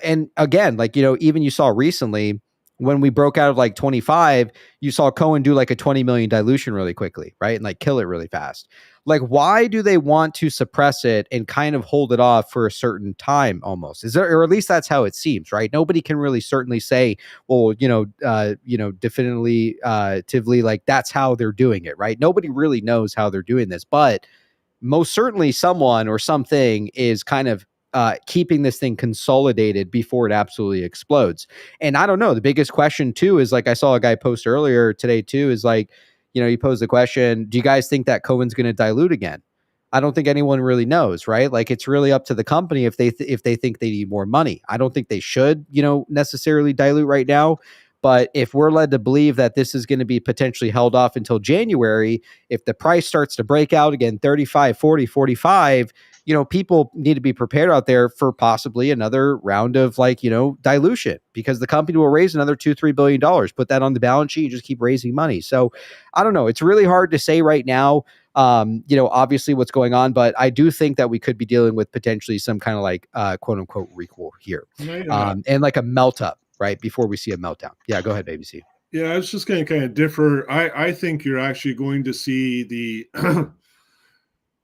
and again, like, even you saw recently when we broke out of like 25, you saw Cohen do like a 20 million dilution really quickly, right? And like kill it really fast. Like, why do they want to suppress it and kind of hold it off for a certain time almost? Is there, or at least that's how it seems, right? Nobody can really certainly say, well, definitively, like that's how they're doing it, right? Nobody really knows how they're doing this, but most certainly someone or something is kind of keeping this thing consolidated before it absolutely explodes. And I don't know. The biggest question too is like I saw a guy post earlier today too is like, he posed the question, do you guys think that Cohen's going to dilute again? I don't think anyone really knows, right? Like it's really up to the company if they think they need more money. I don't think they should, necessarily dilute right now. But if we're led to believe that this is going to be potentially held off until January, if the price starts to break out again, 35, 40, 45, people need to be prepared out there for possibly another round of like, dilution, because the company will raise another $2-3 billion, put that on the balance sheet, and just keep raising money. So I don't know. It's really hard to say right now, obviously what's going on, but I do think that we could be dealing with potentially some kind of like, quote unquote requill here. And like a melt up. Right before we see a meltdown. Yeah, go ahead, Baby C. Yeah, I was just going to kind of differ. I think you're actually going to see the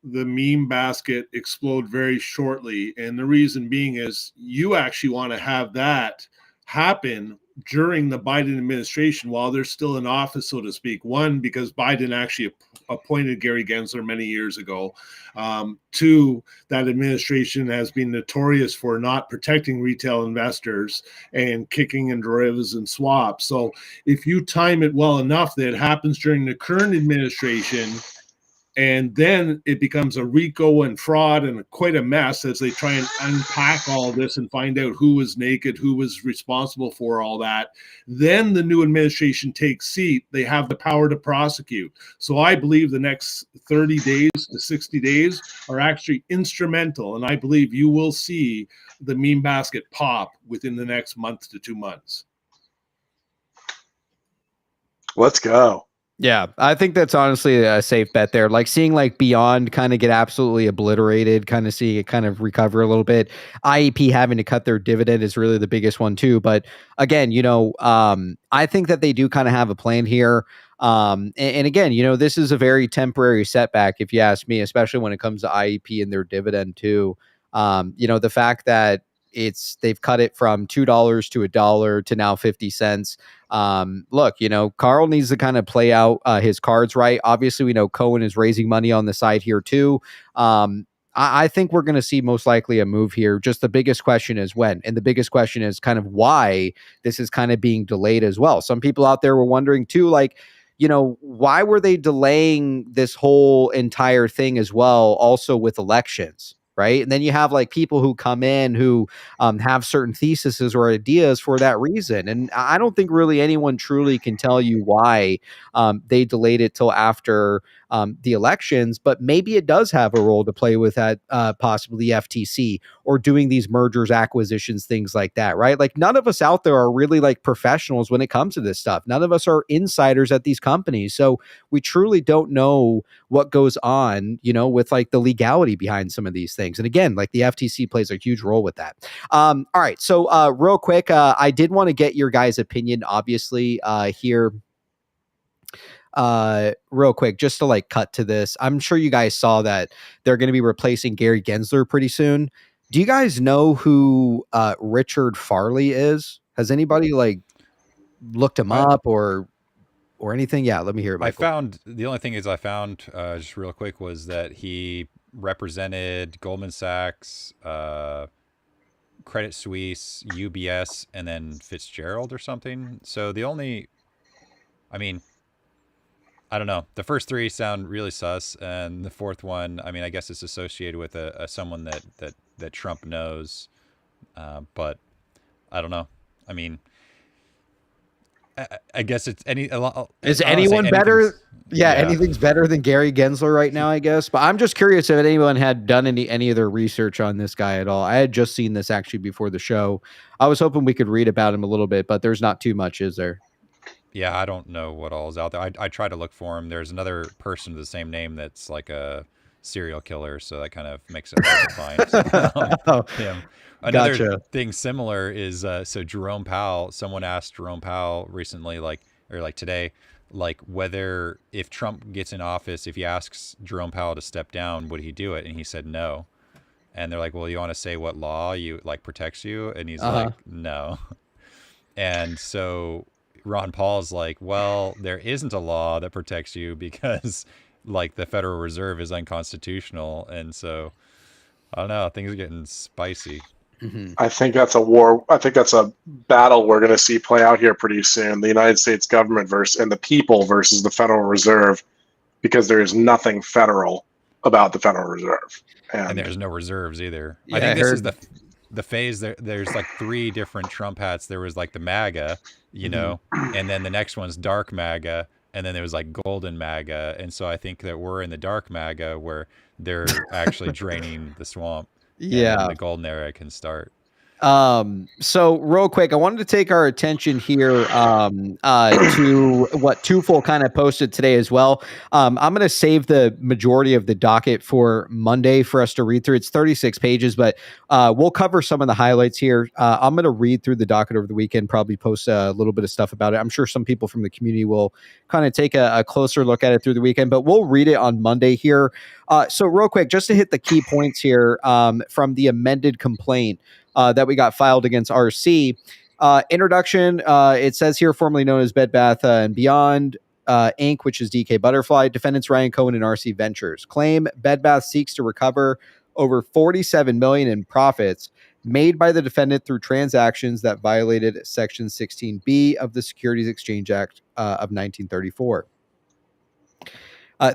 the meme basket explode very shortly, and the reason being is you actually want to have that happen during the Biden administration while they're still in office, so to speak. One, because Biden actually appointed Gary Gensler many years ago. Two, that administration has been notorious for not protecting retail investors and kicking in derivatives and swaps. So if you time it well enough that it happens during the current administration, and then it becomes a RICO and fraud and quite a mess as they try and unpack all this and find out who was naked, who was responsible for all that. Then the new administration takes seat. They have the power to prosecute. So I believe the next 30 days to 60 days are actually instrumental. And I believe you will see the meme basket pop within the next month to 2 months. Let's go. Yeah, I think that's honestly a safe bet there. Like seeing like Beyond kind of get absolutely obliterated, kind of seeing it kind of recover a little bit. IEP having to cut their dividend is really the biggest one too. But again, I think that they do kind of have a plan here. And again, this is a very temporary setback, if you ask me, especially when it comes to IEP and their dividend too. The fact that they've cut it from $2 to $1 to now 50 cents. Look, Carl needs to kind of play out his cards right. Obviously, we know Cohen is raising money on the side here too. I think we're going to see most likely a move here. Just the biggest question is when, and the biggest question is kind of why this is kind of being delayed as well. Some people out there were wondering too, like, why were they delaying this whole entire thing as well, also with elections? Right. And then you have like people who come in who have certain theses or ideas for that reason. And I don't think really anyone truly can tell you why they delayed it till after the elections, but maybe it does have a role to play with that, possibly the FTC or doing these mergers, acquisitions, things like that, right? Like none of us out there are really like professionals when it comes to this stuff. None of us are insiders at these companies. So we truly don't know what goes on, with like the legality behind some of these things. And again, like the FTC plays a huge role with that. All right. So real quick, I did want to get your guys' opinion, obviously, here. real quick, just to like cut to this. I'm sure you guys saw that they're going to be replacing Gary Gensler pretty soon. Do you guys know who Richard Farley is? Has anybody like looked him up or anything? Yeah, let me hear it, Michael. The only thing I found just real quick was that he represented Goldman Sachs, Credit Suisse, UBS, and then Fitzgerald or something. So I don't know. The first three sound really sus, and the fourth one, I mean, I guess it's associated with someone that Trump knows, but I don't know. I mean, I guess it's Is anyone better? Yeah, anything's better than Gary Gensler right now, I guess. But I'm just curious if anyone had done any of their research on this guy at all. I had just seen this actually before the show. I was hoping we could read about him a little bit, but there's not too much, is there? Yeah, I don't know what all is out there. I tried to look for him. There's another person with the same name that's like a serial killer, so that kind of makes it hard to find him. Another thing similar is so Jerome Powell. Someone asked Jerome Powell recently, like today, like whether if Trump gets in office, if he asks Jerome Powell to step down, would he do it? And he said no. And they're like, well, you want to say what law you like protects you? And he's like, no. And so Ron Paul's like, well, there isn't a law that protects you because like the Federal Reserve is unconstitutional. And so I don't know, things are getting spicy. Mm-hmm. I think that's a war. I think that's a battle we're going to see play out here pretty soon. The United States government and the people versus the Federal Reserve, because there is nothing federal about the Federal Reserve. And there's no reserves either. Yeah, I think this is the phase. There's like three different Trump hats. There was like the MAGA, you know, and then the next one's dark MAGA, and then there was like golden MAGA. And so I think that we're in the dark MAGA where they're actually draining the swamp. Yeah, and the golden era can start. So real quick, I wanted to take our attention here to what Twofold kind of posted today as well. I'm going to save the majority of the docket for Monday for us to read through. It's 36 pages, but we'll cover some of the highlights here. I'm going to read through the docket over the weekend, probably post a little bit of stuff about it. I'm sure some people from the community will kind of take a closer look at it through the weekend, but we'll read it on Monday here. So real quick, just to hit the key points here from the amended complaint that we got filed against RC. Introduction, it says here, formerly known as Bed Bath & Beyond, Inc., which is DK Butterfly. Defendants Ryan Cohen and RC Ventures claim Bed Bath seeks to recover over $47 million in profits made by the defendant through transactions that violated Section 16B of the Securities Exchange Act of 1934.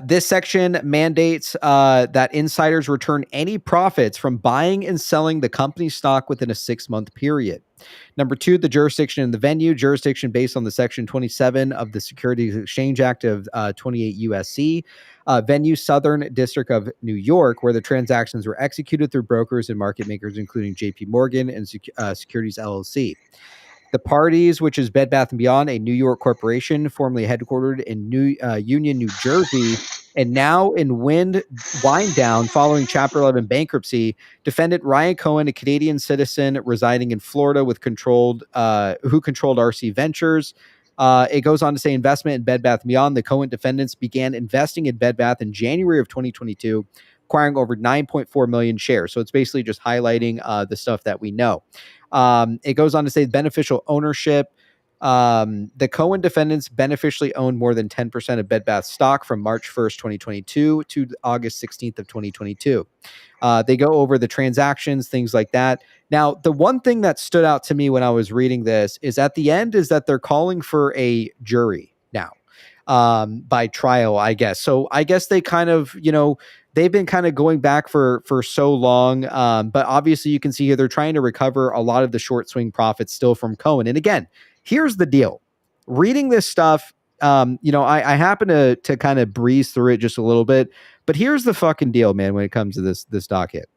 This section mandates that insiders return any profits from buying and selling the company's stock within a 6-month period. Number 2, the jurisdiction and the venue. Jurisdiction based on the Section 27 of the Securities Exchange Act of 28 USC. Venue, Southern District of New York, where the transactions were executed through brokers and market makers, including JP Morgan and Securities LLC. The parties, which is Bed Bath & Beyond, a New York corporation formerly headquartered in Union, New Jersey, and now in wind down following Chapter 11 bankruptcy. Defendant Ryan Cohen, a Canadian citizen residing in Florida who controlled RC Ventures. It goes on to say investment in Bed Bath & Beyond. The Cohen defendants began investing in Bed Bath in January of 2022, acquiring over 9.4 million shares. So it's basically just highlighting the stuff that we know. It goes on to say beneficial ownership. The Cohen defendants beneficially owned more than 10% of Bed Bath stock from March 1st, 2022 to August 16th of 2022. They go over the transactions, things like that. Now, the one thing that stood out to me when I was reading this is at the end is that they're calling for a jury now by trial, I guess. So I guess they kind of, they've been kind of going back for so long. But obviously you can see here they're trying to recover a lot of the short swing profits still from Cohen. And again, here's the deal. Reading this stuff, I happen to kind of breeze through it just a little bit. But here's the fucking deal, man, when it comes to this docket.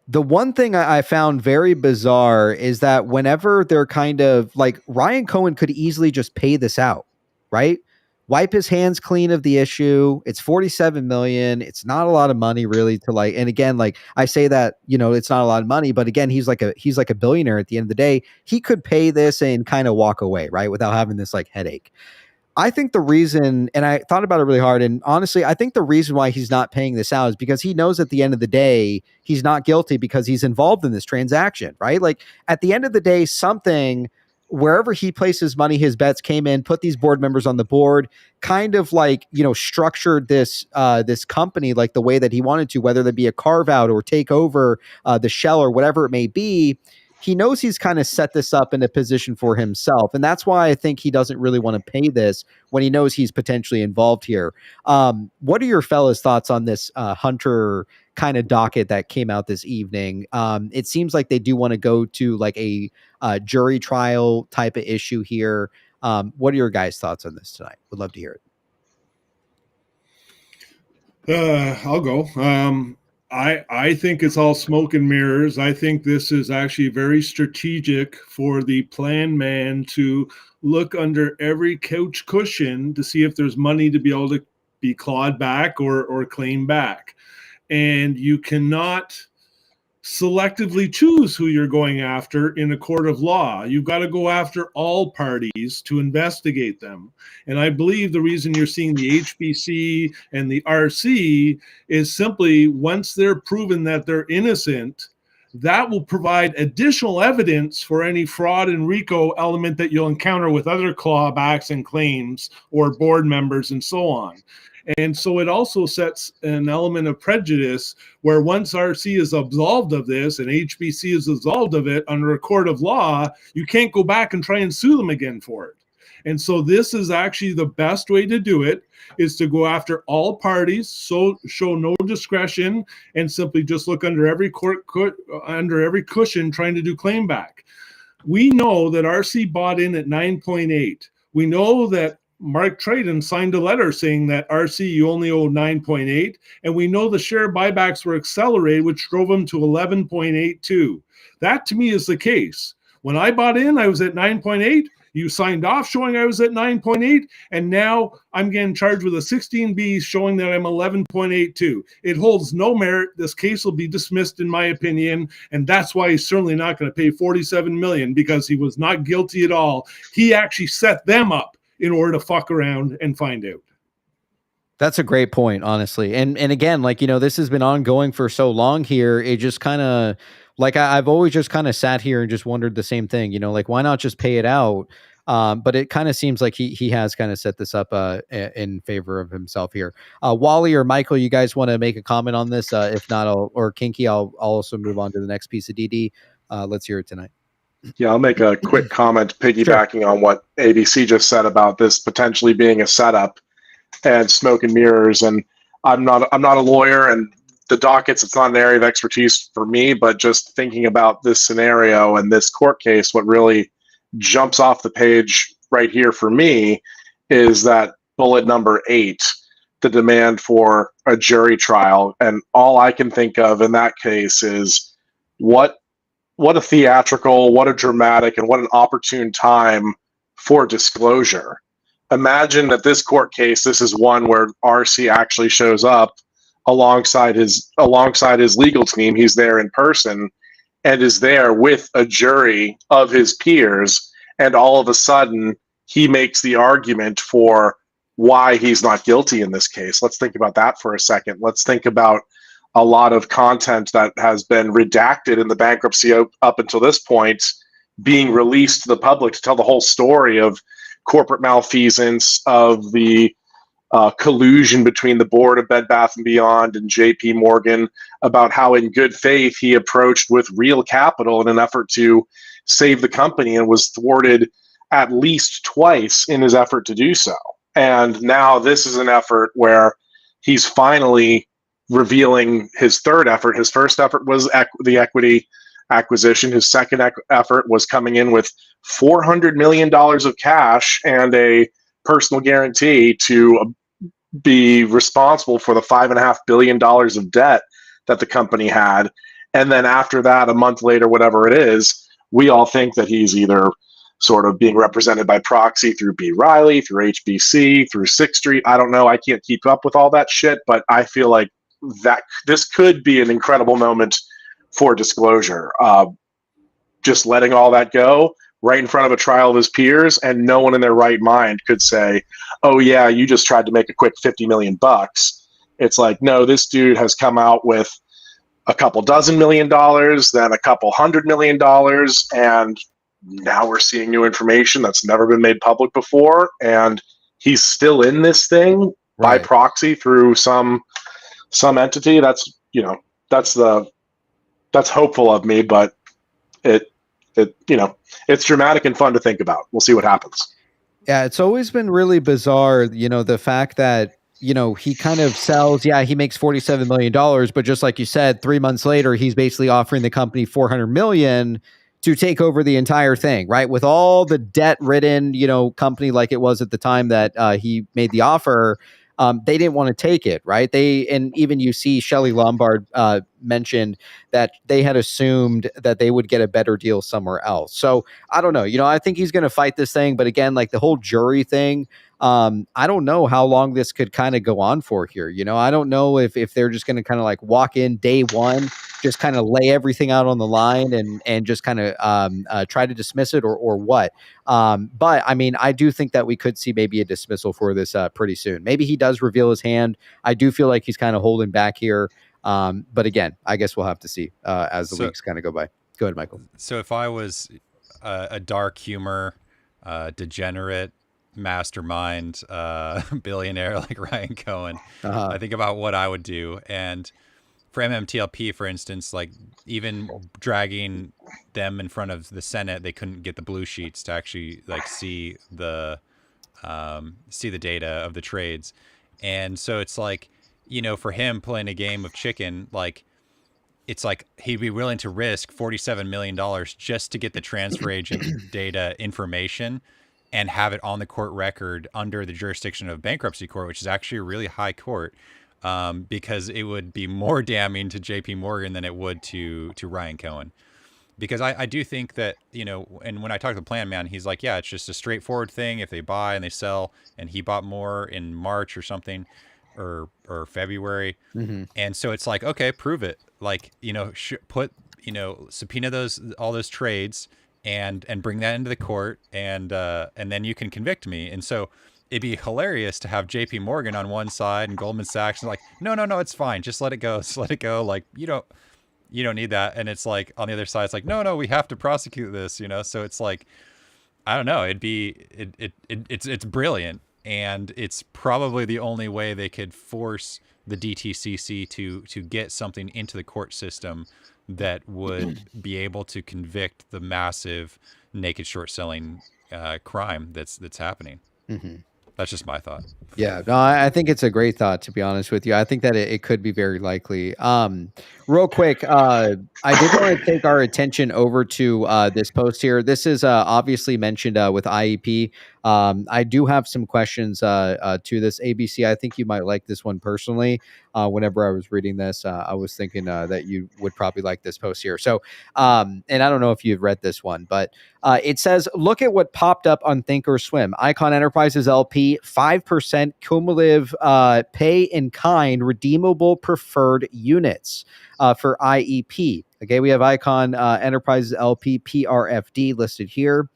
The one thing I found very bizarre is that whenever they're kind of like Ryan Cohen could easily just pay this out, right? Wipe his hands clean of the issue. It's $47 million. It's not a lot of money really to like, and again, like I say that, it's not a lot of money, but again, he's like a billionaire at the end of the day. He could pay this and kind of walk away, right? Without having this like headache. I think the reason, and I thought about it really hard, and honestly, I think the reason why he's not paying this out is because he knows at the end of the day, he's not guilty because he's involved in this transaction, right? Like at the end of the day, something, wherever he places money, his bets came in, put these board members on the board, kind of like, structured this company like the way that he wanted to, whether that be a carve out or take over the shell or whatever it may be. He knows he's kind of set this up in a position for himself. And that's why I think he doesn't really want to pay this when he knows he's potentially involved here. What are your fellas' thoughts on this Hunter kind of docket that came out this evening? It seems like they do want to go to like a jury trial type of issue here. What are your guys' thoughts on this tonight? Would love to hear it. I'll go. I think it's all smoke and mirrors. I think this is actually very strategic for the plan man to look under every couch cushion to see if there's money to be able to be clawed back or claimed back. And you cannot selectively choose who you're going after in a court of law. You've got to go after all parties to investigate them. And I believe the reason you're seeing the HBC and the RC is simply once they're proven that they're innocent, that will provide additional evidence for any fraud and RICO element that you'll encounter with other clawbacks and claims or board members and so on. And so it also sets an element of prejudice where once RC is absolved of this and HBC is absolved of it under a court of law, you can't go back and try and sue them again for it. And so this is actually the best way to do it, is to go after all parties, so show no discretion, and simply just look under every cushion trying to do claim back. We know that RC bought in at 9.8. We know that Mark Traden signed a letter saying that RC, you only owe 9.8. And we know the share buybacks were accelerated, which drove them to 11.82. That to me is the case. When I bought in, I was at 9.8. You signed off showing I was at 9.8. And now I'm getting charged with a 16B showing that I'm 11.82. It holds no merit. This case will be dismissed in my opinion. And that's why he's certainly not going to pay $47 million, because he was not guilty at all. He actually set them up in order to fuck around and find out. That's a great point, honestly. And again, like, this has been ongoing for so long here. It just kind of, like, I've always just kind of sat here and just wondered the same thing, like, why not just pay it out? But it kind of seems like he has kind of set this up in favor of himself here. Wally or Michael, you guys want to make a comment on this? If not, or Kinky, I'll also move on to the next piece of DD. Let's hear it tonight. Yeah, I'll make a quick comment piggybacking on what ABC just said about this potentially being a setup and smoke and mirrors. And I'm not a lawyer, and the dockets, it's not an area of expertise for me, but just thinking about this scenario and this court case, what really jumps off the page right here for me is that bullet number 8, the demand for a jury trial. And all I can think of in that case is what a theatrical, what a dramatic, and what an opportune time for disclosure. Imagine that this court case, this is one where RC actually shows up alongside his legal team. He's there in person and is there with a jury of his peers. And all of a sudden, he makes the argument for why he's not guilty in this case. Let's think about that for a second. Let's think about a lot of content that has been redacted in the bankruptcy up until this point being released to the public to tell the whole story of corporate malfeasance, of the collusion between the board of Bed Bath & Beyond and JP Morgan, about how in good faith he approached with real capital in an effort to save the company and was thwarted at least twice in his effort to do so. And now this is an effort where he's finally revealing his third effort. His first effort was the equity acquisition. His second effort was coming in with $400 million of cash and a personal guarantee to be responsible for the $5.5 billion of debt that the company had. And then after that, a month later, whatever it is, we all think that he's either sort of being represented by proxy through B. Riley, through HBC, through 6th Street. I don't know. I can't keep up with all that shit, but I feel like that this could be an incredible moment for disclosure. Just letting all that go right in front of a trial of his peers, and no one in their right mind could say, oh yeah, you just tried to make a quick 50 million bucks. It's like, no, this dude has come out with a couple dozen $1,000,000, then a couple $100 million, and now we're seeing new information that's never been made public before, and he's still in this thing by proxy through some entity. That's, you know, that's hopeful of me, but it you know, it's dramatic and fun to think about. We'll see what happens. Yeah, it's always been really bizarre, you know, the fact that, you know, he kind of sells, he makes $47 million, but just like you said, 3 months later, he's basically offering the company $400 million to take over the entire thing, right? With all the debt-ridden, you know, company like it was at the time that he made the offer, they didn't want to take it, right? And even you see Shelley Lombard mentioned that they had assumed that they would get a better deal somewhere else. So I don't know, you know, I think he's going to fight this thing, but again, like the whole jury thing, I don't know how long this could kind of go on for here. You know, I don't know if they're just going to kind of like walk in day one, just kind of lay everything out on the line and just kind of try to dismiss it or what. But I mean, I do think that we could see maybe a dismissal for this pretty soon. Maybe he does reveal his hand. I do feel like he's kind of holding back here. But again, I guess we'll have to see as the weeks kind of go by. Go ahead, Michael. So if I was a dark humor, degenerate mastermind, billionaire like Ryan Cohen, I think about what I would do. And for MMTLP, for instance, like even dragging them in front of the Senate, they couldn't get the blue sheets to actually like see the data of the trades. And so it's like, you know, for him playing a game of chicken, like it's like he'd be willing to risk $47 million just to get the transfer agent data information and have it on the court record under the jurisdiction of bankruptcy court, which is actually a really high court, because it would be more damning to JP Morgan than it would to Ryan Cohen. Because I do think that, you know, and when I talk to the plan man, he's like, yeah, it's just a straightforward thing. If they buy and they sell, and he bought more in March or something, or February. Mm-hmm. And so it's like, okay, prove it. Like, you know, subpoena all those trades and bring that into the court, and then you can convict me. And so it'd be hilarious to have JP Morgan on one side and Goldman Sachs and like, no, it's fine. Just let it go. Just let it go. Like, you don't need that. And it's like on the other side, it's like, no, we have to prosecute this, you know? So it's like, I don't know. It's brilliant. And it's probably the only way they could force the DTCC to get something into the court system that would be able to convict the massive naked short selling crime that's happening. Mm-hmm. That's just my thought. Yeah, no, I think it's a great thought, to be honest with you. I think that it could be very likely. Real quick, I did want to take our attention over to this post here. This is obviously mentioned with IEP. I do have some questions to this. ABC, I think you might like this one personally. Whenever I was reading this, I was thinking that you would probably like this post here. So, and I don't know if you've read this one, but it says, look at what popped up on Thinkorswim. Icon Enterprises LP, 5% cumulative pay in kind redeemable preferred units for IEP. Okay, we have Icon Enterprises LP PRFD listed here.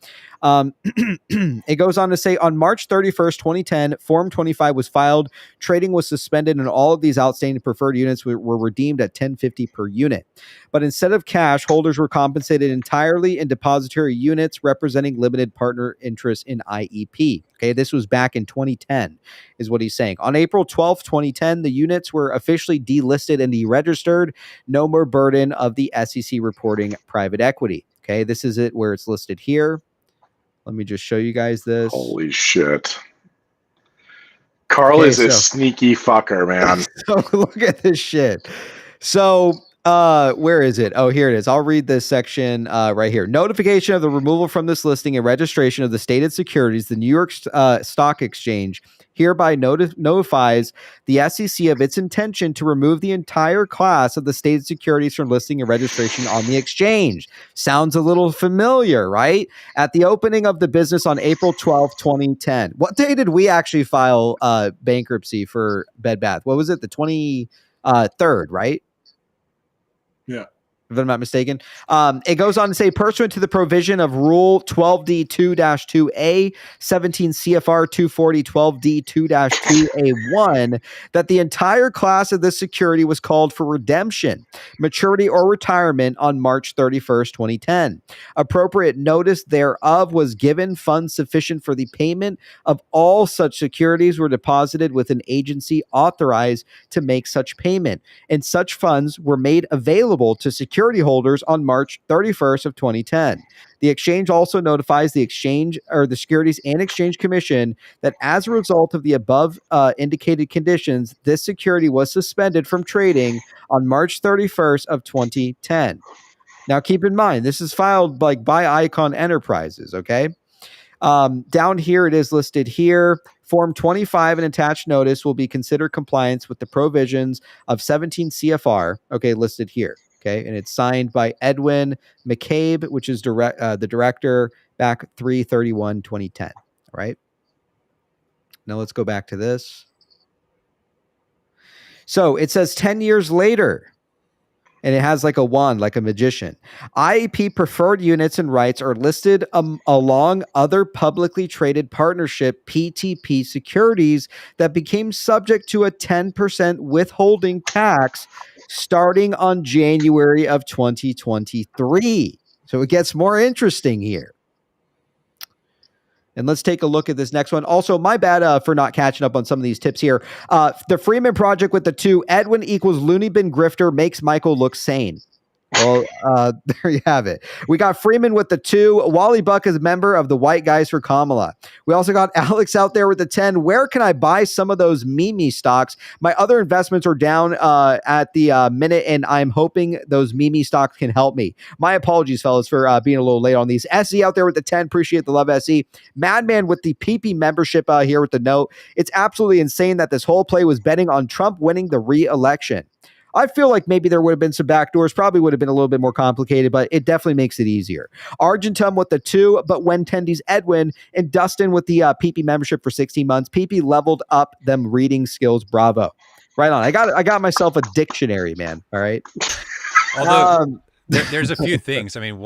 It goes on to say, on March 31st, 2010, Form 25 was filed. Trading was suspended, and all of these outstanding preferred units were redeemed at $10.50 per unit. But instead of cash, holders were compensated entirely in depository units representing limited partner interest in IEP. Okay, this was back in 2010, is what he's saying. On April 12th, 2010, the units were officially delisted and deregistered. No more burden of the SEC reporting private equity. Okay, this is it where it's listed here. Let me just show you guys this. Holy shit. Carl is a sneaky fucker, man. So look at this shit. So where is it? Oh, here it is. I'll read this section right here. Notification of the removal from this listing and registration of the stated securities, the New York Stock Exchange hereby notifies the SEC of its intention to remove the entire class of the stated securities from listing and registration on the exchange. Sounds a little familiar, right? At the opening of the business on April 12th, 2010. What day did we actually file bankruptcy for Bed Bath? What was it? The 23rd, right? Yeah. if I'm not mistaken. It goes on to say, pursuant to the provision of Rule 12D2-2A, 17 CFR 240-12D2-2A1, that the entire class of this security was called for redemption, maturity, or retirement on March 31st, 2010. Appropriate notice thereof was given. Funds sufficient for the payment of all such securities were deposited with an agency authorized to make such payment, and such funds were made available to security holders on March 31st of 2010. The exchange also notifies the exchange or the Securities and Exchange Commission that as a result of the above indicated conditions, this security was suspended from trading on March 31st of 2010. Now, keep in mind, this is filed like by Icon Enterprises, okay? Down here, it is listed here. Form 25 and attached notice will be considered compliance with the provisions of 17 CFR, okay, listed here. Okay, and it's signed by Edwin McCabe, which is the director back 3/31/2010. Right. Now let's go back to this. So it says 10 years later, and it has like a wand, like a magician. IEP preferred units and rights are listed along other publicly traded partnership PTP securities that became subject to a 10% withholding tax starting on January of 2023. So it gets more interesting here. And let's take a look at this next one. Also, my bad for not catching up on some of these tips here. The Freeman Project with the 2, Edwin equals loony bin grifter makes Michael look sane. Well, there you have it. We got Freeman with the 2. Wally Buck is a member of the White Guys for Kamala. We also got Alex out there with the 10. Where can I buy some of those Mimi stocks? My other investments are down at the minute, and I'm hoping those Mimi stocks can help me. My apologies, fellas, for being a little late on these. SE out there with the 10. Appreciate the love, SE. Madman with the PP membership here with the note. It's absolutely insane that this whole play was betting on Trump winning the re-election. I feel like maybe there would have been some backdoors, probably would have been a little bit more complicated, but it definitely makes it easier. Argentum with the 2, but when Tendy's Edwin, and Dustin with the PP membership for 16 months. PP leveled up them reading skills. Bravo. Right on. I got myself a dictionary, man. All right. Although there's a few things. I mean,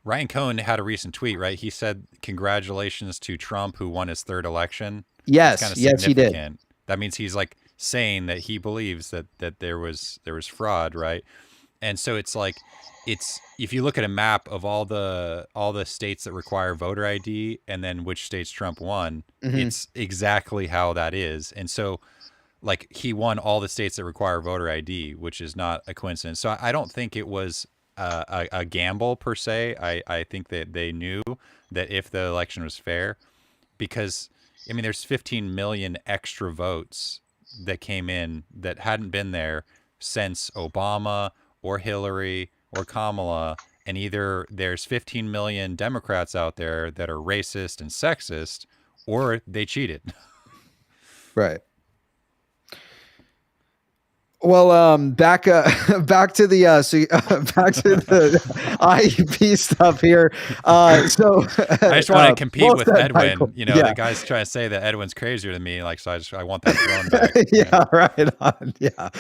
Ryan Cohn had a recent tweet, right? He said, congratulations to Trump who won his 3rd election. Yes, yes, he did. That means he's like saying that he believes that there was fraud, right? And so it's like, if you look at a map of all the states that require voter ID and then which states Trump won, it's exactly how that is. And so like he won all the states that require voter ID, which is not a coincidence. So I don't think it was a gamble per se. I think that they knew that if the election was fair, because I mean, there's 15 million extra votes that came in that hadn't been there since Obama or Hillary or Kamala, and either there's 15 million Democrats out there that are racist and sexist, or they cheated. Right. Well, back to the back to the IEP stuff here. So I just want to compete with Edwin. Michael. You know, the guy's trying to say that Edwin's crazier than me. Like, so I want that throne back. Yeah, right on. Yeah,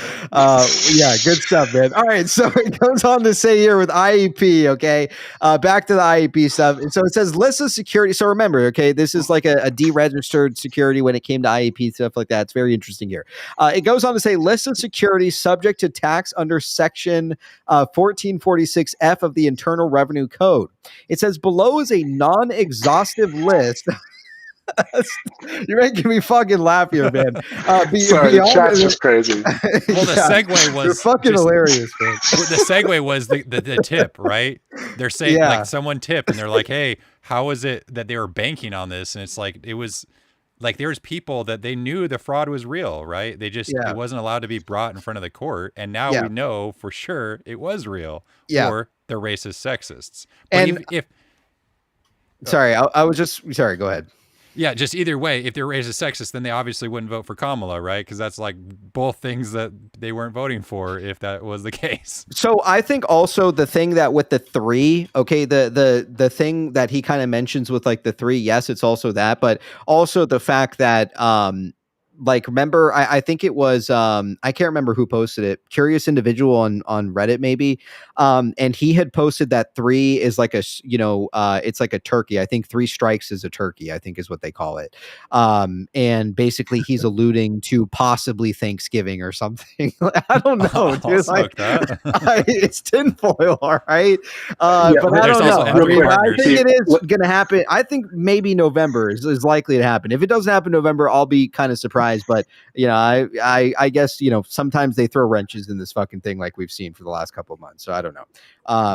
yeah, good stuff, man. All right, so it goes on to say here with IEP. Okay, back to the IEP stuff. And so it says list of security. So remember, okay, this is like a deregistered security when it came to IEP stuff like that. It's very interesting here. It goes on to say list of security subject to tax under section 1446F of the Internal Revenue Code. It says below is a non-exhaustive list. You're making me fucking laugh here, man. Sorry, the chat's just crazy. Well, the segue was you're fucking hilarious, man. The segue was the tip, right? They're saying like someone tipped, and they're like, "Hey, how is it that they were banking on this?" And it's like it was. Like there's people that they knew the fraud was real, right? They just it wasn't allowed to be brought in front of the court, and now we know for sure it was real. Or they're racist, sexists. But and sorry, I was just sorry. Go ahead. Yeah, just either way, if they're racist, sexist, then they obviously wouldn't vote for Kamala, right? Because that's like both things that they weren't voting for if that was the case. So I think also the thing that with the 3, okay, the thing that he kind of mentions with like the 3, yes, it's also that, but also the fact that like, remember, I think it was, I can't remember who posted it, Curious Individual on Reddit, maybe. And he had posted that 3 is like it's like a turkey. I think 3 strikes is a turkey, I think is what they call it. And basically he's alluding to possibly Thanksgiving or something. I don't know, dude. Like, it's tinfoil, all right. But I don't know. I think it is going to happen. I think maybe November is likely to happen. If it doesn't happen in November, I'll be kind of surprised. But I guess sometimes they throw wrenches in this fucking thing, like we've seen for the last couple of months. So I don't know.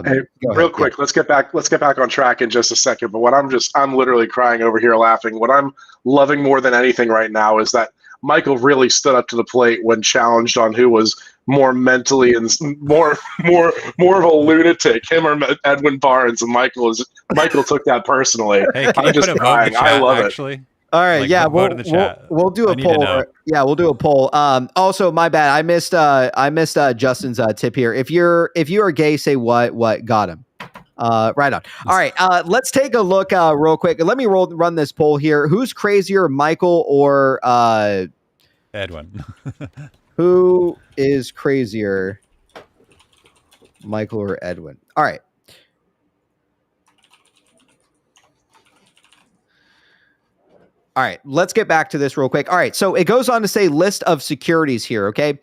Hey, real quick, let's get back on track in just a second. But what I'm literally crying over here laughing. What I'm loving more than anything right now is that Michael really stood up to the plate when challenged on who was more mentally and more of a lunatic, him or Edwin Barnes. And Michael took that personally. Hey, can I'm you just put a crying. vote in the chat, I love actually? it. All right, Like, yeah, vote in the chat. we'll do a poll. Yeah, we'll do a poll. Also, my bad, I missed Justin's tip here. If you are gay, say what got him. Right on. All right, let's take a look real quick. Let me run this poll here. Who's crazier, Michael or Edwin? Who is crazier, Michael or Edwin? All right. All right, let's get back to this real quick. All right, so it goes on to say list of securities here, okay?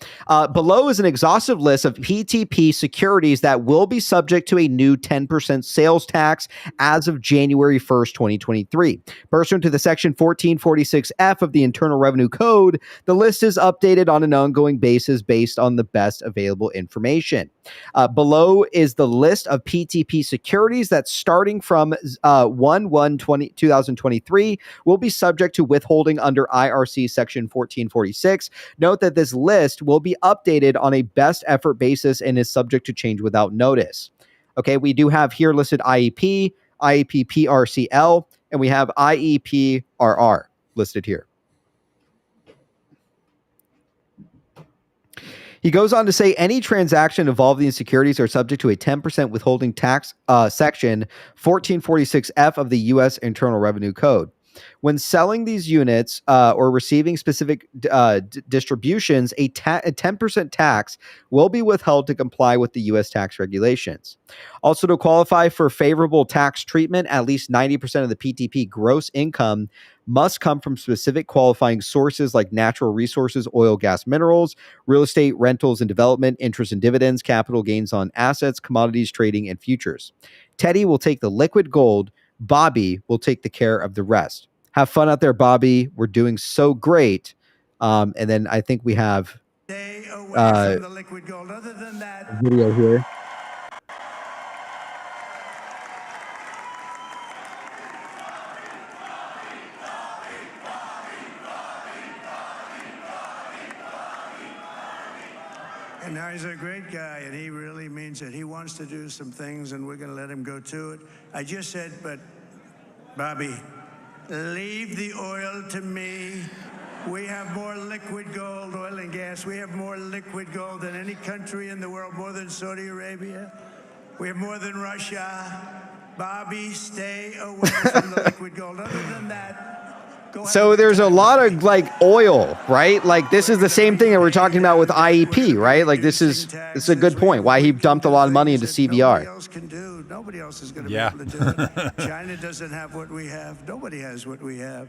Below is an exhaustive list of PTP securities that will be subject to a new 10% sales tax as of January 1st, 2023. Pursuant to the Section 1446F of the Internal Revenue Code, the list is updated on an ongoing basis based on the best available information. Below is the list of PTP securities that starting from 1/1/2023 will be subject to withholding under IRC Section 1446. Note that this list will be updated on a best effort basis and is subject to change without notice. Okay, we do have here listed IEP, IEP PRCL, and we have IEP RR listed here. He goes on to say any transaction involving these securities are subject to a 10% withholding tax, section 1446F of the U.S. Internal Revenue Code. When selling these units or receiving specific distributions, a 10% tax will be withheld to comply with the U.S. tax regulations. Also, to qualify for favorable tax treatment, at least 90% of the PTP gross income must come from specific qualifying sources like natural resources, oil, gas, minerals, real estate, rentals and development, interest and dividends, capital gains on assets, commodities, trading, and futures. Teddy will take the liquid gold. Bobby will take the care of the rest. Have fun out there, Bobby. We're doing so great. And then I think we have the liquid gold. Other than that, a video here. and now he's a great guy, and he really means it. He wants to do some things, and we're going to let him go to it. I just said, but Bobby, leave the oil to me. We have more liquid gold, oil and gas. We have more liquid gold than any country in the world, more than Saudi Arabia. We have more than Russia. Bobby, stay away from the liquid gold. Other than that, so there's a lot of like oil, right? Like this is the same thing that we're talking about with IEP, right? Like this is a good point. Why he dumped a lot of money into CVR. Nobody else can do. Nobody else is going to be able to do it. China doesn't have what we have. Nobody has what we have.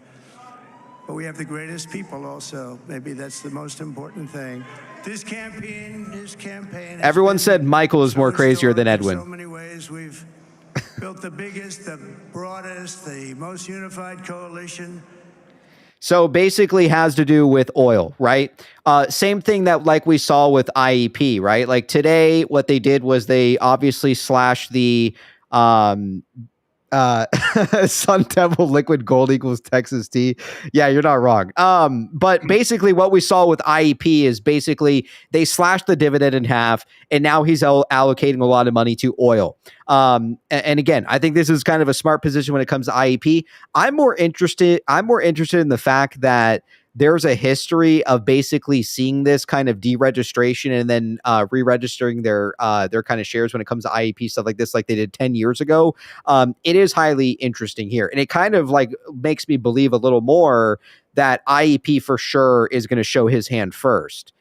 But we have the greatest people also. Maybe that's the most important thing. This campaign. Everyone said Michael is more crazier than Edwin. In so many ways, we've built the biggest, the broadest, the most unified coalition. So basically has to do with oil, right? Same thing that like we saw with IEP, right? Like today, what they did was they obviously slashed the Sun Devil liquid gold equals Texas tea. Yeah, you're not wrong. But basically what we saw with IEP is basically they slashed the dividend in half, and now he's allocating a lot of money to oil. And again, I think this is kind of a smart position when it comes to IEP. I'm more interested in the fact that there's a history of basically seeing this kind of deregistration and then re-registering their kind of shares when it comes to IEP stuff like this, like they did 10 years ago. It is highly interesting here. And it kind of like makes me believe a little more that IEP for sure is going to show his hand first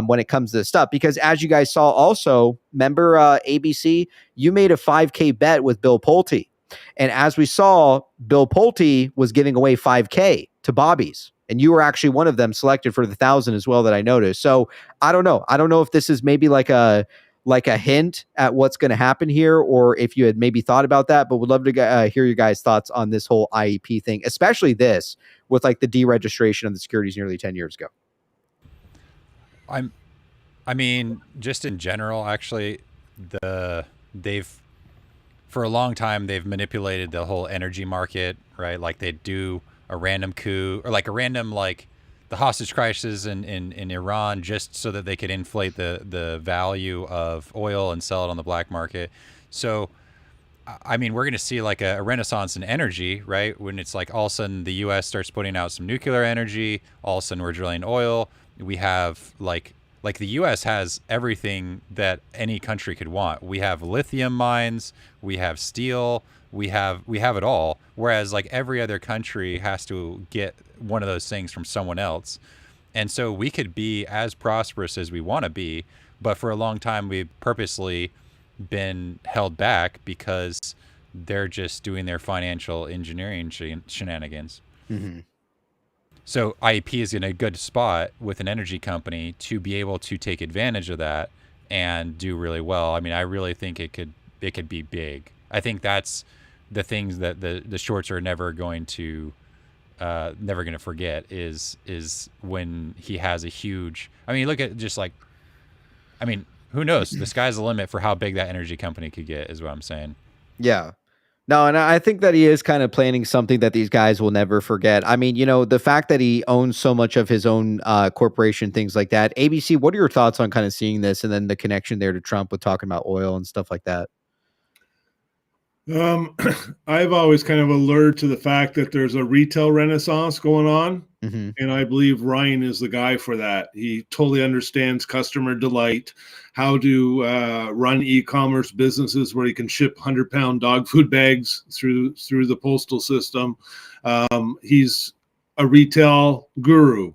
when it comes to this stuff. Because as you guys saw also, remember ABC, you made a 5K bet with Bill Pulte. And as we saw, Bill Pulte was giving away 5K to Bobby's. And you were actually one of them selected for the 1,000 as well that I noticed. So I don't know. I don't know if this is maybe like a hint at what's going to happen here, or if you had maybe thought about that, but would love to hear your guys' thoughts on this whole IEP thing, especially this with like the deregistration of the securities nearly 10 years ago. I mean, just in general, actually, they've for a long time they've manipulated the whole energy market, right? Like they do a random coup, or like a random like the hostage crisis in Iran, just so that they could inflate the value of oil and sell it on the black market. So, I mean, we're going to see like a renaissance in energy, right? When it's like all of a sudden the U.S. starts putting out some nuclear energy, all of a sudden we're drilling oil. We have like the U.S. has everything that any country could want. We have lithium mines, we have steel, we have it all. Whereas like every other country has to get one of those things from someone else. And so we could be as prosperous as we want to be, but for a long time we've purposely been held back because they're just doing their financial engineering shenanigans. Mm-hmm. So IEP is in a good spot with an energy company to be able to take advantage of that and do really well. I mean, I really think it could be big. I think that's the things that the shorts are never going to forget is when he has a huge, I mean, look at just like, I mean, who knows? The sky's the limit for how big that energy company could get, is what I'm saying. Yeah. No, and I think that he is kind of planning something that these guys will never forget. I mean, you know, the fact that he owns so much of his own corporation, things like that. ABC, what are your thoughts on kind of seeing this and then the connection there to Trump with talking about oil and stuff like that? I've always kind of alerted to the fact that there's a retail renaissance going on. Mm-hmm. And I believe Ryan is the guy for that. He totally understands customer delight, how to run e-commerce businesses where he can ship 100-pound dog food bags through the postal system. He's a retail guru.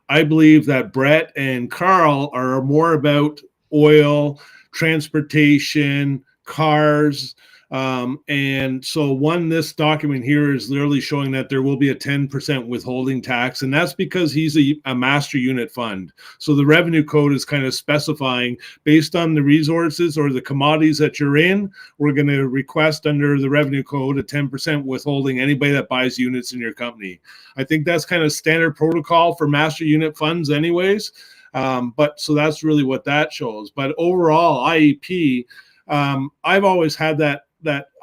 I believe that Brett and Carl are more about oil, transportation, cars. And so this document here is literally showing that there will be a 10% withholding tax. And that's because he's a master unit fund. So the revenue code is kind of specifying based on the resources or the commodities that you're in, we're going to request under the revenue code a 10% withholding anybody that buys units in your company. I think that's kind of standard protocol for master unit funds anyways. But so that's really what that shows. But overall IEP, I've always had that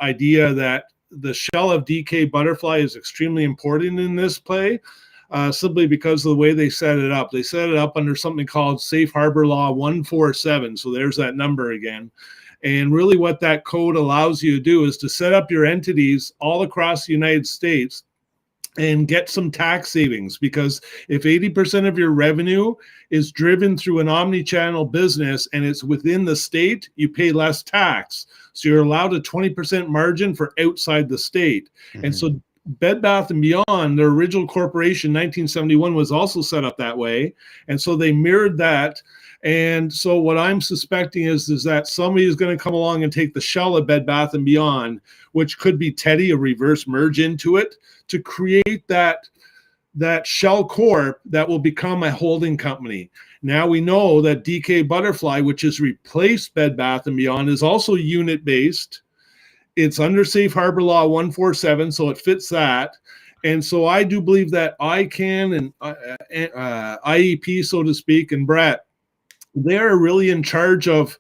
idea that the shell of DK Butterfly is extremely important in this play, simply because of the way they set it up. They set it up under something called Safe Harbor Law 147. So there's that number again. And really what that code allows you to do is to set up your entities all across the United States and get some tax savings, because if 80% of your revenue is driven through an omni-channel business and it's within the state, you pay less tax. So you're allowed a 20% margin for outside the state. Mm-hmm. And so Bed Bath & Beyond, their original corporation, 1971, was also set up that way. And so they mirrored that. And so what I'm suspecting is that somebody is going to come along and take the shell of Bed Bath & Beyond, which could be Teddy, a reverse merge into it, to create that shell corp that will become a holding company. Now we know that DK Butterfly, which has replaced Bed Bath & Beyond, is also unit-based. It's under Safe Harbor Law 147, so it fits that. And so I do believe that ICANN and IEP, so to speak, and Brett, they're really in charge of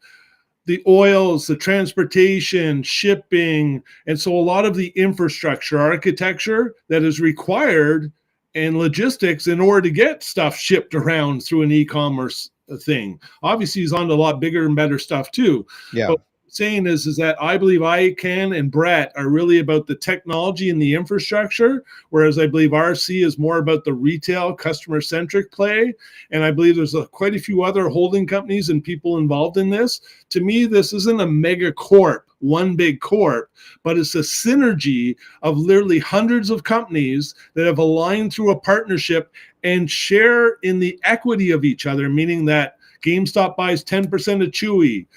the oils, the transportation, shipping, and so a lot of the infrastructure, architecture that is required and logistics in order to get stuff shipped around through an e-commerce thing. Obviously, he's on to a lot bigger and better stuff too. Yeah. But saying is that I believe ICANN and Brett are really about the technology and the infrastructure, whereas I believe RC is more about the retail customer-centric play. And I believe there's quite a few other holding companies and people involved in this. To me, this isn't a mega corp, one big corp, but it's a synergy of literally hundreds of companies that have aligned through a partnership and share in the equity of each other, meaning that GameStop buys 10% of Chewy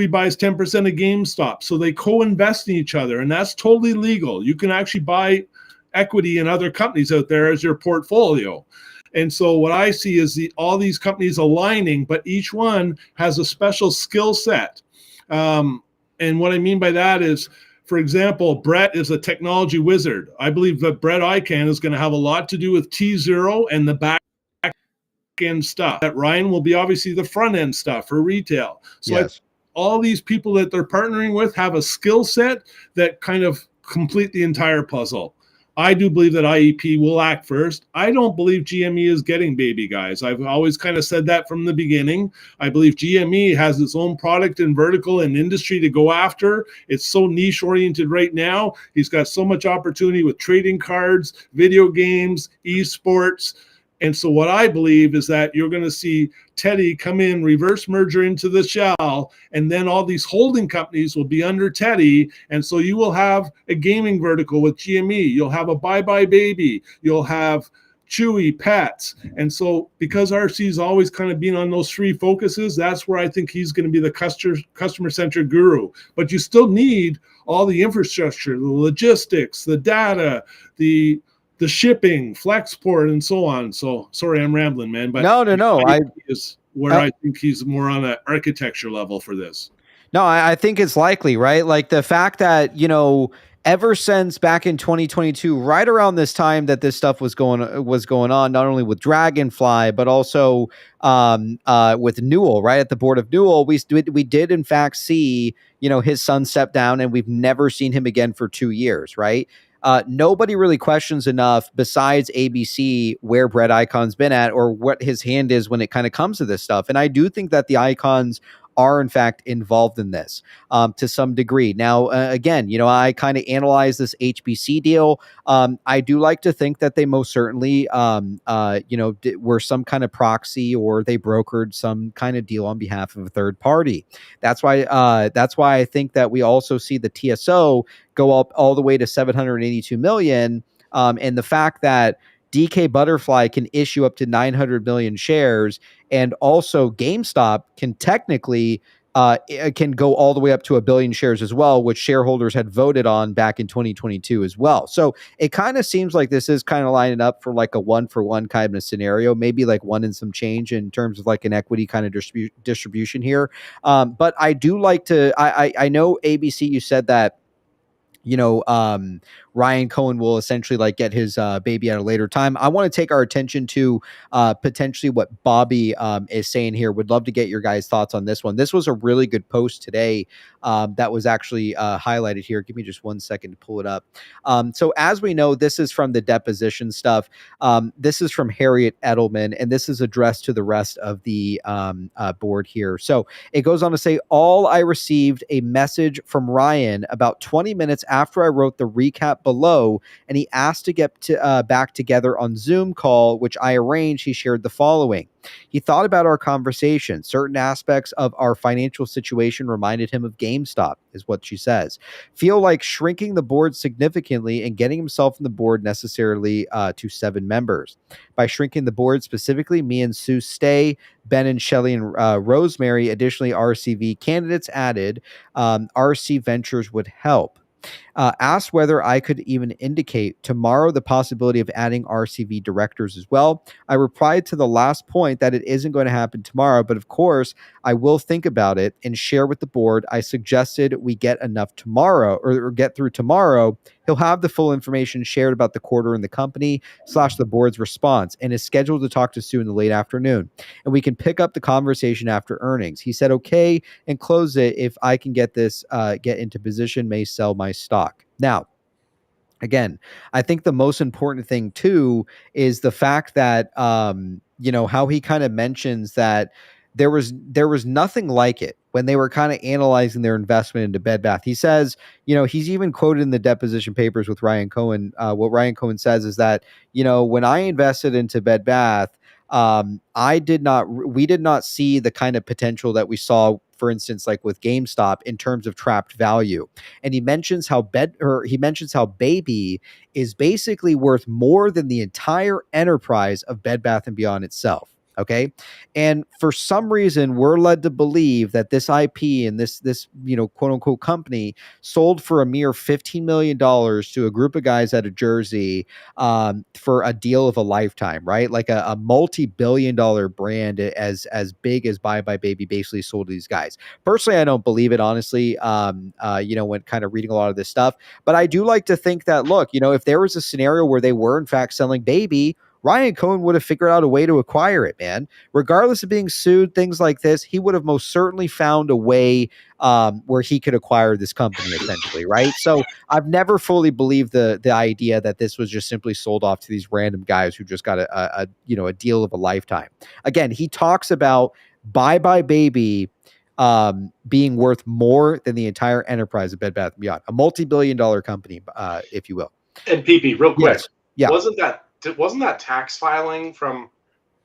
buys 10% of GameStop. So they co-invest in each other, and that's totally legal. You can actually buy equity in other companies out there as your portfolio. And so what I see is all these companies aligning, but each one has a special skill set. And what I mean by that is, for example, Brett is a technology wizard. I believe that Brett ICANN is going to have a lot to do with T0 and the back end stuff. That Ryan will be obviously the front end stuff for retail. So yes. All these people that they're partnering with have a skill set that kind of complete the entire puzzle. I do believe that IEP will act first. I don't believe GME is getting baby, guys. I've always kind of said that from the beginning. I believe GME has its own product and vertical and industry to go after. It's so niche oriented right now. He's got so much opportunity with trading cards, video games, esports. And so what I believe is that you're going to see Teddy come in, reverse merger into the shell, and then all these holding companies will be under Teddy. And so you will have a gaming vertical with GME. You'll have a Bye Bye Baby. You'll have Chewy, Pets. And so because RC's always kind of been on those three focuses, that's where I think he's going to be the customer-centric guru. But you still need all the infrastructure, the logistics, the data, the shipping, Flexport, and so on. So sorry, I'm rambling, man. But no. I is where I think he's more on an architecture level for this. No, I think it's likely, right? Like the fact that, ever since back in 2022, right around this time that this stuff was going on, not only with Dragonfly, but also with Newell, right? At the board of Newell, we did in fact see, his son step down, and we've never seen him again for 2 years, right? Nobody really questions enough besides ABC where Brett Icon's been at or what his hand is when it kind of comes to this stuff. And I do think that the Icons are in fact involved in this to some degree. Now, again, I kind of analyze this HBC deal. I do like to think that they most certainly, were some kind of proxy or they brokered some kind of deal on behalf of a third party. That's why I think that we also see the TSO go up all the way to 782 million. And the fact that DK Butterfly can issue up to 900 million shares, and also GameStop can technically can go all the way up to 1 billion shares as well, which shareholders had voted on back in 2022 as well. So it kind of seems like this is kind of lining up for like a 1-for-1 kind of a scenario, maybe like one and some change in terms of like an equity kind of distribution here. But I do like to, I know ABC, you said that, Ryan Cohen will essentially like get his baby at a later time. I want to take our attention to potentially what Bobby is saying here. Would love to get your guys' thoughts on this one. This was a really good post today that was actually highlighted here. Give me just 1 second to pull it up. So as we know, this is from the deposition stuff. This is from Harriet Edelman, and this is addressed to the rest of the board here. So it goes on to say, I received a message from Ryan about 20 minutes after I wrote the recap below, and he asked to get back together on Zoom call, which I arranged. He shared the following. He thought about our conversation. Certain aspects of our financial situation reminded him of GameStop, is what she says. Feel like shrinking the board significantly and getting himself in the board necessarily to 7 members. By shrinking the board, specifically me and Sue stay, Ben and Shelley and Rosemary, additionally RCV candidates added, RC Ventures would help. Asked whether I could even indicate tomorrow the possibility of adding RCV directors as well. I replied to the last point that it isn't going to happen tomorrow, but of course I will think about it and share with the board. I suggested we get enough tomorrow or get through tomorrow. He'll have the full information shared about the quarter and the company / the board's response, and is scheduled to talk to Sue in the late afternoon. And we can pick up the conversation after earnings. He said, okay, and close it. If I can get this, get into position, may sell my stock. Now, again, I think the most important thing too is the fact that, how he kind of mentions that there was nothing like it when they were kind of analyzing their investment into Bed Bath. He says, he's even quoted in the deposition papers with Ryan Cohen. What Ryan Cohen says is that, when I invested into Bed Bath, we did not see the kind of potential that we saw, for instance, like with GameStop in terms of trapped value. And he mentions how Baby is basically worth more than the entire enterprise of Bed Bath & Beyond itself. Okay. And for some reason, we're led to believe that this IP and this quote unquote company sold for a mere $15 million to a group of guys out of Jersey for a deal of a lifetime, right? Like a multi-billion-dollar brand as big as Bye Bye Baby basically sold to these guys. Personally, I don't believe it, honestly, when kind of reading a lot of this stuff. But I do like to think that, look, if there was a scenario where they were in fact selling Baby, Ryan Cohen would have figured out a way to acquire it, man. Regardless of being sued, things like this, he would have most certainly found a way where he could acquire this company, essentially, right? So I've never fully believed the idea that this was just simply sold off to these random guys who just got a deal of a lifetime. Again, he talks about Bye Bye Baby being worth more than the entire enterprise of Bed Bath & Beyond, a multi-billion-dollar company, if you will. And PP, real quick, yes. Yeah, wasn't that tax filing from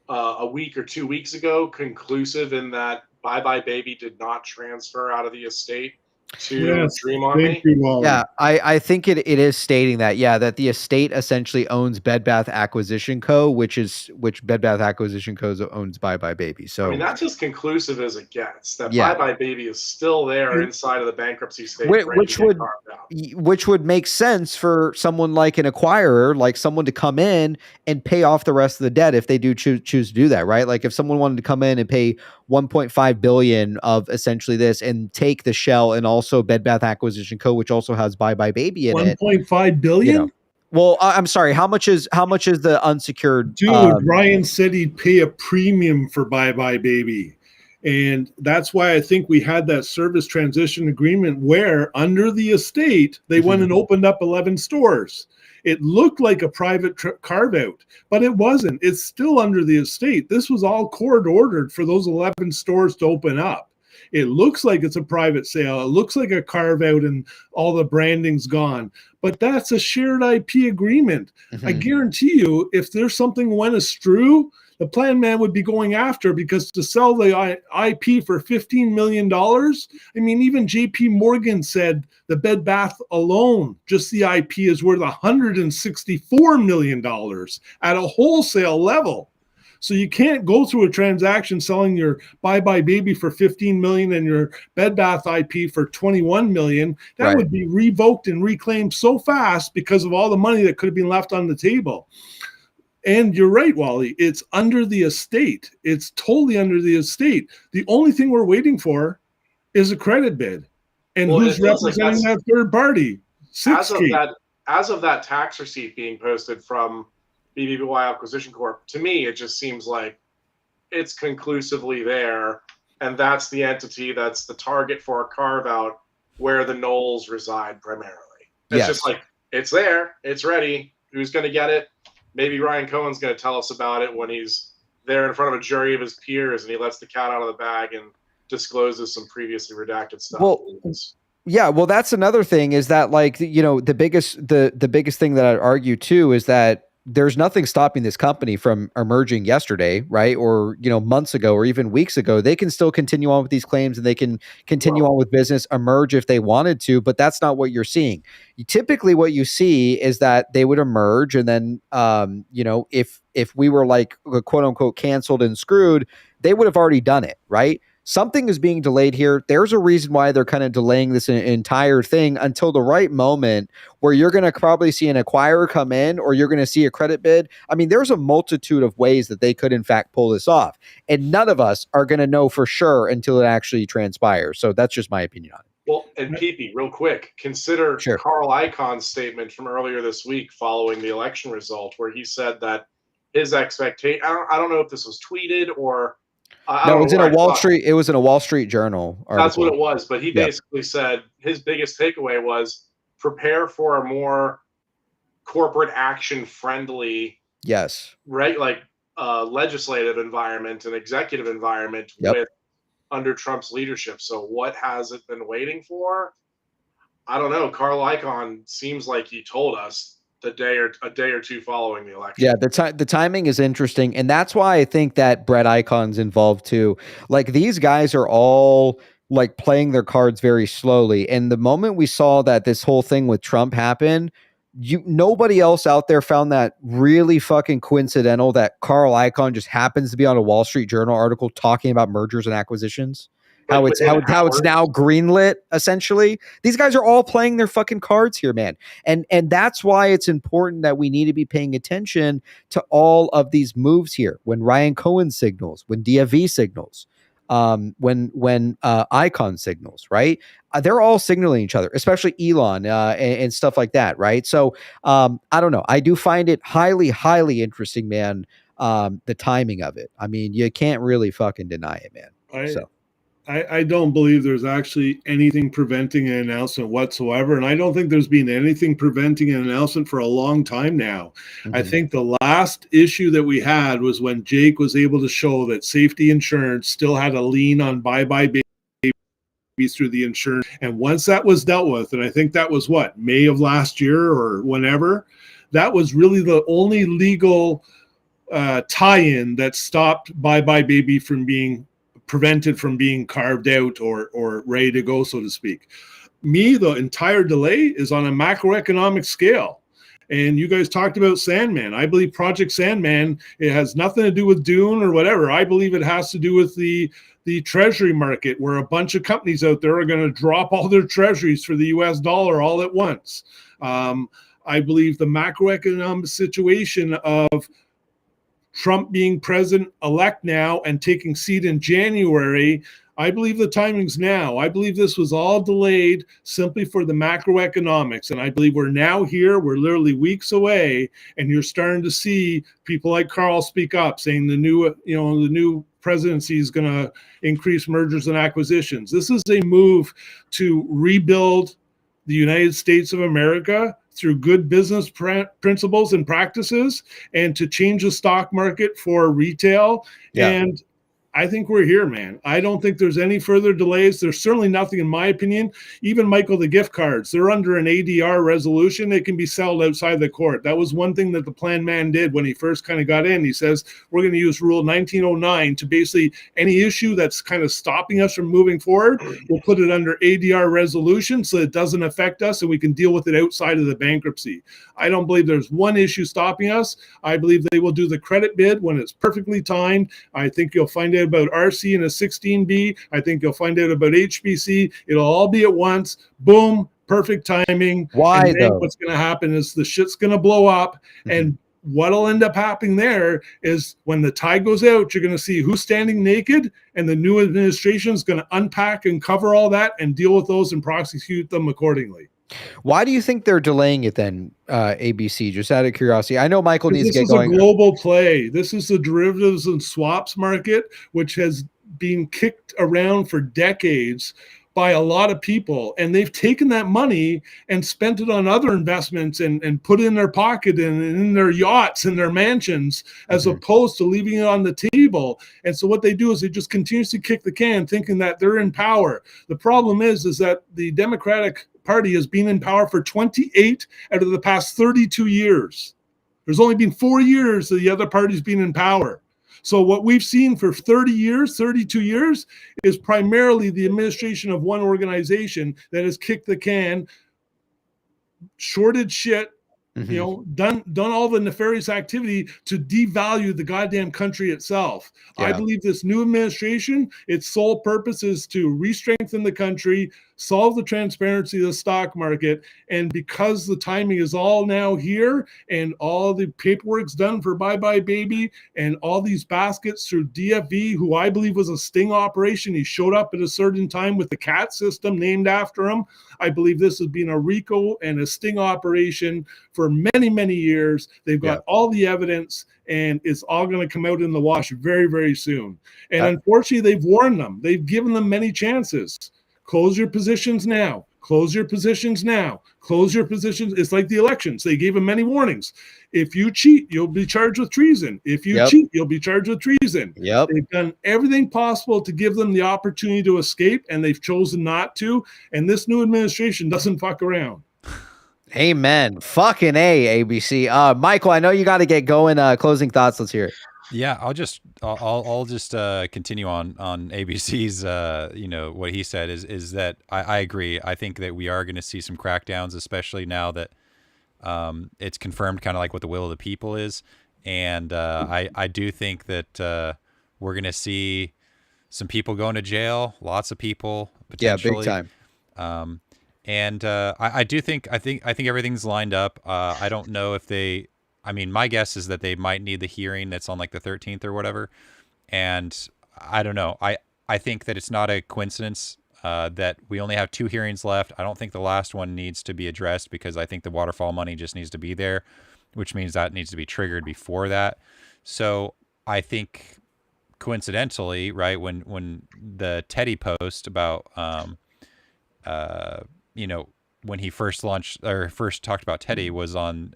a week or 2 weeks ago conclusive in that Bye Bye Baby did not transfer out of the estate to Dream Army? Yeah, I think it is stating that, that the estate essentially owns Bed Bath Acquisition Co., which Bed Bath Acquisition Co. owns Bye Bye Baby. So I mean, that's as conclusive as it gets. That Bye Bye Baby is still there inside of the bankruptcy state, which would make sense for someone like an acquirer, like someone to come in and pay off the rest of the debt if they do choose to do that, right? Like if someone wanted to come in and pay $1.5 billion of essentially this and take the shell and also Bed Bath Acquisition Co., which also has Bye Bye Baby in it. $1.5 billion? Well, I'm sorry. How much is the unsecured? Dude, Ryan said he'd pay a premium for Bye Bye Baby. And that's why I think we had that service transition agreement where under the estate, they went and opened up 11 stores. It looked like a private carve out, but it wasn't. It's still under the estate. This was all court ordered for those 11 stores to open up. It looks like it's a private sale. It looks like a carve out and all the branding's gone, but that's a shared IP agreement. I guarantee you, if there's something went astray, the plan man would be going after, because to sell the IP for $15 million, I mean, even JP Morgan said the Bed Bath alone, just the IP is worth $164 million at a wholesale level. So you can't go through a transaction selling your Bye Bye Baby for $15 million and your Bed Bath IP for $21 million. That would be revoked and reclaimed so fast because of all the money that could have been left on the table. And you're right, Wally. It's under the estate. It's totally under the estate. The only thing we're waiting for is a credit bid. And who's representing that third party? As of that tax receipt being posted from BBBY Acquisition Corp, to me, it just seems like it's conclusively there. And that's the entity that's the target for a carve out where the Knowles reside primarily. It's just like, it's there. It's ready. Who's going to get it? Maybe Ryan Cohen's going to tell us about it when he's there in front of a jury of his peers and he lets the cat out of the bag and discloses some previously redacted stuff. Well, that's another thing, is that, like, the biggest thing that I'd argue too is that there's nothing stopping this company from emerging yesterday, right? Or, months ago or even weeks ago. They can still continue on with these claims and they can continue on with business, emerge if they wanted to, but that's not what you're seeing. Typically what you see is that they would emerge and then, if we were like quote unquote canceled and screwed, they would have already done it, right? Something is being delayed here. There's a reason why they're kind of delaying this entire thing until the right moment where you're going to probably see an acquirer come in or you're going to see a credit bid. I mean, there's a multitude of ways that they could, in fact, pull this off. And none of us are going to know for sure until it actually transpires. So that's just my opinion on it. Well, and PP, real quick, consider Carl Icahn's statement from earlier this week following the election result, where he said that his expectation, I don't know if this was tweeted or no, it was in a Wall Street. It was in a Wall Street Journal article. That's what it was. But he basically said his biggest takeaway was prepare for a more corporate action friendly. Yes. Right. Like legislative environment and executive environment with under Trump's leadership. So what has it been waiting for? I don't know. Carl Icahn seems like he told us a day or two following the election. Yeah, the timing is interesting, and that's why I think that Brett Icon's involved too. Like, these guys are all like playing their cards very slowly, and the moment we saw that this whole thing with Trump happened, nobody else out there found that really fucking coincidental that Carl Icahn just happens to be on a Wall Street Journal article talking about mergers and acquisitions. How it's now greenlit, essentially. These guys are all playing their fucking cards here, man. And that's why it's important that we need to be paying attention to all of these moves here. When Ryan Cohen signals, when DFV signals, when Icon signals, right? They're all signaling each other, especially Elon and stuff like that, right? So I don't know. I do find it highly, highly interesting, man. The timing of it. I mean, you can't really fucking deny it, man. I don't believe there's actually anything preventing an announcement whatsoever. And I don't think there's been anything preventing an announcement for a long time now. I think the last issue that we had was when Jake was able to show that safety insurance still had a lien on bye-bye babies through the insurance. And once that was dealt with, and I think that was May of last year or whenever, that was really the only legal tie-in that stopped bye-bye baby from being prevented from being carved out or ready to go, so to speak. The entire delay is on a macroeconomic scale. And you guys talked about Sandman. I believe Project Sandman, it has nothing to do with Dune or whatever. I believe it has to do with the treasury market, where a bunch of companies out there are going to drop all their treasuries for the US dollar all at once. I believe the macroeconomic situation of Trump being president-elect now and taking seat in January, I believe the timing's now. I believe this was all delayed simply for the macroeconomics. And I believe we're now here. We're literally weeks away. And you're starting to see people like Carl speak up, saying the new presidency is going to increase mergers and acquisitions. This is a move to rebuild the United States of America through good business principles and practices, and to change the stock market for retail. Yeah. And I think we're here, man. I don't think there's any further delays. There's certainly nothing, in my opinion. Even, Michael, the gift cards, they're under an ADR resolution. It can be sold outside the court. That was one thing that the plan man did when he first kind of got in. He says, we're going to use Rule 1909 to basically any issue that's kind of stopping us from moving forward, we'll put it under ADR resolution so it doesn't affect us and we can deal with it outside of the bankruptcy. I don't believe there's one issue stopping us. I believe they will do the credit bid when it's perfectly timed. I think you'll find out about RC and a 16B. I think you'll find out about HBC. It'll all be at once. Boom, perfect timing. Why though? What's going to happen is the shit's going to blow up. And what'll end up happening there is when the tide goes out, you're going to see who's standing naked, and the new administration is going to unpack and cover all that and deal with those and prosecute them accordingly. Why do you think they're delaying it then, ABC? Just out of curiosity. I know Michael needs to get going. This is a global play. This is the derivatives and swaps market, which has been kicked around for decades by a lot of people. And they've taken that money and spent it on other investments and put it in their pocket and in their yachts and their mansions, as opposed to leaving it on the table. And so what they do is they just continuously kick the can, thinking that they're in power. The problem is that the Democratic Party has been in power for 28 out of the past 32 years. There's only been 4 years that the other party's been in power. So what we've seen for 30 years, 32 years, is primarily the administration of one organization that has kicked the can, shorted shit, done all the nefarious activity to devalue the goddamn country itself. Yeah. I believe this new administration, its sole purpose is to re-strengthen the country, solve the transparency of the stock market, and because the timing is all now here and all the paperwork's done for Bye Bye Baby and all these baskets through DFV, who I believe was a sting operation. He showed up at a certain time with the CAT system named after him. I believe this has been a RICO and a sting operation for many, many years. They've got all the evidence, and it's all going to come out in the wash very, very soon. And unfortunately, they've warned them. They've given them many chances. Close your positions now. Close your positions now. Close your positions. It's like the elections. They gave him many warnings. If you cheat, you'll be charged with treason. If you cheat, you'll be charged with treason. They've done everything possible to give them the opportunity to escape, and they've chosen not to. And this new administration doesn't fuck around. Amen. Fucking A, ABC. Michael, I know you got to get going. Closing thoughts. Let's hear it. Yeah, I'll just continue on ABC's what he said is that I agree. I think that we are going to see some crackdowns, especially now that it's confirmed kind of like what the will of the people is, and I do think that we're going to see some people going to jail, lots of people potentially. Yeah, big time. And I think everything's lined up. I don't know if they. I mean, my guess is that they might need the hearing that's on like the 13th or whatever. And I don't know. I think that it's not a coincidence that we only have 2 hearings left. I don't think the last one needs to be addressed because I think the waterfall money just needs to be there, which means that needs to be triggered before that. So I think coincidentally, right, when the Teddy post about, when he first launched or first talked about Teddy was on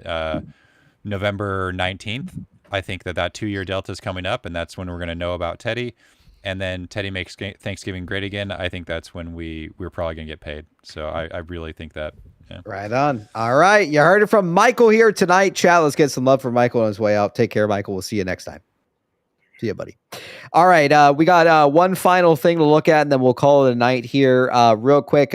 November 19th. I think that 2-year delta is coming up, and that's when we're going to know about Teddy. And then Teddy makes Thanksgiving great again. I think that's when we're probably going to get paid. So I really think that. Yeah. Right on. All right. You heard it from Michael here tonight. Chat, let's get some love for Michael on his way out. Take care, Michael. We'll see you next time. See you, buddy. All right. We got one final thing to look at, and then we'll call it a night here. Real quick.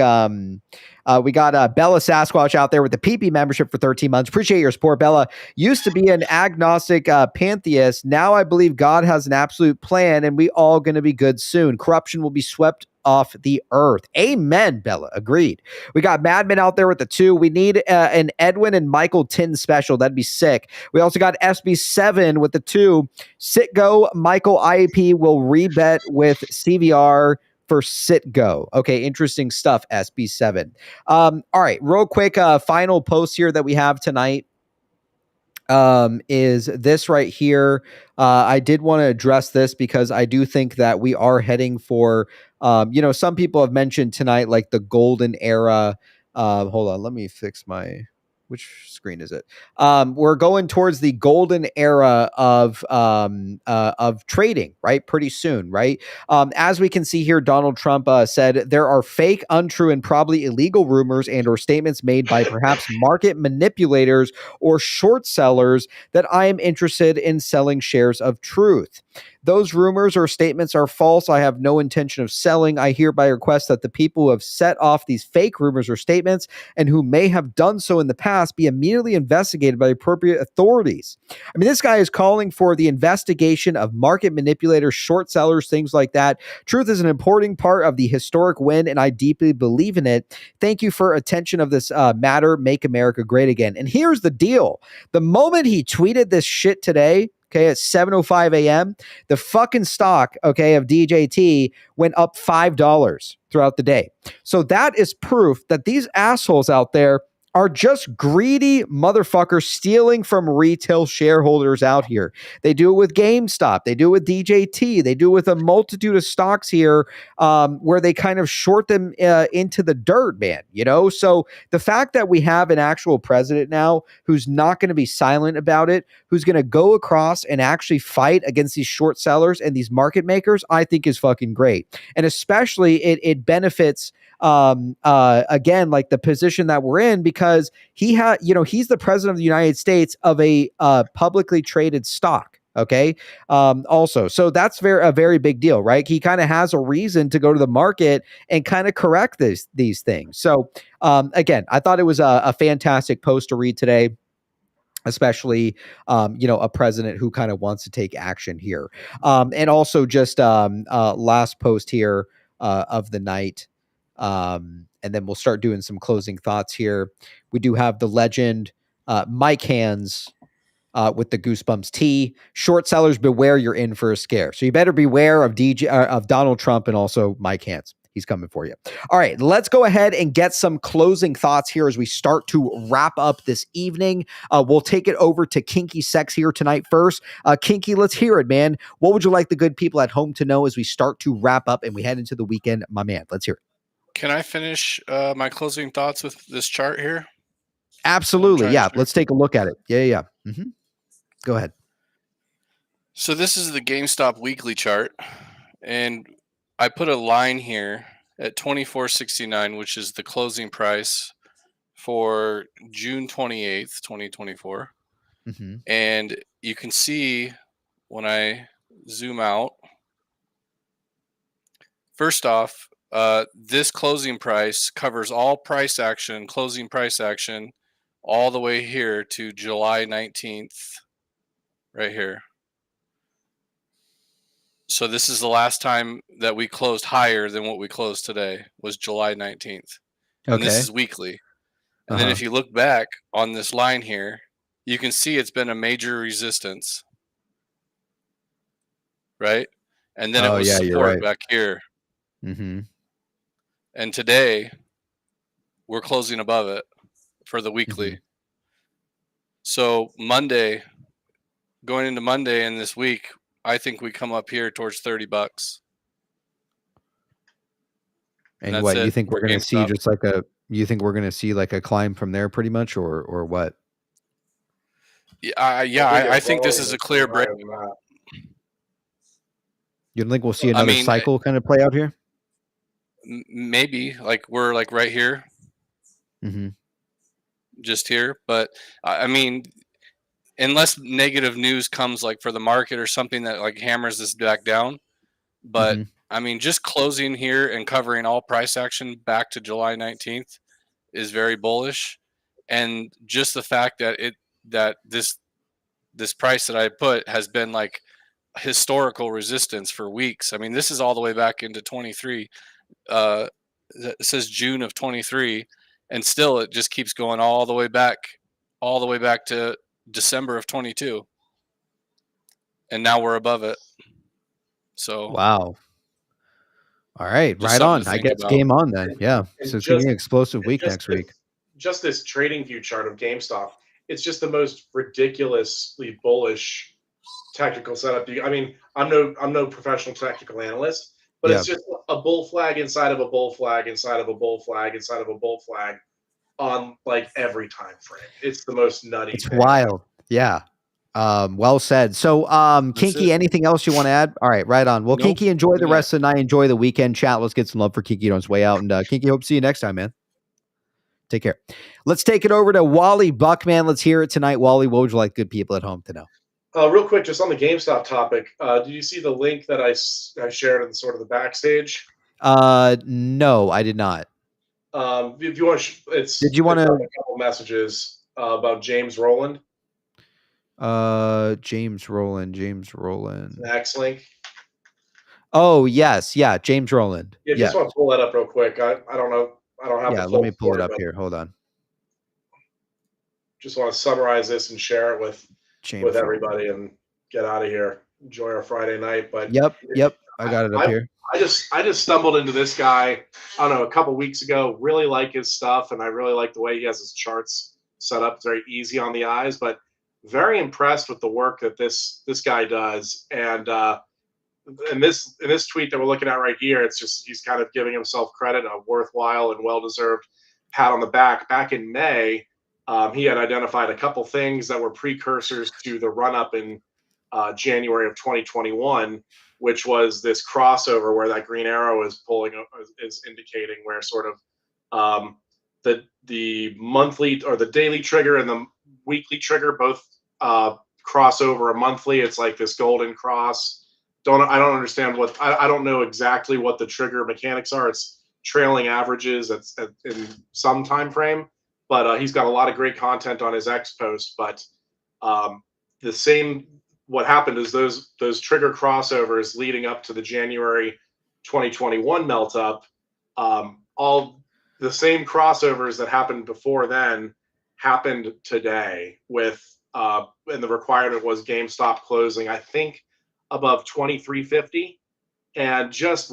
We got Bella Sasquatch out there with the PP membership for 13 months. Appreciate your support, Bella. Used to be an agnostic pantheist. Now I believe God has an absolute plan, and we all going to be good soon. Corruption will be swept off the earth. Amen, Bella. Agreed. We got Madman out there with the 2. We need an Edwin and Michael Tin special. That'd be sick. We also got SB7 with the 2. Sitgo Michael IEP will rebet with CVR for Sitgo. Okay, interesting stuff, SB7. All right, real quick, final post here that we have tonight is this right here. I did want to address this because I do think that we are heading for, some people have mentioned tonight, like the golden era. Hold on, let me fix which screen is it? We're going towards the golden era of trading, right? Pretty soon, right? As we can see here, Donald Trump said there are fake, untrue, and probably illegal rumors and or statements made by perhaps market manipulators or short sellers that I am interested in selling shares of truth. Those rumors or statements are false. I have no intention of selling. I hereby request that the people who have set off these fake rumors or statements and who may have done so in the past be immediately investigated by appropriate authorities. I mean, this guy is calling for the investigation of market manipulators, short sellers, things like that. Truth is an important part of the historic win, and I deeply believe in it. Thank you for attention of this matter. Make America great again. And here's the deal. The moment he tweeted this shit today, okay, at 7:05 a.m., the fucking stock, okay, of DJT went up $5 throughout the day. So that is proof that these assholes out there are just greedy motherfuckers stealing from retail shareholders out here. They do it with GameStop. They do it with DJT. They do it with a multitude of stocks here where they kind of short them into the dirt, man. So the fact that we have an actual president now who's not going to be silent about it, who's going to go across and actually fight against these short sellers and these market makers, I think is fucking great. And especially it benefits again, like the position that we're in, because he's the president of the United States of a publicly traded stock. Okay. Also, so that's a very big deal, right? He kind of has a reason to go to the market and kind of correct these things. So again, I thought it was a fantastic post to read today, especially, a president who kind of wants to take action here. And also just last post here of the night. And then we'll start doing some closing thoughts here. We do have the legend, Mike Hands, with the Goosebumps tea. Short sellers, beware, you're in for a scare. So you better beware of Donald Trump and also Mike Hands. He's coming for you. All right, let's go ahead and get some closing thoughts here as we start to wrap up this evening. We'll take it over to Kinky Sex here tonight first. Kinky, let's hear it, man. What would you like the good people at home to know as we start to wrap up and we head into the weekend, my man? Let's hear it. Can I finish my closing thoughts with this chart here? Absolutely. Yeah. Let's take a look at it. Yeah. Mm-hmm. Go ahead. So this is the GameStop weekly chart, and I put a line here at 24.69, which is the closing price for June 28th, 2024. Mm-hmm. And you can see when I zoom out, first off, this closing price covers all price action, closing price action, all the way here to July 19th, right here. So this is the last time that we closed higher than what we closed today, was July 19th. And this is weekly. And then if you look back on this line here, you can see it's been a major resistance, right? And then it was support back here. Mm-hmm. And today we're closing above it for the weekly. Mm-hmm. So Monday, going into Monday and this week, I think we come up here towards $30. And what you think we're going to see? Just like you think we're going to see like a climb from there, pretty much, or what? I think this is a clear break. You think we'll see another cycle kind of play out here? Maybe, like we're like right here, just here. But I mean, unless negative news comes like for the market or something that like hammers this back down. But I mean, just closing here and covering all price action back to July 19th is very bullish. And just the fact that this price that I put has been like historical resistance for weeks. I mean, this is all the way back into 23. It says June of 23, and still it just keeps going all the way back to December of 22. And now we're above it. So wow. All right, right on. I guess game on then. Yeah. So it's going to be an explosive week next week. Just this trading view chart of GameStop, it's just the most ridiculously bullish technical setup. I mean, I'm no professional technical analyst, but it's just a bull flag inside of a bull flag inside of a bull flag inside of a bull flag on like every time frame. It's the most nutty. It's wild. Yeah. Well said. So, Kinky, anything else you want to add? All right, right on. Well, Kinky, enjoy the rest of the night. Enjoy the weekend. Chat. Let's get some love for Kinky on his way out. And Kinky, hope to see you next time, man. Take care. Let's take it over to Wally Buckman. Let's hear it tonight. Wally, what would you like good people at home to know? Real quick, just on the GameStop topic, did you see the link that I shared in sort of the backstage? No, I did not. If you want, did you want to a couple messages about James Rowland? James Rowland. Next link. Oh yes, yeah, James Rowland. Yeah, just want to pull that up real quick. I don't know. I don't have. Yeah, let me pull it up here. Hold on. Just want to summarize this and share it with everybody and get out of here. Enjoy our Friday night. But yep, I got it up here. I just stumbled into this guy, I don't know, a couple weeks ago. Really like his stuff, and I really like the way he has his charts set up. It's very easy on the eyes, but very impressed with the work that this guy does. And in this tweet that we're looking at right here, it's just he's kind of giving himself credit, a worthwhile and well-deserved pat on the back. Back in May, he had identified a couple things that were precursors to the run-up in January of 2021, which was this crossover where that green arrow is indicating, where sort of the monthly or the daily trigger and the weekly trigger both cross over a monthly. It's like this golden cross. I don't understand I don't know exactly what the trigger mechanics are. It's trailing averages in some time frame, but he's got a lot of great content on his X post. But what happened is those trigger crossovers leading up to the January 2021 melt up, all the same crossovers that happened before then happened today with and the requirement was GameStop closing, I think, above 2350. And just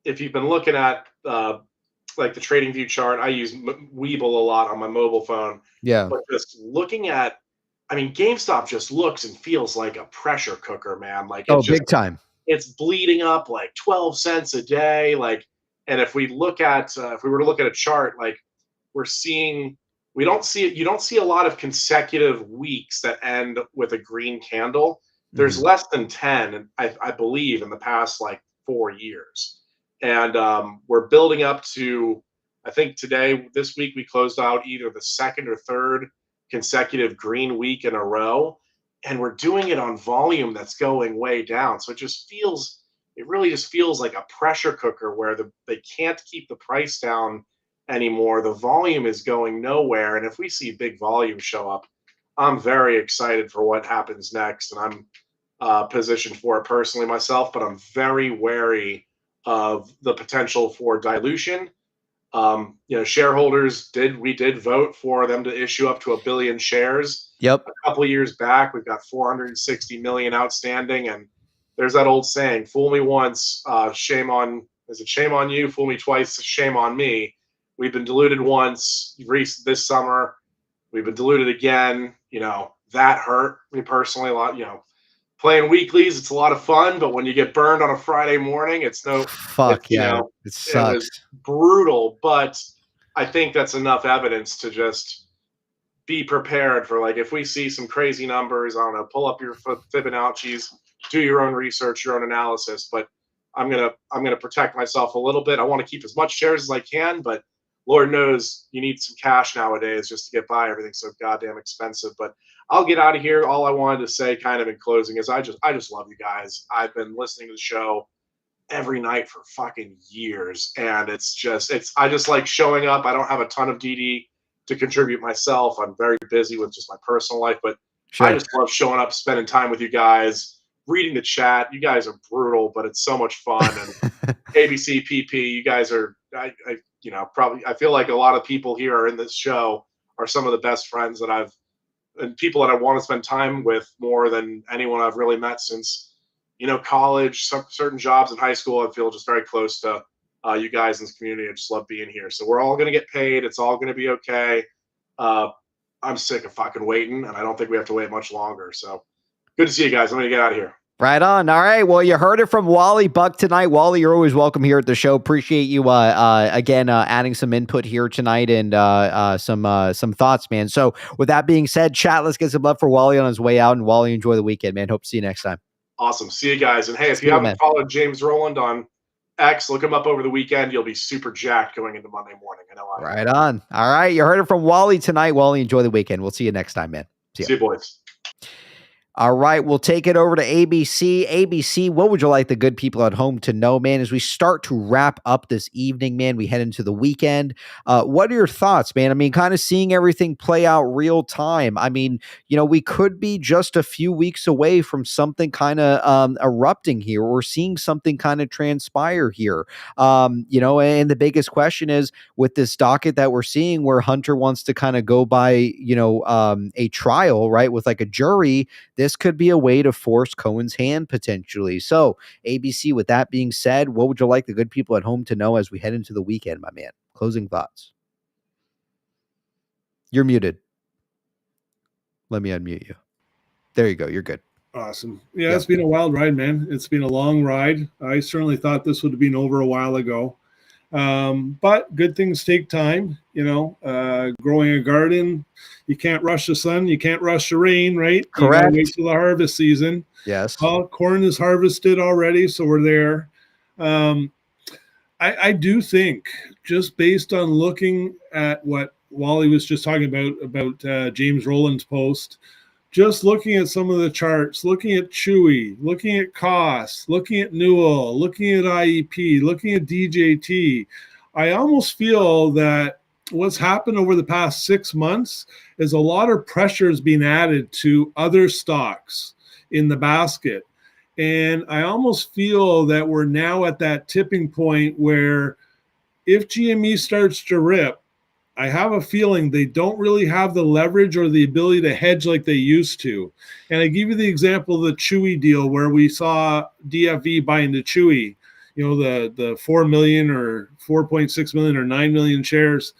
if you've been looking at like the trading view chart, I use Weeble a lot on my mobile phone. Yeah. But just looking at, I mean, GameStop just looks and feels like a pressure cooker, man. Like big time. It's bleeding up like 12 cents a day. And if we look at, if we were to look at a chart, like we're seeing, we don't see it. You don't see a lot of consecutive weeks that end with a green candle. There's less than 10, I believe, in the past like 4 years. And we're building up to, I think this week we closed out either the second or third consecutive green week in a row. And we're doing it on volume that's going way down. So it really just feels like a pressure cooker where they can't keep the price down anymore. The volume is going nowhere. And if we see big volume show up, I'm very excited for what happens next. And I'm positioned for it personally myself, but I'm very wary of the potential for dilution. Shareholders we did vote for them to issue up to 1 billion shares. Yep. A couple of years back, we've got 460 million outstanding. And there's that old saying, fool me once, shame on you? Fool me twice, shame on me. We've been diluted once this summer. We've been diluted again. That hurt me personally a lot. Playing weeklies, it's a lot of fun, but when you get burned on a Friday morning, it sucks. It was brutal, but I think that's enough evidence to just be prepared for, like, if we see some crazy numbers, I don't know, pull up your Fibonacci's, do your own research, your own analysis, but I'm gonna protect myself a little bit. I want to keep as much shares as I can, but Lord knows you need some cash nowadays just to get by. Everything's so goddamn expensive. But I'll get out of here. All I wanted to say kind of in closing is I just love you guys. I've been listening to the show every night for fucking years. And I just like showing up. I don't have a ton of DD to contribute myself. I'm very busy with just my personal life, but sure. I just love showing up, spending time with you guys, reading the chat. You guys are brutal, but it's so much fun. And ABC, PP, you guys are, I feel like a lot of people here are in this show are some of the best friends and people that I want to spend time with more than anyone I've really met since, college, certain jobs in high school. I feel just very close to you guys in this community. I just love being here. So we're all going to get paid. It's all going to be okay. I'm sick of fucking waiting, and I don't think we have to wait much longer. So good to see you guys. I'm going to get out of here. Right on. All right. Well, you heard it from Wally Buck tonight. Wally, you're always welcome here at the show. Appreciate you again adding some input here tonight and some thoughts, man. So with that being said, chat, let's get some love for Wally on his way out. And Wally, enjoy the weekend, man. Hope to see you next time. Awesome. See you guys. And hey, if you haven't followed James Rowland on X, look him up over the weekend. You'll be super jacked going into Monday morning. I know. Right on. All right. You heard it from Wally tonight. Wally, enjoy the weekend. We'll see you next time, man. See you, boys. All right, we'll take it over to ABC. ABC, what would you like the good people at home to know, man, as we start to wrap up this evening, man? We head into the weekend. What are your thoughts, man? I mean, kind of seeing everything play out real time. I mean, we could be just a few weeks away from something kind of erupting here. We're seeing something kind of transpire here. And the biggest question is with this docket that we're seeing where Hunter wants to kind of go by, a trial, right, with like a jury. This could be a way to force Cohen's hand potentially. So, ABC, with that being said, what would you like the good people at home to know as we head into the weekend, my man? Closing thoughts. You're muted. Let me unmute you. There you go. You're good. Awesome. Yeah, it's been a wild ride, man. It's been a long ride. I certainly thought this would have been over a while ago. But good things take time, growing a garden. You can't rush the sun. You can't rush the rain, right? Correct. You gotta wait till the harvest season. Yes. Well, corn is harvested already, so we're there. I do think, just based on looking at what Wally was just talking about James Rowland's post, just looking at some of the charts, looking at Chewy, looking at costs, looking at Newell, looking at IEP, looking at DJT, I almost feel that what's happened over the past 6 months is a lot of pressure is being added to other stocks in the basket. And I almost feel that we're now at that tipping point where if GME starts to rip, I have a feeling they don't really have the leverage or the ability to hedge like they used to. And I give you the example of the Chewy deal where we saw DFE buy into Chewy, the 4 million or 4.6 million or 9 million shares.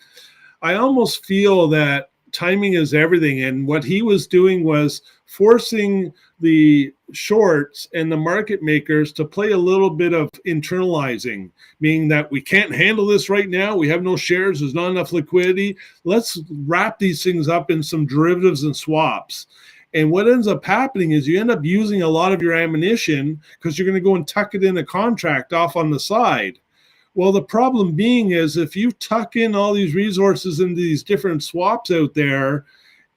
I almost feel that timing is everything. And what he was doing was forcing the shorts and the market makers to play a little bit of internalizing, meaning that we can't handle this right now. We have no shares. There's not enough liquidity. Let's wrap these things up in some derivatives and swaps. And what ends up happening is you end up using a lot of your ammunition because you're going to go and tuck it in a contract off on the side. Well, the problem being is if you tuck in all these resources into these different swaps out there,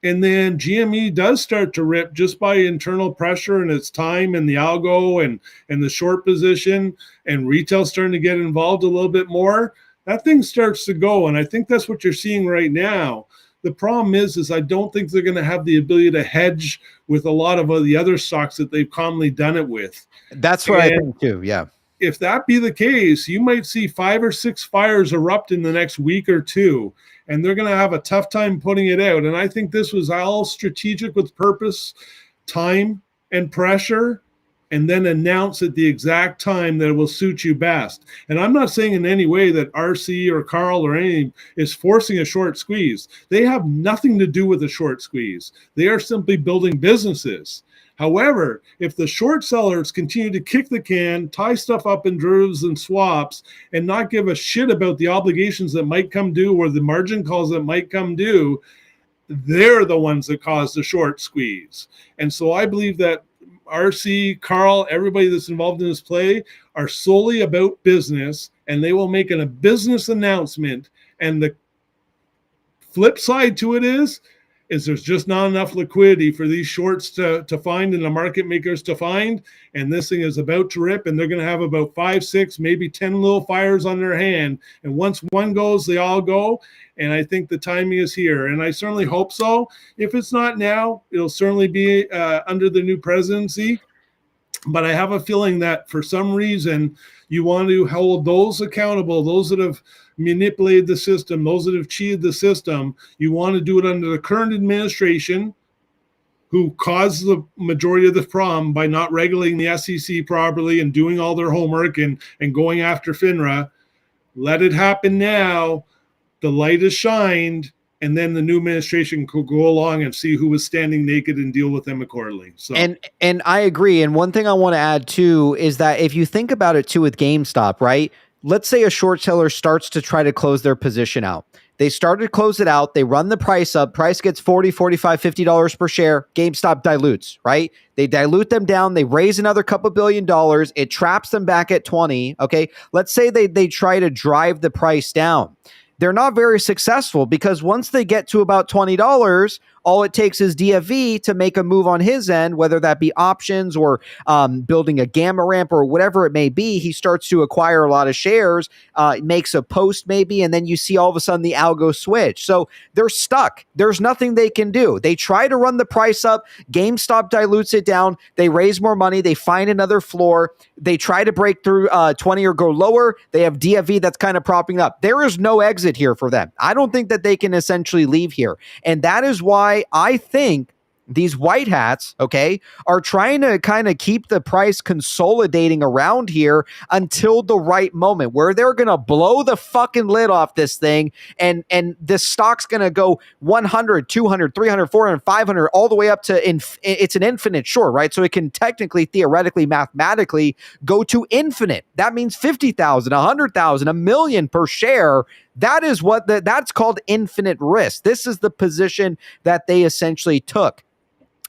and then GME does start to rip just by internal pressure and its time and the algo and the short position, and retail starting to get involved a little bit more, that thing starts to go. And I think that's what you're seeing right now. The problem is I don't think they're going to have the ability to hedge with a lot of the other stocks that they've commonly done it with. That's what I think too. Yeah. If that be the case, you might see 5 or 6 fires erupt in the next week or two, and they're going to have a tough time putting it out. And I think this was all strategic with purpose, time, and pressure, and then announce at the exact time that it will suit you best. And I'm not saying in any way that RC or Carl or any is forcing a short squeeze. They have nothing to do with a short squeeze. They are simply building businesses. However, if the short sellers continue to kick the can, tie stuff up in derivatives and swaps, and not give a shit about the obligations that might come due or the margin calls that might come due, they're the ones that cause the short squeeze. And so I believe that RC, Carl, everybody that's involved in this play are solely about business, and they will make a business announcement. And the flip side to it is there's just not enough liquidity for these shorts to find and the market makers to find. And this thing is about to rip, and they're going to have about 5, 6, maybe 10 little fires on their hand. And once one goes, they all go. And I think the timing is here. And I certainly hope so. If it's not now, it'll certainly be under the new presidency. But I have a feeling that for some reason you want to hold those accountable, those that have manipulated the system, those that have cheated the system. You want to do it under the current administration, who caused the majority of the problem by not regulating the SEC properly and doing all their homework and going after FINRA. Let it happen now. The light is shined, and then the new administration could go along and see who was standing naked and deal with them accordingly. So, and I agree. And one thing I want to add too is that if you think about it too with GameStop, right? Let's say a short seller starts to try to close their position out. They start to close it out. They run the price up. Price gets $40, $45, $50 per share. GameStop dilutes, right? They dilute them down. They raise another couple $2 billion. It traps them back at 20. Okay. Let's say they try to drive the price down. They're not very successful because once they get to about $20, all it takes is DFV to make a move on his end, whether that be options or building a gamma ramp or whatever it may be. He starts to acquire a lot of shares, makes a post maybe, and then you see all of a sudden the algo switch. So they're stuck. There's nothing they can do. They try to run the price up. GameStop dilutes it down. They raise more money. They find another floor. They try to break through 20 or go lower. They have DFV that's kind of propping up. There is no exit here for them. I don't think that they can essentially leave here. And that is why I think these white hats, okay, are trying to kind of keep the price consolidating around here until the right moment where they're going to blow the fucking lid off this thing and this stock's going to go 100, 200, 300, 400, 500, all the way up to, it's an infinite short, right? So it can technically, theoretically, mathematically go to infinite. That means 50,000, 100,000, $1 million per share. That is what that's called infinite risk. This is the position that they essentially took.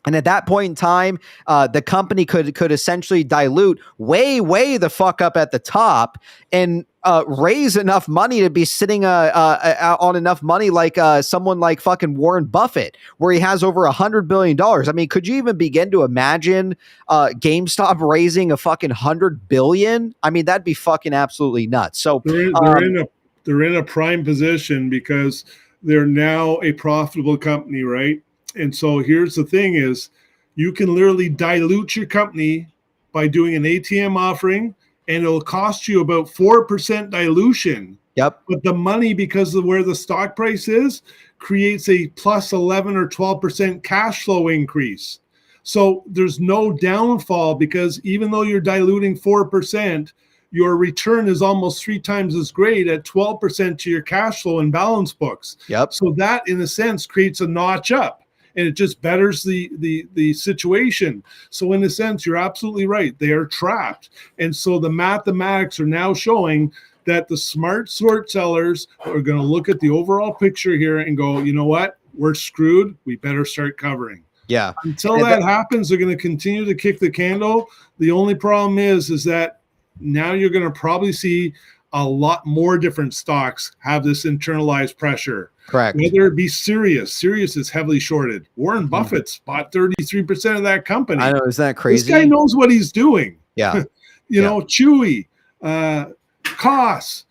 And at that point in time, the company could essentially dilute way the fuck up at the top and raise enough money to be sitting on enough money like someone like fucking Warren Buffett, where he has over $100 billion. I mean, could you even begin to imagine GameStop raising a fucking $100 billion? I mean, that'd be fucking absolutely nuts. So they're in a prime position because they're now a profitable company, right? And so here's the thing is you can literally dilute your company by doing an ATM offering, and it'll cost you about 4% dilution. Yep. But the money, because of where the stock price is, creates a plus 11 or 12% cash flow increase. So there's no downfall because even though you're diluting 4%, your return is almost 3 times as great at 12% to your cash flow and balance books. Yep. So that, in a sense, creates a notch up. and it just betters the situation. So in a sense, you're absolutely right. They are trapped. And so the mathematics are now showing that the smart short sellers are going to look at the overall picture here and go, you know what? We're screwed. We better start covering. Yeah. Until that happens, they're going to continue to kick the candle. The only problem is that now you're going to probably see a lot more different stocks have this internalized pressure. Correct. Whether it be Sirius is heavily shorted. Warren Buffett's bought 33% of that company. I know, isn't that crazy? This guy knows what he's doing. Yeah. You know, Chewy, Koss.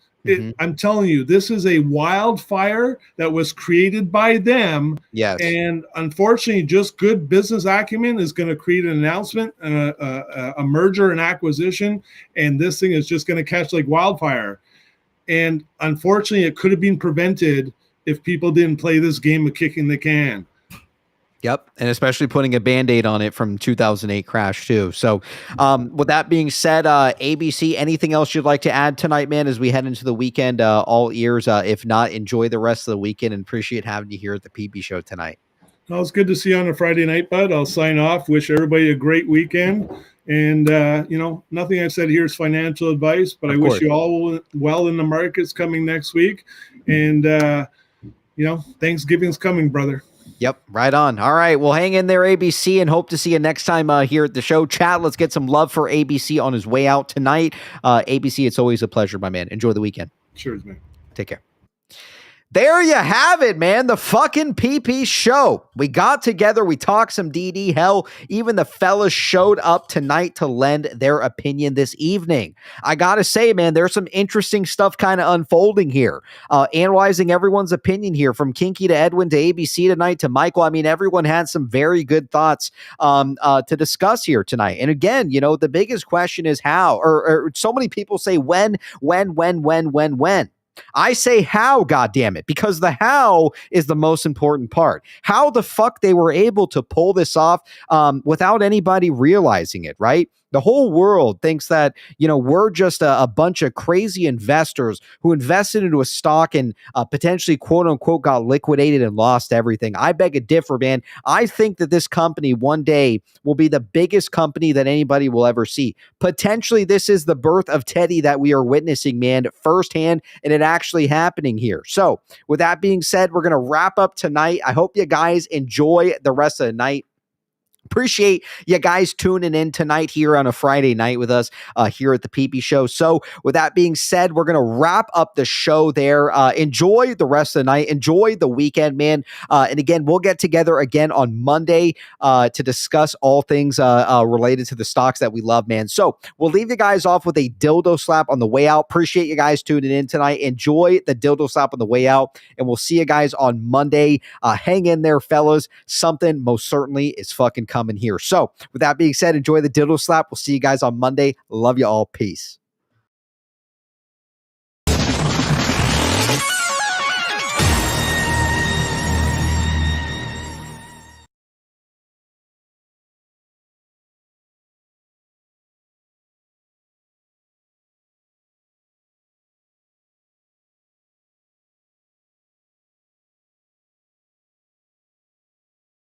I'm telling you, this is a wildfire that was created by them. Yes. And unfortunately, just good business acumen is going to create an announcement, a merger and acquisition, and this thing is just going to catch like wildfire. And unfortunately, it could have been prevented if people didn't play this game of kicking the can. Yep. And especially putting a Band-Aid on it from 2008 crash too. So with that being said, ABC, anything else you'd like to add tonight, man, as we head into the weekend? All ears. If not, enjoy the rest of the weekend and appreciate having you here at the PP Show tonight. Well, it's good to see you on a Friday night, bud. I'll sign off. Wish everybody a great weekend. And, you know, nothing I said here is financial advice, but I wish you all well in the markets coming next week. And, you know, Thanksgiving's coming, brother. Yep, right on. All right, well, hang in there, ABC, and hope to see you next time here at the show. Chat, let's get some love for ABC on his way out tonight. ABC, it's always a pleasure, my man. Enjoy the weekend. Cheers, man. Take care. There you have it, man. The fucking PP Show. We got together. We talked some DD. Hell, even the fellas showed up tonight to lend their opinion this evening. I got to say, man, there's some interesting stuff kind of unfolding here. Analyzing everyone's opinion here, from Kinky to Edwin to ABC tonight to Michael. I mean, everyone had some very good thoughts to discuss here tonight. And again, you know, the biggest question is how, or so many people say when. I say how, goddammit, because the how is the most important part. How the fuck they were able to pull this off without anybody realizing it, right? The whole world thinks that, you know, we're just a bunch of crazy investors who invested into a stock and potentially, quote unquote, got liquidated and lost everything. I beg to differ, man. I think that this company one day will be the biggest company that anybody will ever see. Potentially, this is the birth of Teddy that we are witnessing, man, firsthand, and it actually happening here. So with that being said, we're going to wrap up tonight. I hope you guys enjoy the rest of the night. Appreciate you guys tuning in tonight here on a Friday night with us here at the PP Show. So with that being said, we're going to wrap up the show there. Enjoy the rest of the night. Enjoy the weekend, man. And again, we'll get together again on Monday to discuss all things related to the stocks that we love, man. So we'll leave you guys off with a dildo slap on the way out. Appreciate you guys tuning in tonight. Enjoy the dildo slap on the way out. And we'll see you guys on Monday. Hang in there, fellas. Something most certainly is fucking coming here. So with that being said, enjoy the dildo slap. We'll see you guys on Monday. Love you all. Peace.